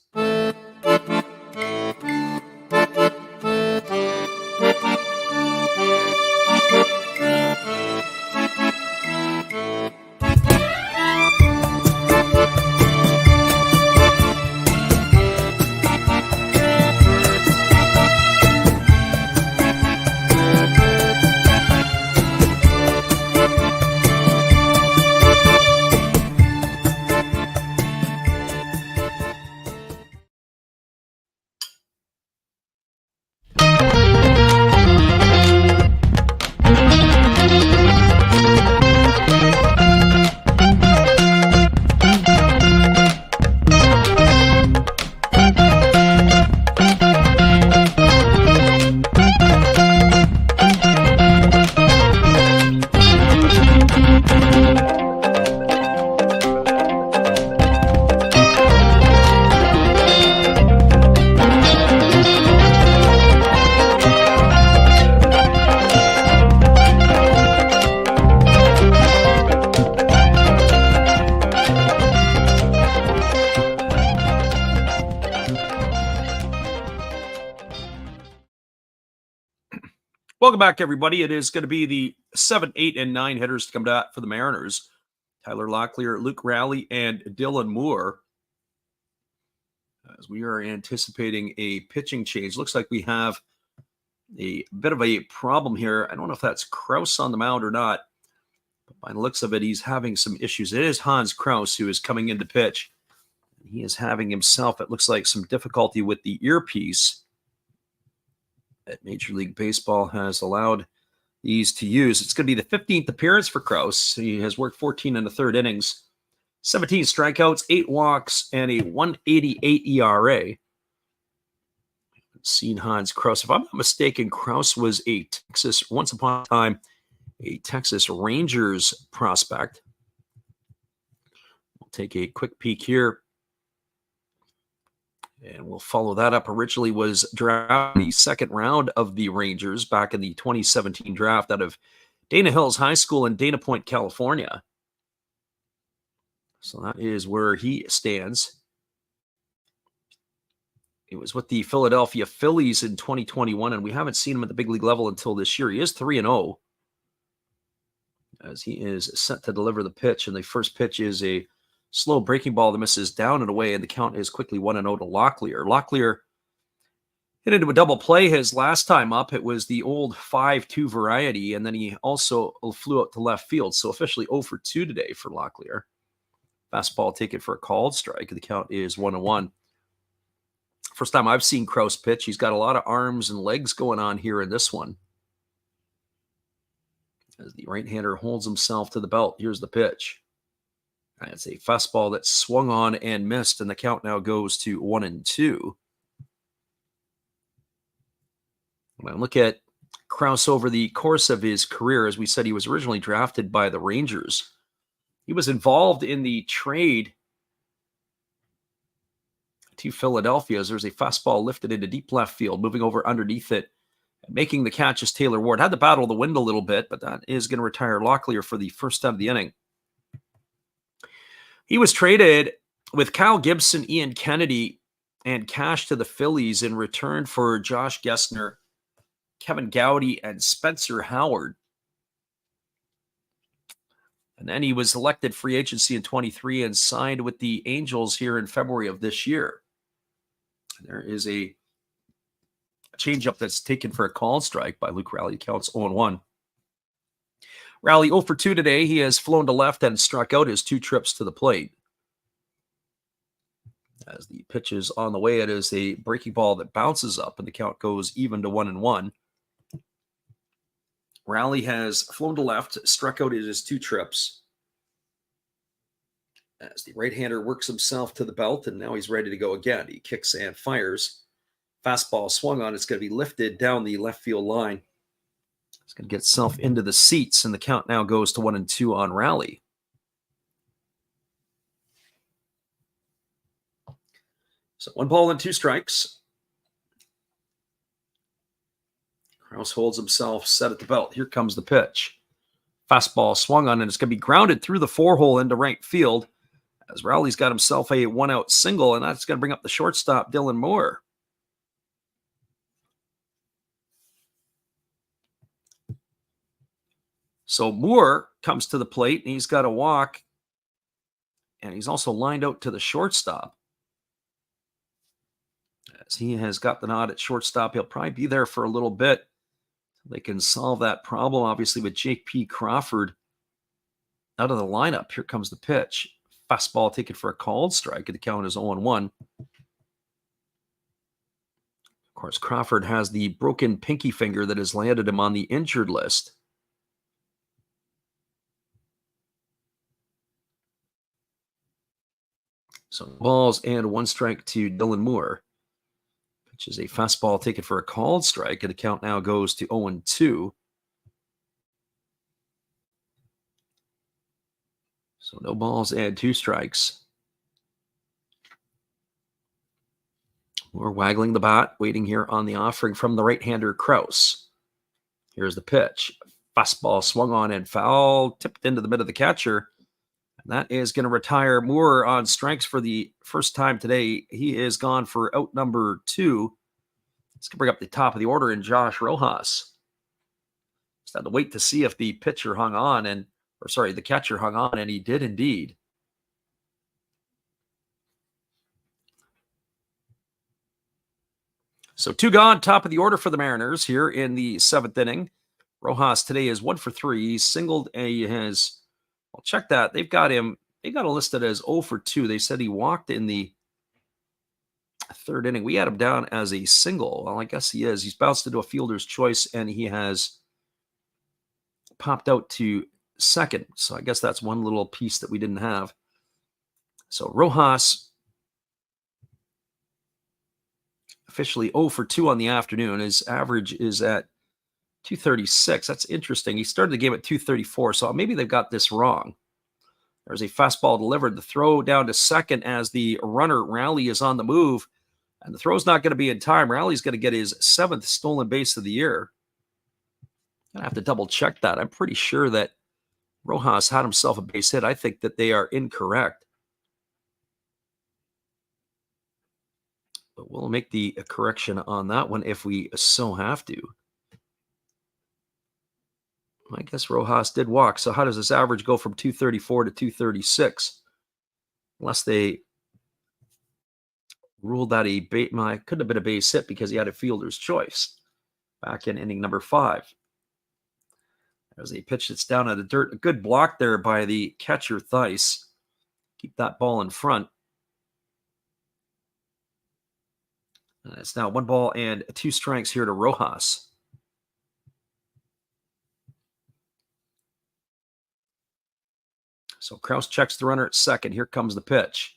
Welcome back, everybody. It is going to be the 7, 8, and 9 hitters to come back for the Mariners. Tyler Locklear, Luke Rowley, and Dylan Moore. As we are anticipating a pitching change. Looks like we have a bit of a problem here. I don't know if that's Krause on the mound or not. But by the looks of it, he's having some issues. It is Hans Krause who is coming in to pitch. He is having himself, it looks like, some difficulty with the earpiece that Major League Baseball has allowed these to use. It's going to be the 15th appearance for Krause. He has worked 14 in the 3rd innings, 17 strikeouts, 8 walks, and a 1.88 ERA. Seen Hans Krause. If I'm not mistaken, Krause was once upon a time, a Texas Rangers prospect. We'll take a quick peek here. And we'll follow that up. Originally was drafted in the 2nd round of the Rangers back in the 2017 draft out of Dana Hills High School in Dana Point, California. So that is where he stands. It was with the Philadelphia Phillies in 2021, and we haven't seen him at the big league level until this year. He is 3-0 as he is set to deliver the pitch, and the first pitch is a slow breaking ball that misses down and away, and the count is quickly 1-0 to Locklear. Locklear hit into a double play his last time up. It was the old 5-2 variety, and then he also flew out to left field. So officially 0 for 2 today for Locklear. Fastball taken for a called strike. The count is 1-1. First time I've seen Krause pitch. He's got a lot of arms and legs going on here in this one. As the right-hander holds himself to the belt, here's the pitch. It's a fastball that swung on and missed, and the count now goes to 1-2. When I look at Krause over the course of his career, as we said, he was originally drafted by the Rangers. He was involved in the trade to Philadelphia as there's a fastball lifted into deep left field, moving over underneath it. Making the catch is Taylor Ward. Had to battle the wind a little bit, but that is going to retire Locklear for the first out of the inning. He was traded with Kyle Gibson, Ian Kennedy, and cash to the Phillies in return for Josh Gessner, Kevin Gowdy, and Spencer Howard. And then he was elected free agency in 23 and signed with the Angels here in February of this year. There is a changeup that's taken for a called strike by Luke Rowley. Counts 0-1. Rowley 0 for 2 today. He has flown to left and struck out his 2 trips to the plate. As the pitch is on the way, it is a breaking ball that bounces up, and the count goes even to 1-1. Raleigh has flown to left, struck out his 2 trips. As the right-hander works himself to the belt, and now he's ready to go again. He kicks and fires. Fastball swung on. It's going to be lifted down the left field line. It's going to get itself into the seats, and the count now goes to 1-2 on Raleigh. So 1 ball and 2 strikes. Krause holds himself set at the belt. Here comes the pitch. Fastball swung on, and it's going to be grounded through the 4-hole into right field, as Rowley's got himself a 1-out single, and that's going to bring up the shortstop, Dylan Moore. So Moore comes to the plate, and he's got a walk, and he's also lined out to the shortstop. As he has got the nod at shortstop, he'll probably be there for a little bit. They can solve that problem, obviously, with J.P. Crawford out of the lineup. Here comes the pitch. Fastball taken for a called strike. The count is 0-1. Of course, Crawford has the broken pinky finger that has landed him on the injured list. So balls and 1 strike to Dylan Moore, which is a fastball taken for a called strike, and the count now goes to 0-2. So no balls and 2 strikes. We're waggling the bat, waiting here on the offering from the right-hander Krause. Here's the pitch. Fastball swung on and foul, tipped into the mid of the catcher. And that is going to retire Moore on strikes for the first time today. He is gone for out number 2. It's going to bring up the top of the order in Josh Rojas. Just had to wait to see if the pitcher hung on, the catcher hung on, and he did indeed. So 2 gone, top of the order for the Mariners here in the 7th inning. Rojas today is 1 for 3. He's singled, and he has, well, check that. They got him listed as 0 for 2. They said he walked in the 3rd inning. We had him down as a single. Well, I guess he is. He's bounced into a fielder's choice, and he has popped out to 2nd. So I guess that's one little piece that we didn't have. So Rojas officially 0 for 2 on the afternoon. His average is at 236. That's interesting. He started the game at 234, so maybe they've got this wrong. There's a fastball delivered. The throw down to 2nd as the runner, Raleigh, is on the move, and the throw's not going to be in time. Raleigh's going to get his 7th stolen base of the year. I have to double check that. I'm pretty sure that Rojas had himself a base hit. I think that they are incorrect. But we'll make the correction on that one if we so have to. I guess Rojas did walk. So how does this average go from 234 to 236? Unless they ruled that it couldn't have been a base hit because he had a fielder's choice back in inning number 5. There's a pitch that's down in the dirt. A good block there by the catcher, Theis. Keep that ball in front. And it's now 1 ball and 2 strikes here to Rojas. So Krause checks the runner at 2nd. Here comes the pitch.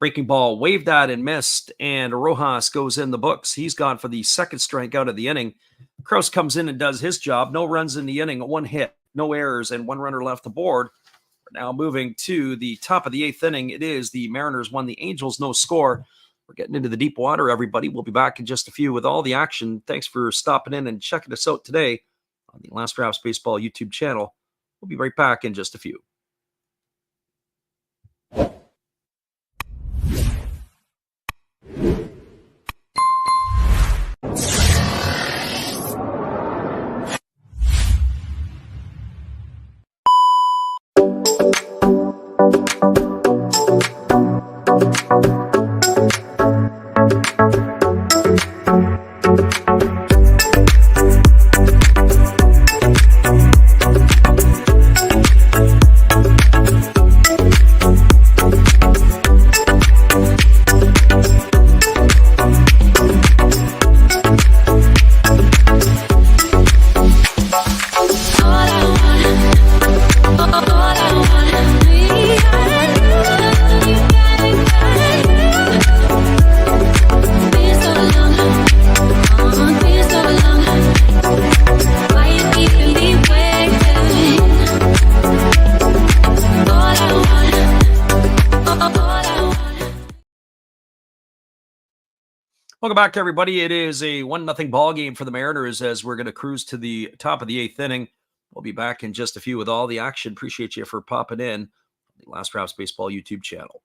Breaking ball, waved at and missed, and Rojas goes in the books. He's gone for the 2nd strikeout of the inning. Krause comes in and does his job. No runs in the inning, 1 hit, no errors, and 1 runner left aboard. We're now moving to the top of the 8th inning. It is the Mariners 1, the Angels no score. We're getting into the deep water, everybody. We'll be back in just a few with all the action. Thanks for stopping in and checking us out today on the Last Drafts Baseball YouTube channel. We'll be right back in just a few. Welcome back, everybody. It is a 1-0 ball game for the Mariners as we're going to cruise to the top of the 8th inning. We'll be back in just a few with all the action. Appreciate you for popping in on the Last Raps Baseball YouTube channel.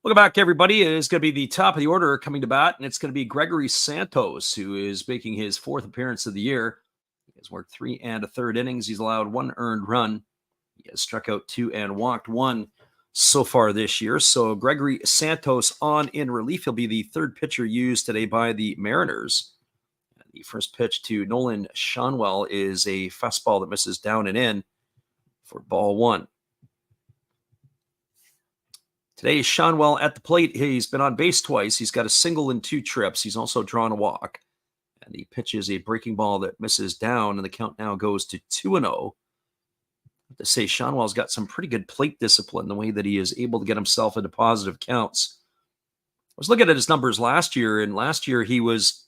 Welcome back, everybody. It is going to be the top of the order coming to bat, and it's going to be Gregory Santos, who is making his 4th appearance of the year. He has worked 3 1/3 innings. He's allowed 1 earned run. He has struck out 2 and walked 1 so far this year. So Gregory Santos on in relief. He'll be the 3rd pitcher used today by the Mariners. And the first pitch to Nolan Schanuel is a fastball that misses down and in for ball 1. Today, Schanuel at the plate. He's been on base twice. He's got a single and 2 trips. He's also drawn a walk. And he pitches a breaking ball that misses down, and the count now goes to 2-0. To say Schanuel's got some pretty good plate discipline, the way that he is able to get himself into positive counts. I was looking at his numbers last year, and last year he was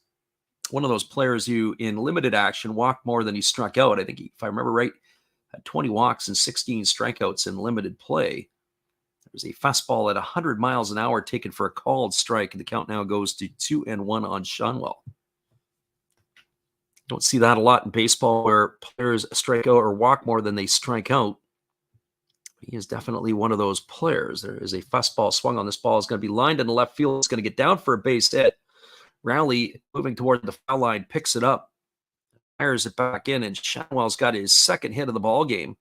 one of those players who, in limited action, walked more than he struck out. I think, if I remember right, had 20 walks and 16 strikeouts in limited play. There's a fastball at 100 miles an hour taken for a called strike, and the count now goes to 2-1 on Schanuel. Don't see that a lot in baseball where players strike out or walk more than they strike out. He is definitely one of those players. There is a fastball swung on this ball. It's going to be lined in the left field. It's going to get down for a base hit. Rowley, moving toward the foul line, picks it up, fires it back in, and Schanuel's got his 2nd hit of the ball game.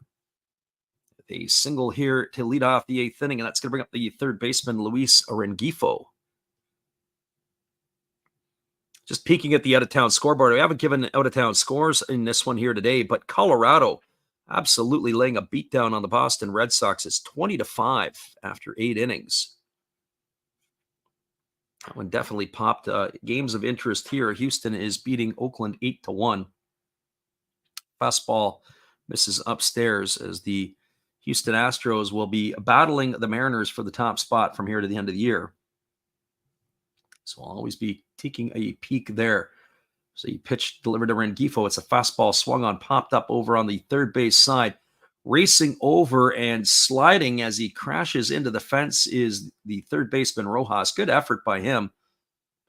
A single here to lead off the 8th inning, and that's going to bring up the 3rd baseman, Luis Rengifo. Just peeking at the out-of-town scoreboard, we haven't given out-of-town scores in this one here today, but Colorado absolutely laying a beatdown on the Boston Red Sox. It's 20-5 after 8 innings. That one definitely popped. Games of interest here. Houston is beating Oakland 8-1. Fastball misses upstairs as the Houston Astros will be battling the Mariners for the top spot from here to the end of the year. So I'll always be taking a peek there. So he pitched, delivered to Rengifo. It's a fastball swung on, popped up over on the 3rd base side. Racing over and sliding as he crashes into the fence is the 3rd baseman, Rojas. Good effort by him.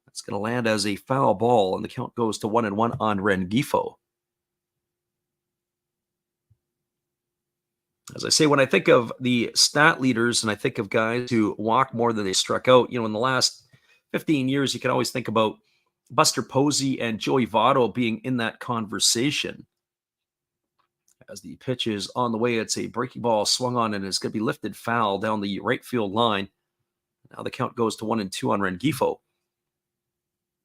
That's going to land as a foul ball, and the count goes to 1-1 on Rengifo. As I say, when I think of the stat leaders and I think of guys who walk more than they struck out, in the last 15 years, you can always think about Buster Posey and Joey Votto being in that conversation. As the pitch is on the way, it's a breaking ball swung on, and it's going to be lifted foul down the right field line. Now the count goes to 1-2 on Rengifo.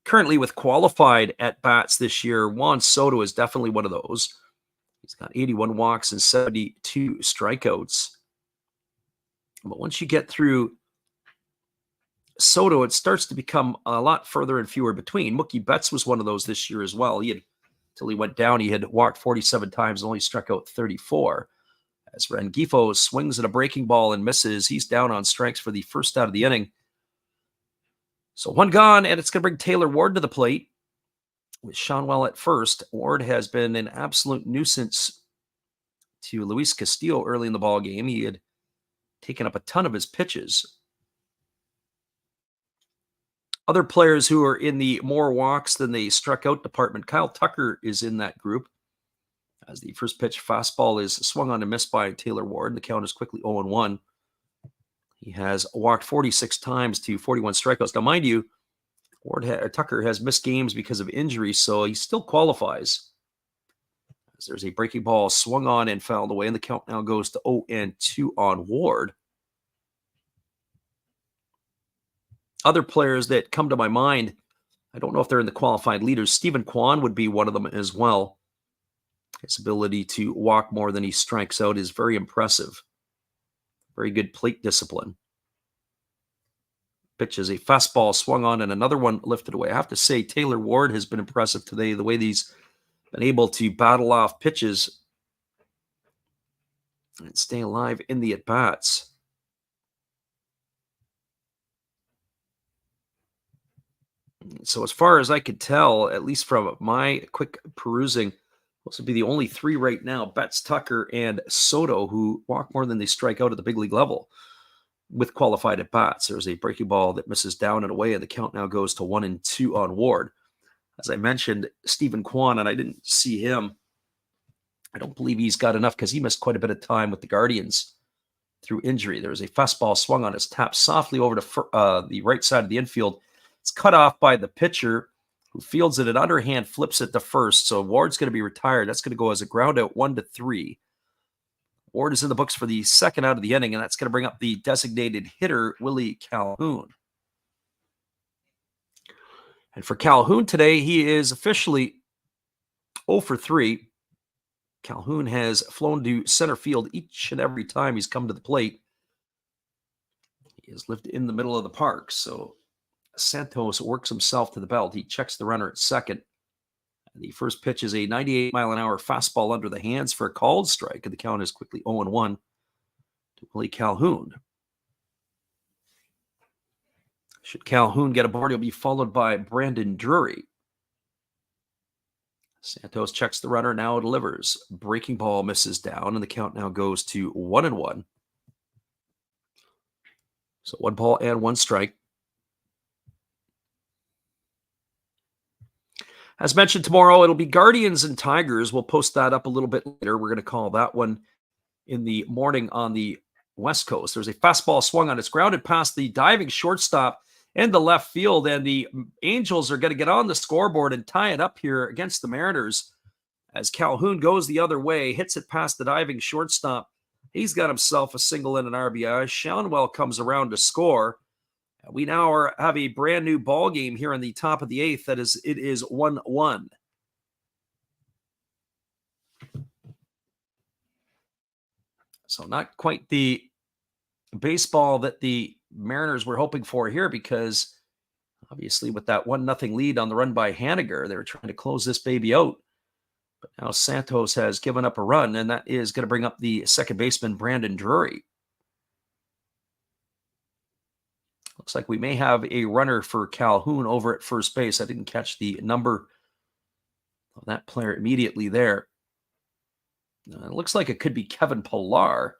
Currently with qualified at-bats this year, Juan Soto is definitely one of those. He's got 81 walks and 72 strikeouts. But once you get through Soto, it starts to become a lot further and fewer between. Mookie Betts was one of those this year as well. Till he went down, he had walked 47 times and only struck out 34. As Rengifo swings at a breaking ball and misses, he's down on strikes for the first out of the inning. So 1 gone, and it's going to bring Taylor Ward to the plate. With Schanuel at first, Ward has been an absolute nuisance to Luis Castillo early in the ball game. He had taken up a ton of his pitches. Other players who are in the more walks than they struck out department, Kyle Tucker is in that group. As the first pitch fastball is swung on and missed by Taylor Ward, the count is quickly 0-1. He has walked 46 times to 41 strikeouts. Now, mind you, Tucker has missed games because of injury, so he still qualifies. As there's a breaking ball swung on and fouled away, and the count now goes to 0-2 on Ward. Other players that come to my mind, I don't know if they're in the qualified leaders. Stephen Kwan would be one of them as well. His ability to walk more than he strikes out is very impressive. Very good plate discipline. pitches. A fastball swung on and another one lifted away. I have to say, Taylor Ward has been impressive today, the way he's been able to battle off pitches and stay alive in the at-bats. So as far as I could tell, at least from my quick perusing, those would be the only three right now, Betts, Tucker, and Soto, who walk more than they strike out at the big league level with qualified at-bats. There's a breaking ball that misses down and away, and the count now goes to 1-2 on Ward. As I mentioned, Stephen Kwan, and I didn't see him. I don't believe he's got enough because he missed quite a bit of time with the Guardians through injury. There was a fastball swung on, his tap softly over to the right side of the infield. It's cut off by the pitcher, who fields it, an underhand flips it to first. So Ward's going to be retired. That's going to go as a ground out 1-3. Ward is in the books for the second out of the inning, and that's going to bring up the designated hitter, Willie Calhoun. And for Calhoun today, he is officially 0 for 3. Calhoun has flown to center field each and every time he's come to the plate. He has lived in the middle of the park, so Santos works himself to the belt. He checks the runner at second. The first pitch is a 98-mile-an-hour fastball under the hands for a called strike, and the count is quickly 0-1 to Willie Calhoun. Should Calhoun get aboard, he'll be followed by Brandon Drury. Santos checks the runner, now delivers. Breaking ball misses down, and the count now goes to 1-1. So 1 ball and 1 strike. As mentioned, tomorrow it'll be Guardians and Tigers. We'll post that up a little bit later. We're going to call that one in the morning on the West Coast. There's a fastball swung on. It's grounded past the diving shortstop and the left field, and the Angels are going to get on the scoreboard and tie it up here against the Mariners as Calhoun goes the other way, hits it past the diving shortstop. He's got himself a single and an RBI. Shanwell comes around to score. We now have a brand new ball game here in the top of the 8th. It is 1-1. So not quite the baseball that the Mariners were hoping for here, because obviously with that 1-0 lead on the run by Haniger, they were trying to close this baby out. But now Santos has given up a run, and that is going to bring up the second baseman, Brandon Drury. Looks like we may have a runner for Calhoun over at first base. I didn't catch the number of that player immediately there. It looks like it could be Kevin Pillar.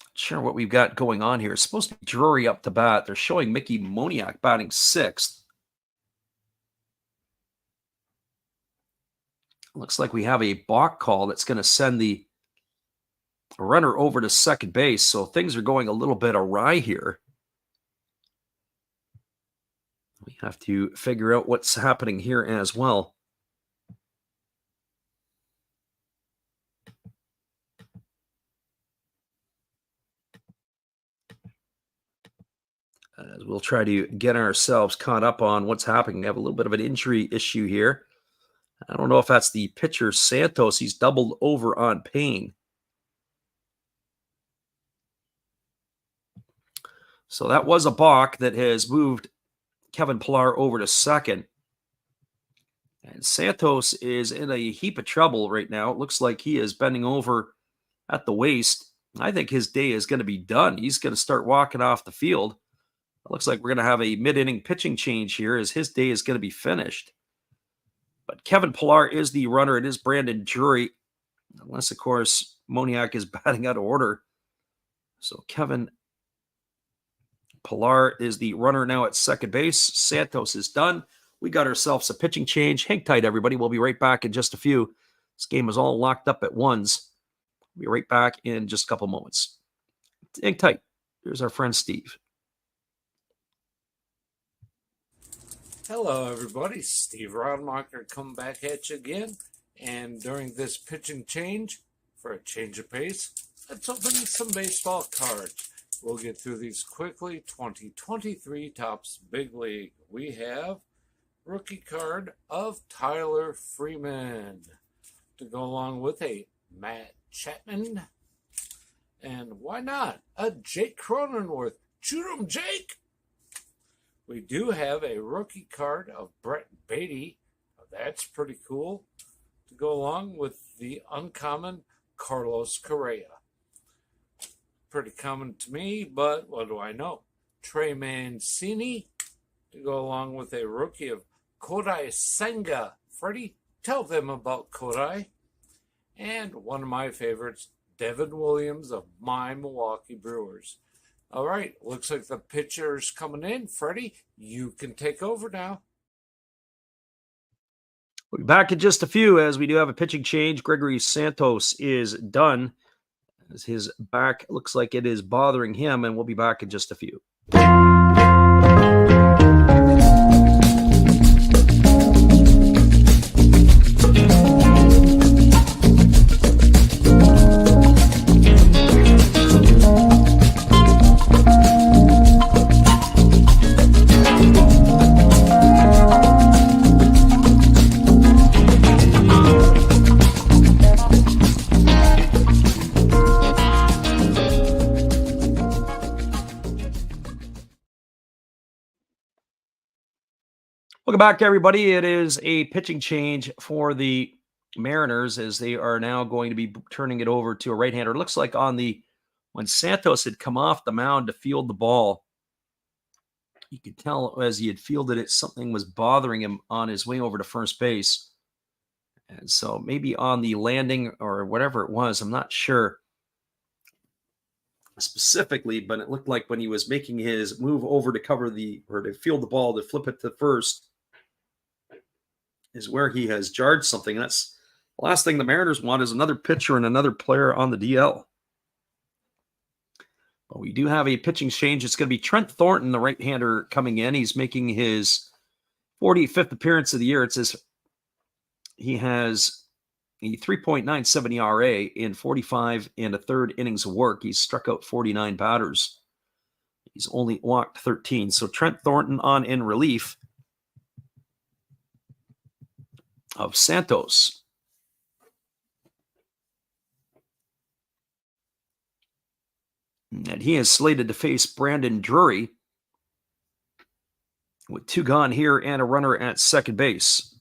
Not sure what we've got going on here. It's supposed to be Drury up to bat. They're showing Mickey Moniak batting 6th. Looks like we have a balk call that's going to send the runner over to second base. So things are going a little bit awry here. We have to figure out what's happening here as well. As we'll try to get ourselves caught up on what's happening. We have a little bit of an injury issue here. I don't know if that's the pitcher, Santos. He's doubled over on Payne. So that was a balk that has moved Kevin Pillar over to second. And Santos is in a heap of trouble right now. It looks like he is bending over at the waist. I think his day is going to be done. He's going to start walking off the field. It looks like we're going to have a mid-inning pitching change here, as his day is going to be finished. But Kevin Pillar is the runner. It is Brandon Drury, unless, of course, Moniak is batting out of order. So Kevin Pillar is the runner now at second base. Santos is done. We got ourselves a pitching change. Hang tight, everybody. We'll be right back in just a few. This game is all locked up at ones. We'll be right back in just a couple moments. Hang tight. Here's our friend Steve. Hello, everybody. Steve Rodmacher coming back at you again. And during this pitching change, for a change of pace, let's open some baseball cards. We'll get through these quickly. 2023 Topps Big League. We have rookie card of Tyler Freeman. to go along with a Matt Chapman. And why not a Jake Cronenworth? Shoot 'em, Jake! We do have a rookie card of Brett Beatty. That's pretty cool. To go along with the uncommon Carlos Correa. Pretty common to me, but what do I know? Trey Mancini. To go along with a rookie of Kodai Senga. Freddie, tell them about Kodai. And one of my favorites, Devin Williams of my Milwaukee Brewers. All right, looks like the pitcher's coming in. Freddie, you can take over now. We'll be back in just a few as we do have a pitching change. Gregory Santos is done as his back looks like it is bothering him, and we'll be back in just a few. Welcome back, everybody. It is a pitching change for the Mariners as they are now going to be turning it over to a right-hander. It looks like when Santos had come off the mound to field the ball, you could tell as he had fielded it, something was bothering him on his way over to first base. And so maybe on the landing or whatever it was, I'm not sure specifically, but it looked like when he was making his move over to to field the ball, to flip it to first, is where he has jarred something. That's the last thing the Mariners want, is another pitcher and another player on the DL. But we do have a pitching change. It's going to be Trent Thornton, the right-hander, coming in. He's making his 45th appearance of the year. He has a 3.97 ERA in 45 and a third innings of work. He's struck out 49 batters. He's only walked 13. So Trent Thornton on in relief of Santos. And he is slated to face Brandon Drury with 2 gone here and a runner at second base.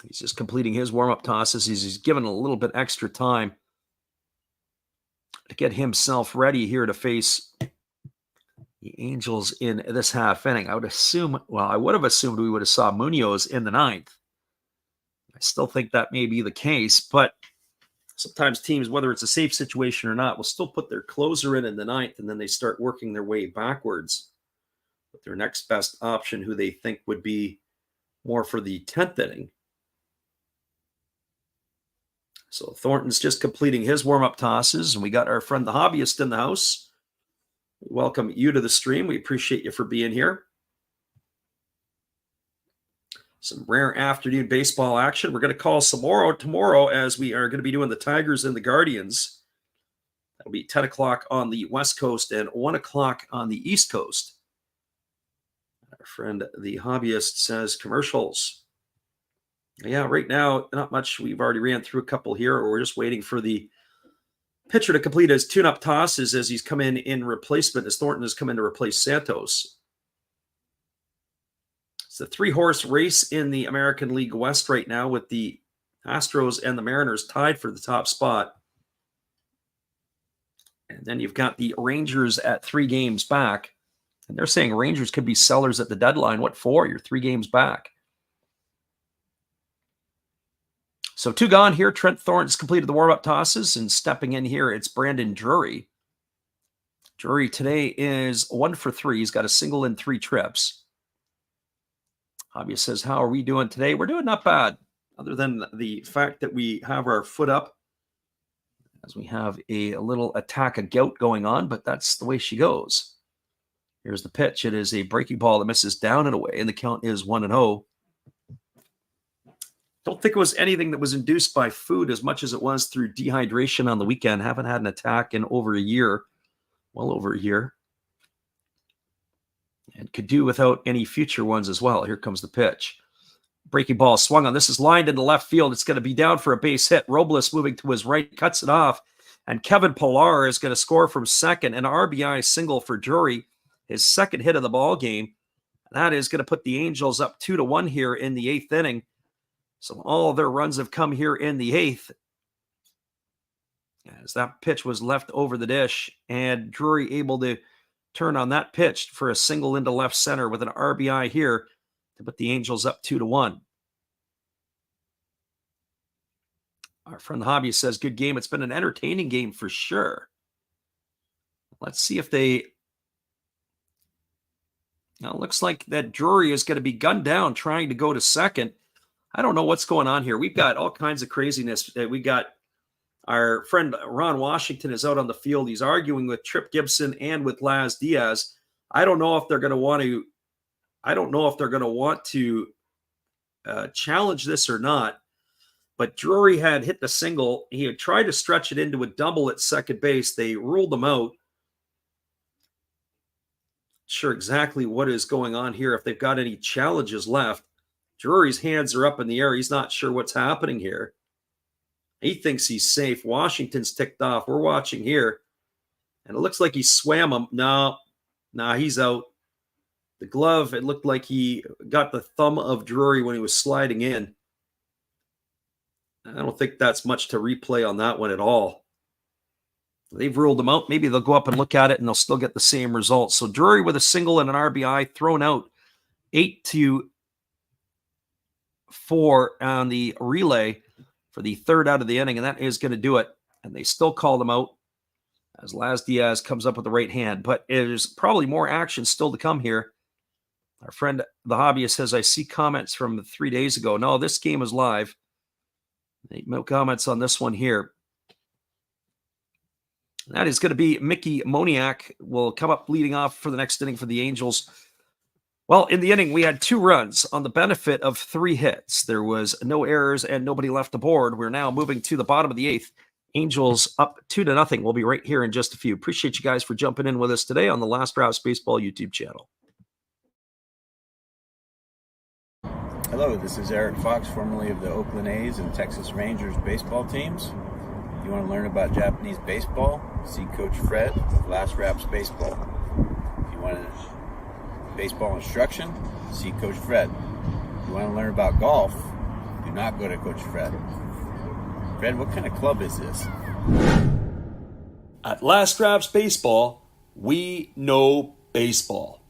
He's just completing his warm-up tosses. He's given a little bit extra time to get himself ready here to face the Angels in this half inning. I would have assumed we would have saw Munoz in the 9th. I still think that may be the case, but sometimes teams, whether it's a safe situation or not, will still put their closer in the 9th, and then they start working their way backwards with their next best option, who they think would be more for the 10th inning. So Thornton's just completing his warm-up tosses, and we got our friend the hobbyist in the house. We welcome you to the stream. We appreciate you for being here. Some rare afternoon baseball action. We're going to call some more tomorrow as we are going to be doing the Tigers and the Guardians. That'll be 10 o'clock on the West Coast and 1 o'clock on the East Coast. Our friend the hobbyist says commercials. Yeah, right now, not much. We've already ran through a couple here, or we're just waiting for the pitcher to complete his tune-up tosses as he's come in replacement, as Thornton has come in to replace Santos. It's a 3-horse race in the American League West right now, with the Astros and the Mariners tied for the top spot. And then you've got the Rangers at 3 games back. And they're saying Rangers could be sellers at the deadline. What for? You're 3 games back. So 2 gone here. Trent Thornton's completed the warm-up tosses, and stepping in here, it's Brandon Drury. Drury today is 1 for 3. He's got a single in 3 trips. Hobby says, how are we doing today? We're doing not bad, other than the fact that we have our foot up as we have a little attack of gout going on, but that's the way she goes. Here's the pitch. It is a breaking ball that misses down and away, and the count is 1-0. Don't think it was anything that was induced by food as much as it was through dehydration on the weekend. Haven't had an attack in over a year, well over a year. And could do without any future ones as well. Here comes the pitch. breaking ball swung on. This is lined into left field. It's going to be down for a base hit. Robles moving to his right, cuts it off. And Kevin Pillar is going to score from second. An RBI single for Drury, his second hit of the ball game. That is going to put the Angels up 2-1 here in the 8th inning. So all of their runs have come here in the 8th. As that pitch was left over the dish, and Drury able to turn on that pitch for a single into left center with an RBI here to put the Angels up 2-1. Our friend the Hobbyist says, good game. It's been an entertaining game for sure. Let's see if they... Now, it looks like that Drury is going to be gunned down trying to go to second. I don't know what's going on here. We've got all kinds of craziness. We got our friend Ron Washington is out on the field. He's arguing with Trip Gibson and with Laz Diaz. I don't know if they're going to want to challenge this or not. But Drury had hit the single. He had tried to stretch it into a double at second base. They ruled him out. Sure exactly what is going on here, if they've got any challenges left. Drury's hands are up in the air. He's not sure what's happening here. He thinks he's safe. Washington's ticked off. We're watching here. And it looks like he swam him. No, he's out. The glove, it looked like he got the thumb of Drury when he was sliding in. I don't think that's much to replay on that one at all. They've ruled him out. Maybe they'll go up and look at it and they'll still get the same results. So Drury with a single and an RBI thrown out 8-4 on the relay for the third out of the inning. And that is going to do it. And they still call them out as Laz Diaz comes up with the right hand. But there's probably more action still to come here. Our friend, the Hobbyist, says, I see comments from 3 days ago. No, this game is live. No comments on this one here. That is going to be Mickey Moniak will come up leading off for the next inning for the Angels. Well, in the inning, we had 2 runs on the benefit of 3 hits. There was no errors and nobody left aboard. We're now moving to the bottom of the 8th. Angels up 2-0. We'll be right here in just a few. Appreciate you guys for jumping in with us today on the Last Rouse Baseball YouTube channel. Hello, this is Eric Fox, formerly of the Oakland A's and Texas Rangers baseball teams. You want to learn about Japanese baseball? See Coach Fred of Last Raps Baseball. If you want baseball instruction, see Coach Fred. If you want to learn about golf, do not go to Coach Fred. Fred, what kind of club is this? At Last Raps Baseball, we know baseball.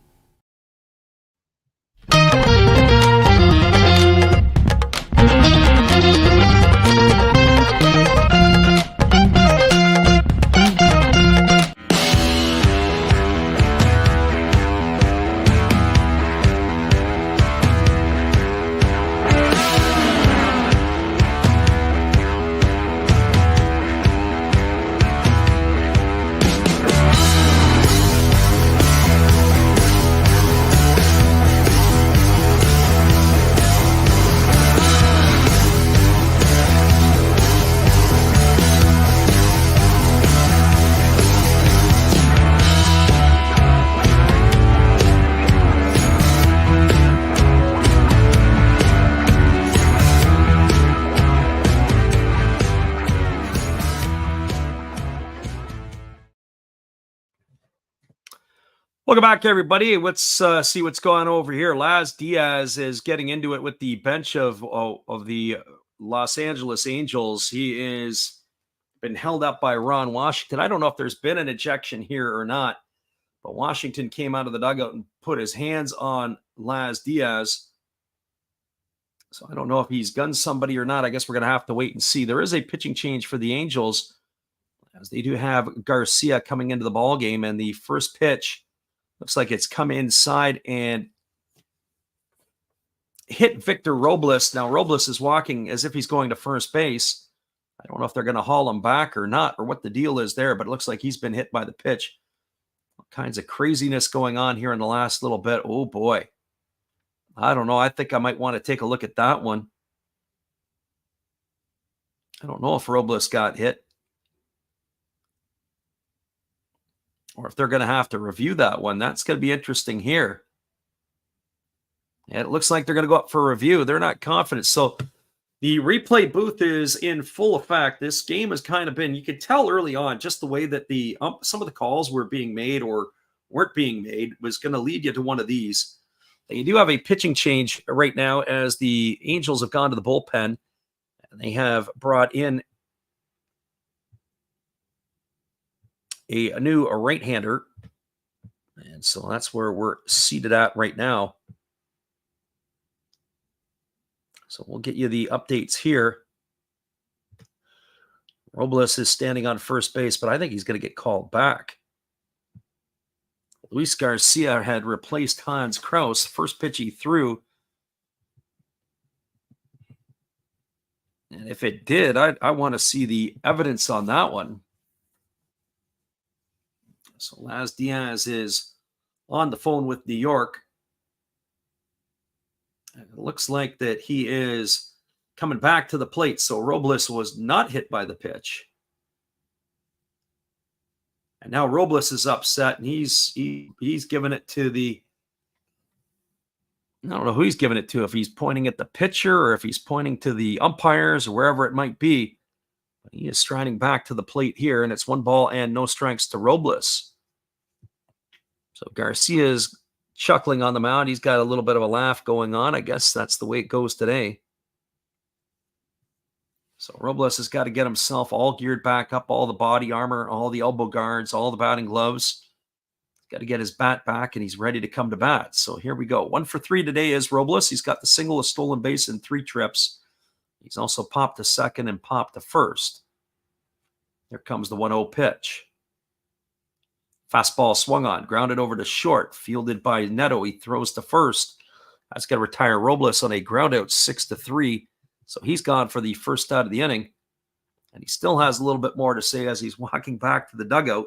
Welcome back, everybody. Let's see what's going on over here. Laz Diaz is getting into it with the bench of the Los Angeles Angels. He is been held up by Ron Washington. I don't know if there's been an ejection here or not, but Washington came out of the dugout and put his hands on Laz Diaz. So I don't know if he's gunned somebody or not. I guess we're going to have to wait and see. There is a pitching change for the Angels, as they do have Garcia coming into the ball game, and the first pitch looks like it's come inside and hit Victor Robles. Now, Robles is walking as if he's going to first base. I don't know if they're going to haul him back or not, or what the deal is there, but it looks like he's been hit by the pitch. All kinds of craziness going on here in the last little bit. Oh, boy. I don't know. I think I might want to take a look at that one. I don't know if Robles got hit, or if they're going to have to review that one. That's going to be interesting here. And it looks like they're going to go up for a review. They're not confident. So the replay booth is in full effect. This game has kind of been, you could tell early on, just the way that the some of the calls were being made or weren't being made was going to lead you to one of these. And you do have a pitching change right now as the Angels have gone to the bullpen. And they have brought in a new right-hander. And so that's where we're seated at right now. So we'll get you the updates here. Robles is standing on first base, but I think he's going to get called back. Luis Garcia had replaced Hans Kraus. First pitch he threw. And if it did, I want to see the evidence on that one. So Laz Diaz is on the phone with New York. And it looks like that he is coming back to the plate. So Robles was not hit by the pitch. And now Robles is upset, and he's giving it to the, I don't know who he's giving it to, if he's pointing at the pitcher or if he's pointing to the umpires or wherever it might be. But he is striding back to the plate here, and it's 1 ball and no strikes to Robles. So Garcia is chuckling on the mound. He's got a little bit of a laugh going on. I guess that's the way it goes today. So Robles has got to get himself all geared back up, all the body armor, all the elbow guards, all the batting gloves. He's got to get his bat back, and he's ready to come to bat. So here we go. 1 for 3 today is Robles. He's got the single, a stolen base, and 3 trips. He's also popped to second and popped to first. Here comes the 1-0 pitch. Fastball swung on, grounded over to short, fielded by Neto. He throws to first. That's going to retire Robles on a ground out 6-3. So he's gone for the first out of the inning. And he still has a little bit more to say as he's walking back to the dugout.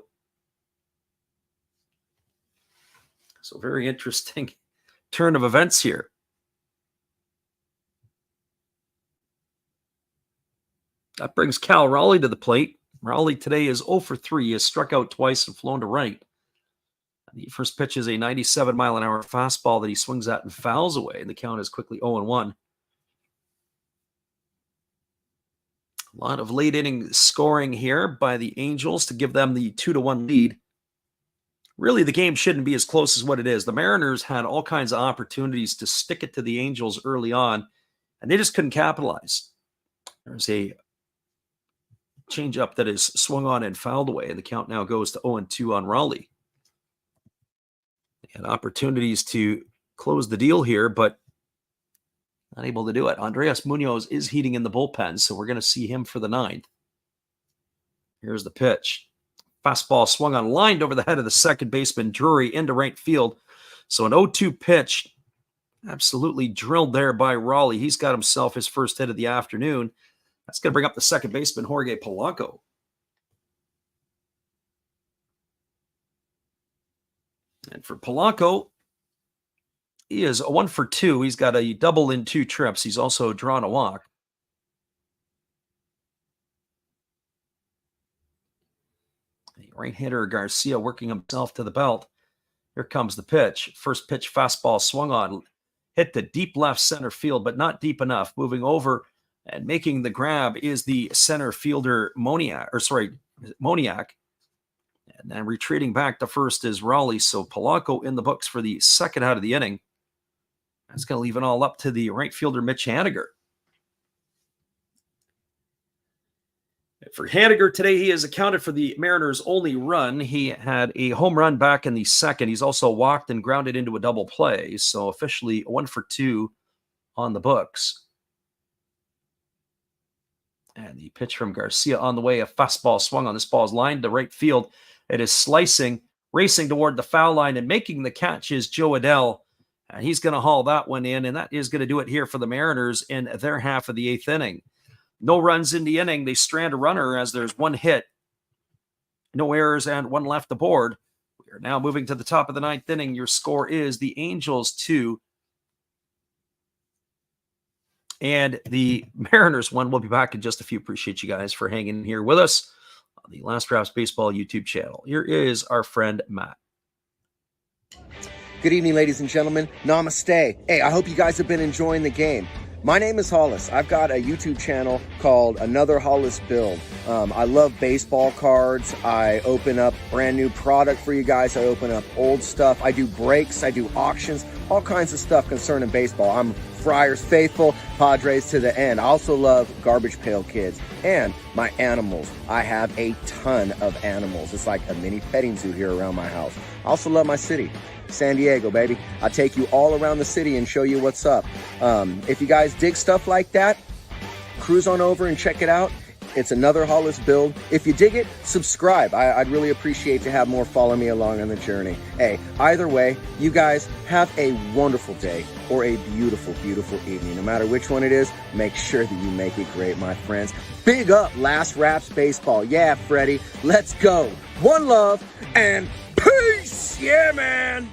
So very interesting turn of events here. That brings Cal Raleigh to the plate. Raleigh today is 0 for 3. He has struck out twice and flown to right. The first pitch is a 97-mile-an-hour fastball that he swings at and fouls away. And the count is quickly 0-1. A lot of late inning scoring here by the Angels to give them the 2-1 lead. Really, the game shouldn't be as close as what it is. The Mariners had all kinds of opportunities to stick it to the Angels early on, and they just couldn't capitalize. There's a changeup that is swung on and fouled away, and the count now goes to 0-2 on Raleigh. They had opportunities to close the deal here, but not able to do it. Andreas Munoz is heating in the bullpen, so we're going to see him for the 9th. Here's the pitch. Fastball swung on, lined over the head of the second baseman, Drury, into right field. So an 0-2 pitch, absolutely drilled there by Raleigh. He's got himself his first hit of the afternoon. That's going to bring up the second baseman, Jorge Polanco. And for Polanco, he is 1 for 2. He's got a double in 2 trips. He's also drawn a walk. The right-hander Garcia working himself to the belt. Here comes the pitch. First pitch fastball swung on. Hit the deep left center field, but not deep enough. Moving over and making the grab is the center fielder Moniak. And then retreating back to first is Raleigh. So Polanco in the books for the second out of the inning. That's going to leave it all up to the right fielder, Mitch Haniger. For Haniger today, he has accounted for the Mariners' only run. He had a home run back in the second. He's also walked and grounded into a double play. So officially 1 for 2 on the books. And the pitch from Garcia on the way, a fastball swung on. This ball is lined to right field. It is slicing, racing toward the foul line, and making the catch is Joe Adell. And he's going to haul that one in, and that is going to do it here for the Mariners in their half of the 8th inning. No runs in the inning. They strand a runner as there's 1 hit, no errors, and 1 left aboard. We are now moving to the top of the 9th inning. Your score is the Angels 2 and the Mariners 1. We'll be back in just a few. Appreciate you guys for hanging here with us on the Last Drafts Baseball YouTube channel. Here is our friend Matt. Good evening, ladies and gentlemen. Namaste. Hey, I hope you guys have been enjoying the game. My name is Hollis. I've got a YouTube channel called Another Hollis Build. I love baseball cards. I open up brand new product for you guys. I open up old stuff. I do breaks. I do auctions. All kinds of stuff concerning baseball. I'm Friars faithful, Padres to the end. I also love Garbage Pail Kids and my animals. I have a ton of animals. It's like a mini petting zoo here around my house. I also love my city. San Diego, baby. I take you all around the city and show you what's up. If you guys dig stuff like that, cruise on over and check it out. It's Another Hollis Build. If you dig it, subscribe. I'd really appreciate to have more follow me along on the journey. Hey, either way, you guys have a wonderful day or a beautiful, beautiful evening. No matter which one it is, make sure that you make it great, my friends. Big up Last Raps Baseball. Yeah, Freddie, let's go. One love and peace. Yeah, man.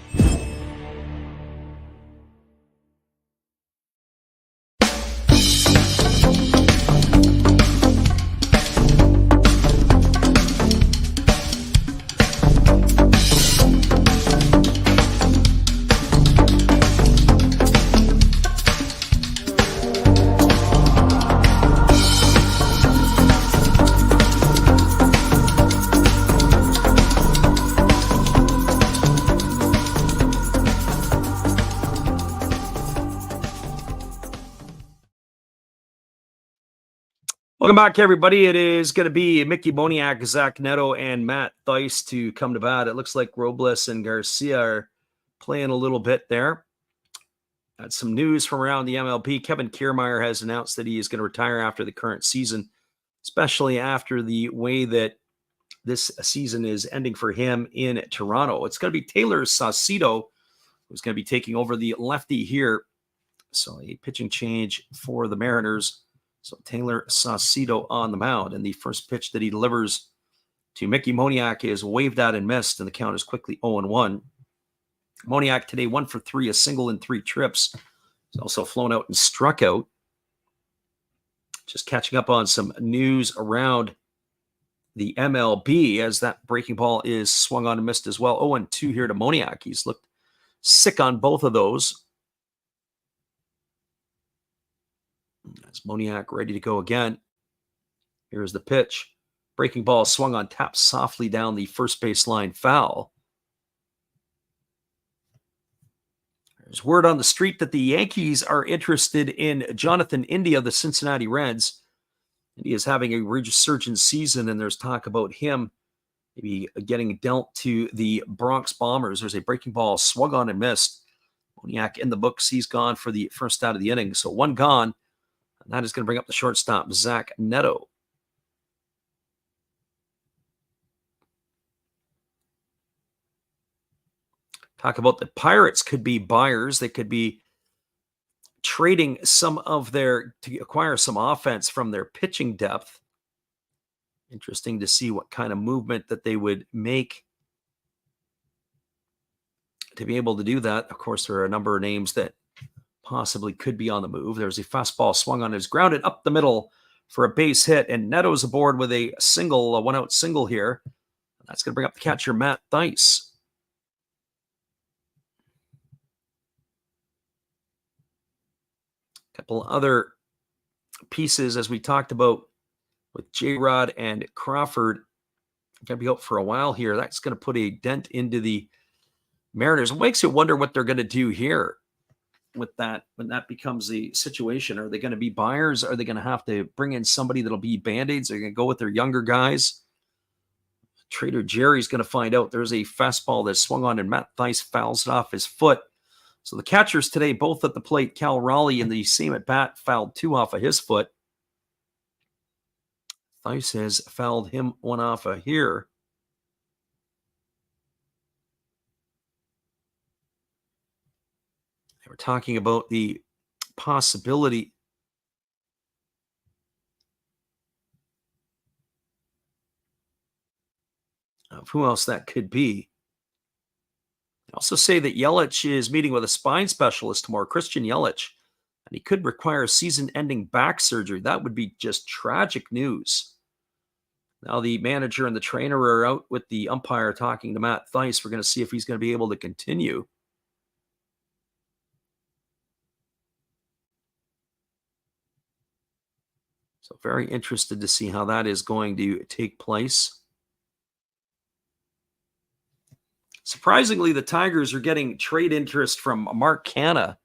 Welcome back, everybody. It is going to be Mickey Moniak, Zach Neto, and Matt Thice to come to bat. It looks like Robles and Garcia are playing a little bit there. Got some news from around the MLB. Kevin Kiermaier has announced that he is going to retire after the current season, especially after the way that this season is ending for him in Toronto. It's going to be Taylor Saucedo who's going to be taking over the lefty here. So a pitching change for the Mariners. So Taylor Saucedo on the mound, and the first pitch that he delivers to Mickey Moniak is waved out and missed, and the count is quickly 0-1. Moniak today 1 for 3, a single and 3 trips. He's also flown out and struck out. Just catching up on some news around the MLB as that breaking ball is swung on and missed as well. 0-2 here to Moniak. He's looked sick on both of those. As Moniak ready to go again. Here's the pitch. Breaking ball swung on, tapped softly down the first baseline, foul. There's word on the street that the Yankees are interested in Jonathan India, the Cincinnati Reds. And he is having a resurgent season, and there's talk about him maybe getting dealt to the Bronx Bombers. There's a breaking ball swung on and missed. Moniak in the books. He's gone for the first out of the inning. So one gone. And that is going to bring up the shortstop, Zach Neto. Talk about the Pirates could be buyers. They could be trading some of their, to acquire some offense from their pitching depth. Interesting to see what kind of movement that they would make to be able to do that. Of course, there are a number of names that possibly could be on the move. There's a fastball swung on, is grounded up the middle for a base hit, and Neto's aboard with a single, a one-out single here. That's going to bring up the catcher, Matt Thice. A couple other pieces, as we talked about with J-Rod and Crawford, going to be out for a while here. That's going to put a dent into the Mariners. It makes you wonder what they're going to do here with that, when that becomes the situation. Are they going to be buyers? Are they going to have to bring in somebody that'll be band-aids? Are they going to go with their younger guys? Trader Jerry's going to find out. There's a fastball that swung on, and Matt Thice fouls it off his foot. So the catchers today, both at the plate. Cal Raleigh in the same at bat fouled 2 off of his foot. Thice has fouled him 1 off of here. We're talking about the possibility of who else that could be. They also say that Yelich is meeting with a spine specialist tomorrow, Christian Yelich, and he could require season-ending back surgery. That would be just tragic news. Now the manager and the trainer are out with the umpire talking to Matt Thice. We're going to see if he's going to be able to continue. So very interested to see how that is going to take place. Surprisingly, the Tigers are getting trade interest from Mark Canha.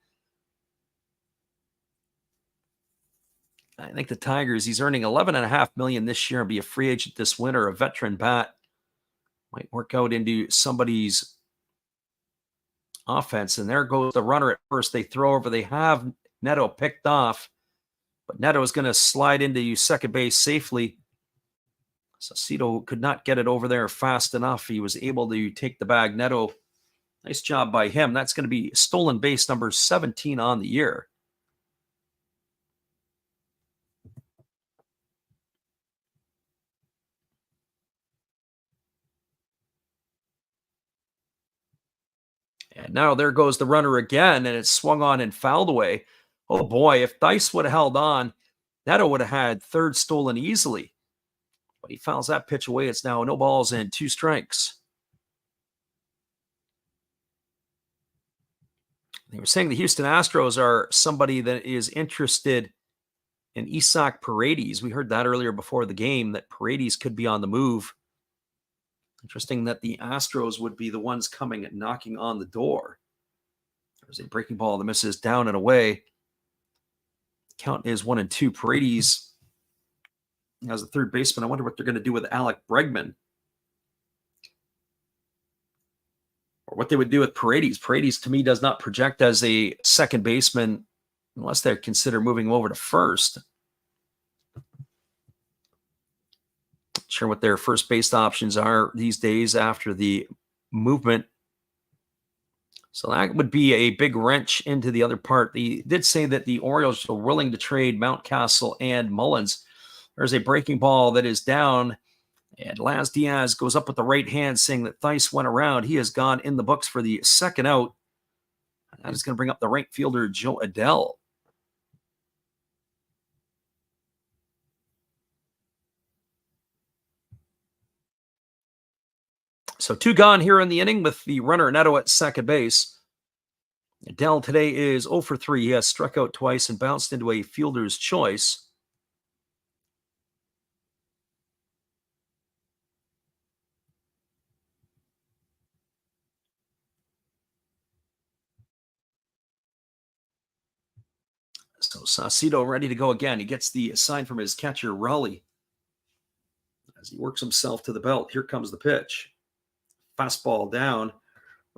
I think the Tigers, he's earning $11.5 million this year and be a free agent this winter. A veteran bat might work out into somebody's offense. And there goes the runner at first. They throw over. They have Neto picked off, but Neto is going to slide into second base safely. Saucedo could not get it over there fast enough. He was able to take the bag. Neto, nice job by him. That's going to be stolen base number 17 on the year. And now there goes the runner again, and it's swung on and fouled away. Oh boy, if Dice would have held on, Neto would have had third stolen easily. But he fouls that pitch away. It's now no balls and 2 strikes. They were saying the Houston Astros are somebody that is interested in Isaac Paredes. We heard that earlier before the game, that Paredes could be on the move. Interesting that the Astros would be the ones coming and knocking on the door. There's a breaking ball that misses down and away. Count is 1-2. Paredes as a third baseman. I wonder what they're going to do with Alec Bregman. Or what they would do with Paredes. Paredes, to me, does not project as a second baseman unless they consider moving him over to first. Not sure what their first base options are these days after the movement. So that would be a big wrench into the other part. They did say that the Orioles are willing to trade Mountcastle and Mullins. There's a breaking ball that is down, and Laz Diaz goes up with the right hand, saying that Theis went around. He has gone in the books for the second out. That is going to bring up the right fielder, Joe Adell. So 2 gone here in the inning with the runner Neto at second base. Adell today is 0 for 3. He has struck out twice and bounced into a fielder's choice. So Saucedo ready to go again. He gets the sign from his catcher, Raleigh, as he works himself to the belt. Here comes the pitch. Fastball down.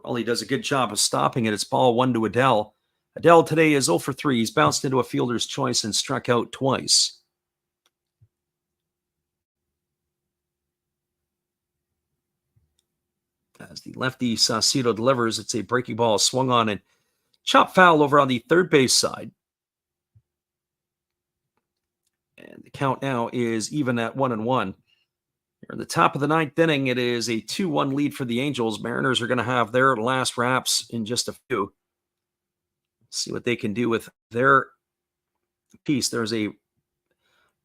Raleigh does a good job of stopping it. It's ball 1 to Adell. Adell today is 0 for 3. He's bounced into a fielder's choice and struck out twice. As the lefty Saucedo delivers, it's a breaking ball swung on and chop foul over on the third base side. And the count now is even at 1-1. Here in the top of the 9th inning, it is a 2-1 lead for the Angels. Mariners are going to have their last wraps in just a few. See what they can do with their piece. There's a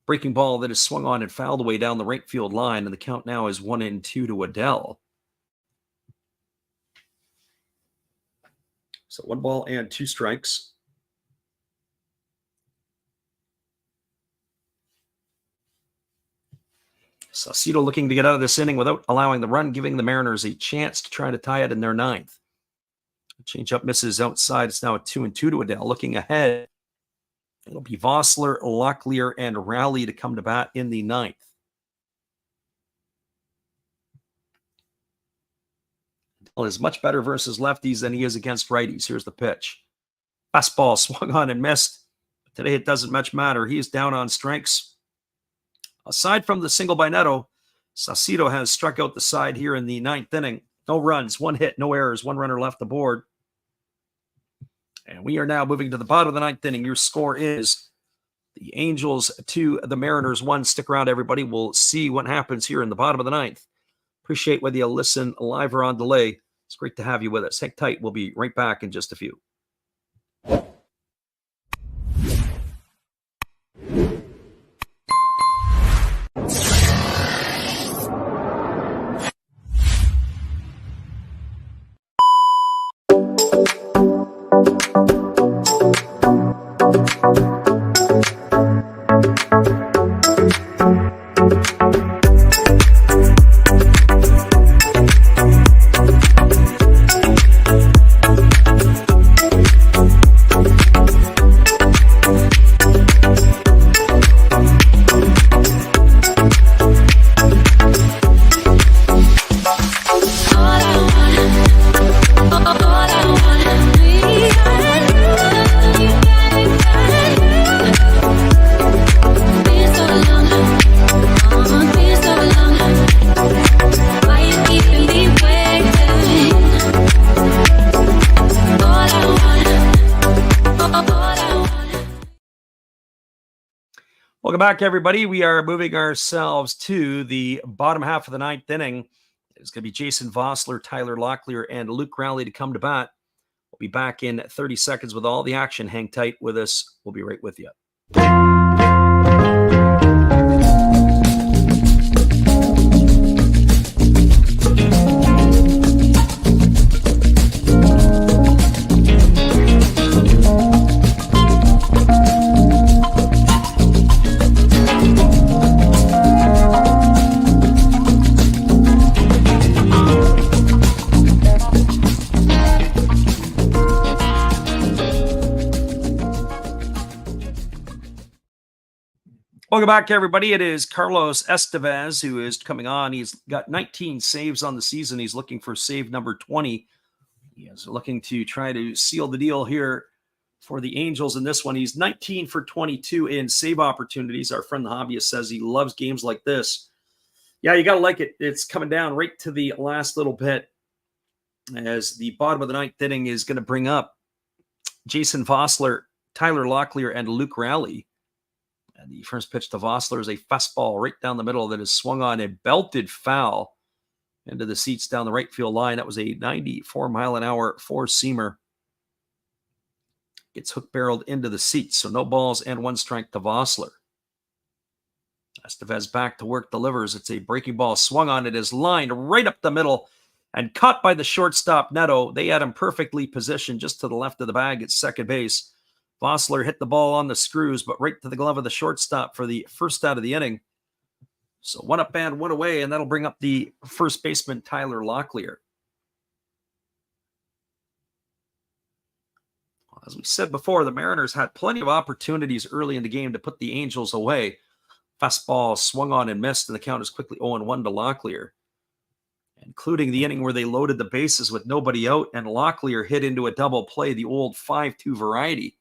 breaking ball that is swung on and fouled away down the right field line, and the count now is 1-2 to Adell. So 1 ball and 2 strikes. Saucedo looking to get out of this inning without allowing the run, giving the Mariners a chance to try to tie it in their 9th. Change-up misses outside. It's now a 2-2 to Adell. Looking ahead, it'll be Vossler, Locklear, and Raleigh to come to bat in the 9th. Adell is much better versus lefties than he is against righties. Here's the pitch. Fastball swung on and missed. Today it doesn't much matter. He is down on strikes. Aside from the single by Neto, Saucedo has struck out the side here in the 9th inning. No runs, 1 hit, no errors, 1 runner left the board. And we are now moving to the bottom of the 9th inning. Your score is the Angels 2, the Mariners 1. Stick around, everybody. We'll see what happens here in the bottom of the 9th. Appreciate whether you listen live or on delay. It's great to have you with us. Hang tight. We'll be right back in just a few. Welcome back, everybody. We are moving ourselves to the bottom half of the ninth inning. It's going to be Jason Vossler, Tyler Locklear, and Luke Rowley to come to bat. We'll be back in 30 seconds with all the action. Hang tight with us. We'll be right with you. Welcome back, everybody. It is Carlos Estevez who is coming on. He's got 19 saves on the season. He's looking for save number 20. He is looking to try to seal the deal here for the Angels in this one. He's 19 for 22 in save opportunities. Our friend the hobbyist says he loves games like this. Yeah, you got to like it. It's coming down right to the last little bit as the bottom of the ninth inning is going to bring up Jason Vossler, Tyler Locklear, and Luke Rowley. And the first pitch to Vossler is a fastball right down the middle that is swung on a belted foul into the seats down the right field line. That was a 94-mile-an-hour four-seamer. Gets hook-barreled into the seats, so no balls and one strike to Vossler. Estevez back to work, delivers. It's a breaking ball swung on. It is lined right up the middle and caught by the shortstop Neto. They had him perfectly positioned just to the left of the bag at second base. Vossler hit the ball on the screws, but right to the glove of the shortstop for the first out of the inning. So one up and one away, and that'll bring up the first baseman, Tyler Locklear. As we said before, the Mariners had plenty of opportunities early in the game to put the Angels away. Fastball swung on and missed, and the count is quickly 0-1 to Locklear, including the inning where they loaded the bases with nobody out, and Locklear hit into a double play, the old 5-2 variety.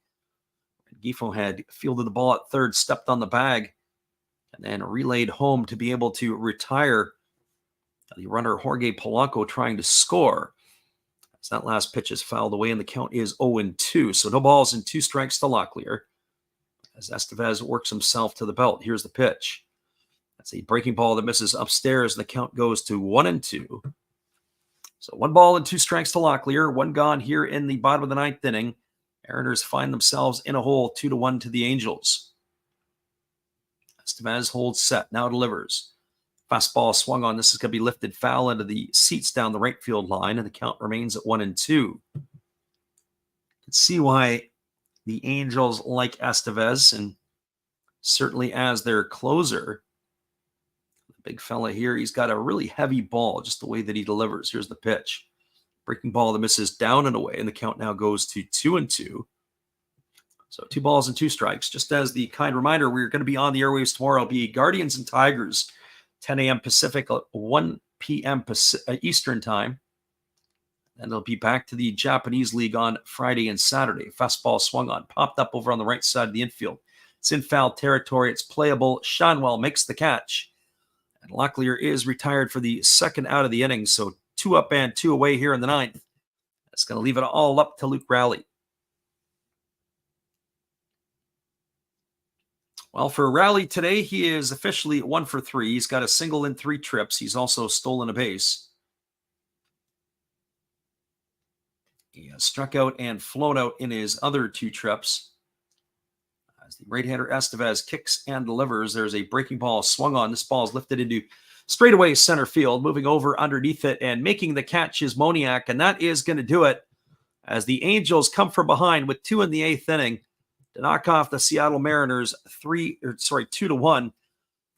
Gifo had fielded the ball at third, stepped on the bag, and then relayed home to be able to retire the runner Jorge Polanco trying to score. As that last pitch is fouled away, and the count is 0-2. So no balls and two strikes to Locklear as Estevez works himself to the belt. Here's the pitch. That's a breaking ball that misses upstairs, and the count goes to 1-2. So one ball and two strikes to Locklear, one gone here in the bottom of the ninth inning. Mariners find themselves in a hole 2-1 to the Angels. Estevez holds set, now delivers. Fastball swung on. This is going to be lifted foul into the seats down the right field line, and the count remains at 1-2. You can see why the Angels like Estevez, and certainly as their closer. The big fella here, he's got a really heavy ball, just the way that he delivers. Here's the pitch. Breaking ball that misses down and away, and the count now goes to 2-2. So 2 balls and 2 strikes. Just as the kind reminder, we're going to be on the airwaves tomorrow. It'll be Guardians and Tigers, 10 a.m. Pacific, 1 p.m. Eastern time. And it'll be back to the Japanese League on Friday and Saturday. Fastball swung on, popped up over on the right side of the infield. It's in foul territory. It's playable. Shanwell makes the catch. And Locklear is retired for the second out of the inning. So 2 up and 2 away here in the ninth. That's going to leave it all up to Luke Rowley. Well, for Rowley today, he is officially 1 for 3. He's got a single in 3 trips. He's also stolen a base. He has struck out and flown out in his other 2 trips. As the right-hander Estevez kicks and delivers, there's a breaking ball swung on. This ball is lifted into straightaway center field, moving over underneath it and making the catch is Moniak, and that is going to do it as the Angels come from behind with 2 in the 8th inning to knock off the Seattle Mariners 2-1.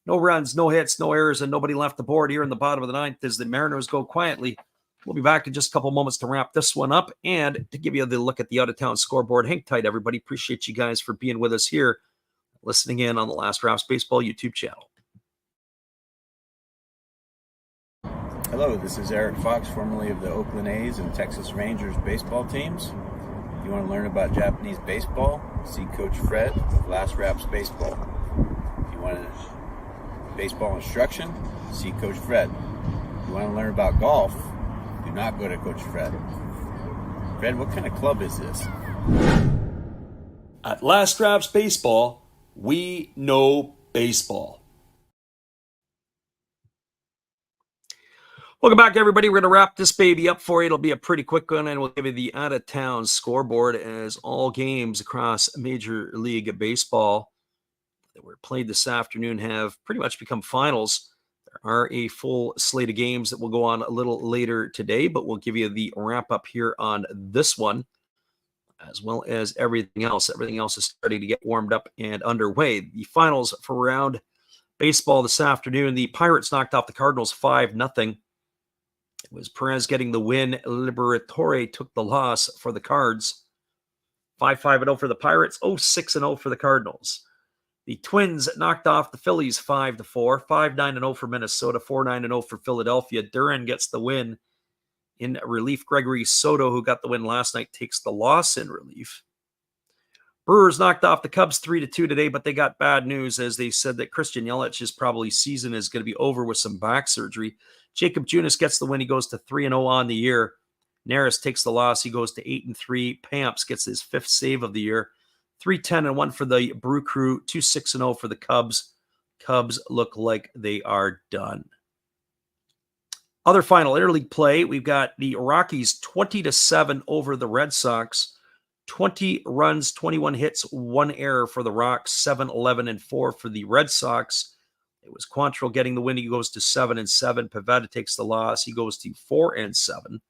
No runs, no hits, no errors, and nobody left the board here in the bottom of the ninth as the Mariners go quietly. We'll be back in just a couple moments to wrap this one up and to give you the look at the out-of-town scoreboard. Hang tight, everybody. Appreciate you guys for being with us here, listening in on the Last Raps Baseball YouTube channel. Hello, this is Eric Fox, formerly of the Oakland A's and Texas Rangers baseball teams. If you want to learn about Japanese baseball, see Coach Fred of Last Raps Baseball. If you want baseball instruction, see Coach Fred. If you want to learn about golf, do not go to Coach Fred. Fred, what kind of club is this? At Last Raps Baseball, we know baseball. Welcome back, everybody. We're going to wrap this baby up for you. It'll be a pretty quick one, and we'll give you the out-of-town scoreboard as all games across Major League Baseball that were played this afternoon have pretty much become finals. There are a full slate of games that will go on a little later today, but we'll give you the wrap-up here on this one, as well as everything else. Everything else is starting to get warmed up and underway. The finals for round baseball this afternoon, the Pirates knocked off the Cardinals 5-0. It was Perez getting the win. Liberatore took the loss for the Cards. 5-5-0 for the Pirates, 0-6-0 for the Cardinals. The Twins knocked off the Phillies 5-4, 5-9-0 for Minnesota, 4-9-0 for Philadelphia. Duran gets the win in relief. Gregory Soto, who got the win last night, takes the loss in relief. Brewers knocked off the Cubs 3-2 today, but they got bad news as they said that Christian Yelich's probably season is going to be over with some back surgery. Jacob Junis gets the win. He goes to 3-0 on the year. Neris takes the loss. He goes to 8-3. Pamps gets his 5th save of the year. 3-10-1 for the Brew Crew. 2-6-0 for the Cubs. Cubs look like they are done. Other final interleague play, we've got the Rockies 20-7 over the Red Sox. 20 runs, 21 hits, 1 error for the Rocks. 7-11-4 for the Red Sox. It was Quantrill getting the win. He goes to 7-7. Pivetta takes the loss. He goes to 4-7.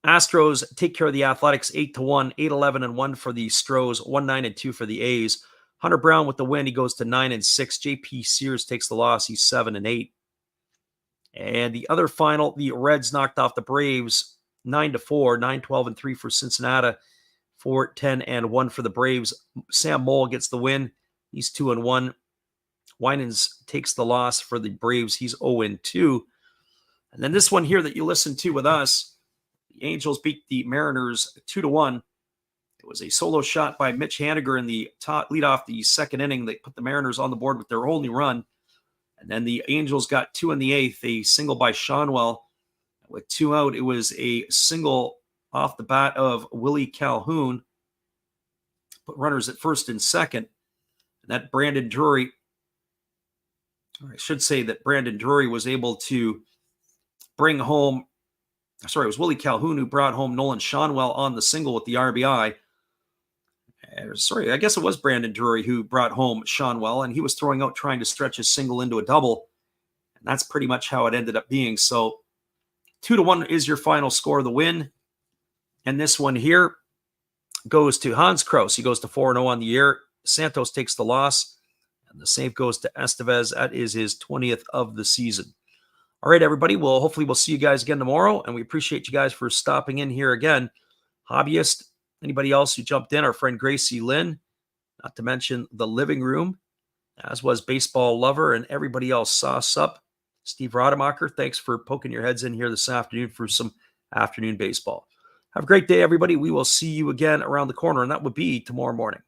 Astros take care of the Athletics 8-1, 8-11-1 for the Stros, 1-9-2 for the A's. Hunter Brown with the win. He goes to 9-6. JP Sears takes the loss. He's 7-8. And the other final, the Reds knocked off the Braves 9-4, 9-12-3 for Cincinnati, 4-10-1 for the Braves. Sam Moll gets the win. He's 2-1. Winans takes the loss for the Braves. He's 0-2. And then this one here that you listened to with us, the Angels beat the Mariners 2-1. It was a solo shot by Mitch Haniger in the top lead off the second inning. They put the Mariners on the board with their only run. And then the Angels got 2 in the 8th, a single by Shonwell. With 2 out, it was a single off the bat of Willie Calhoun. Put runners at first and second. And that Brandon Drury, or I should say that Brandon Drury was able to bring home, sorry, it was Willie Calhoun who brought home Nolan Shonwell on the single with the RBI. Sorry, I guess it was Brandon Drury who brought home Shonwell, and he was throwing out trying to stretch his single into a double. And that's pretty much how it ended up being. So 2-1 is your final score of the win. And this one here goes to Hans Kraus. He goes to 4-0 on the year. Santos takes the loss. And the save goes to Estevez. That is his 20th of the season. All right, everybody. Well, hopefully we'll see you guys again tomorrow. And we appreciate you guys for stopping in here again. Hobbyist, anybody else who jumped in, our friend Gracie Lynn, not to mention the living room, as was Baseball Lover and everybody else. Sauce Up. Steve Rademacher, thanks for poking your heads in here this afternoon for some afternoon baseball. Have a great day, everybody. We will see you again around the corner, and that would be tomorrow morning.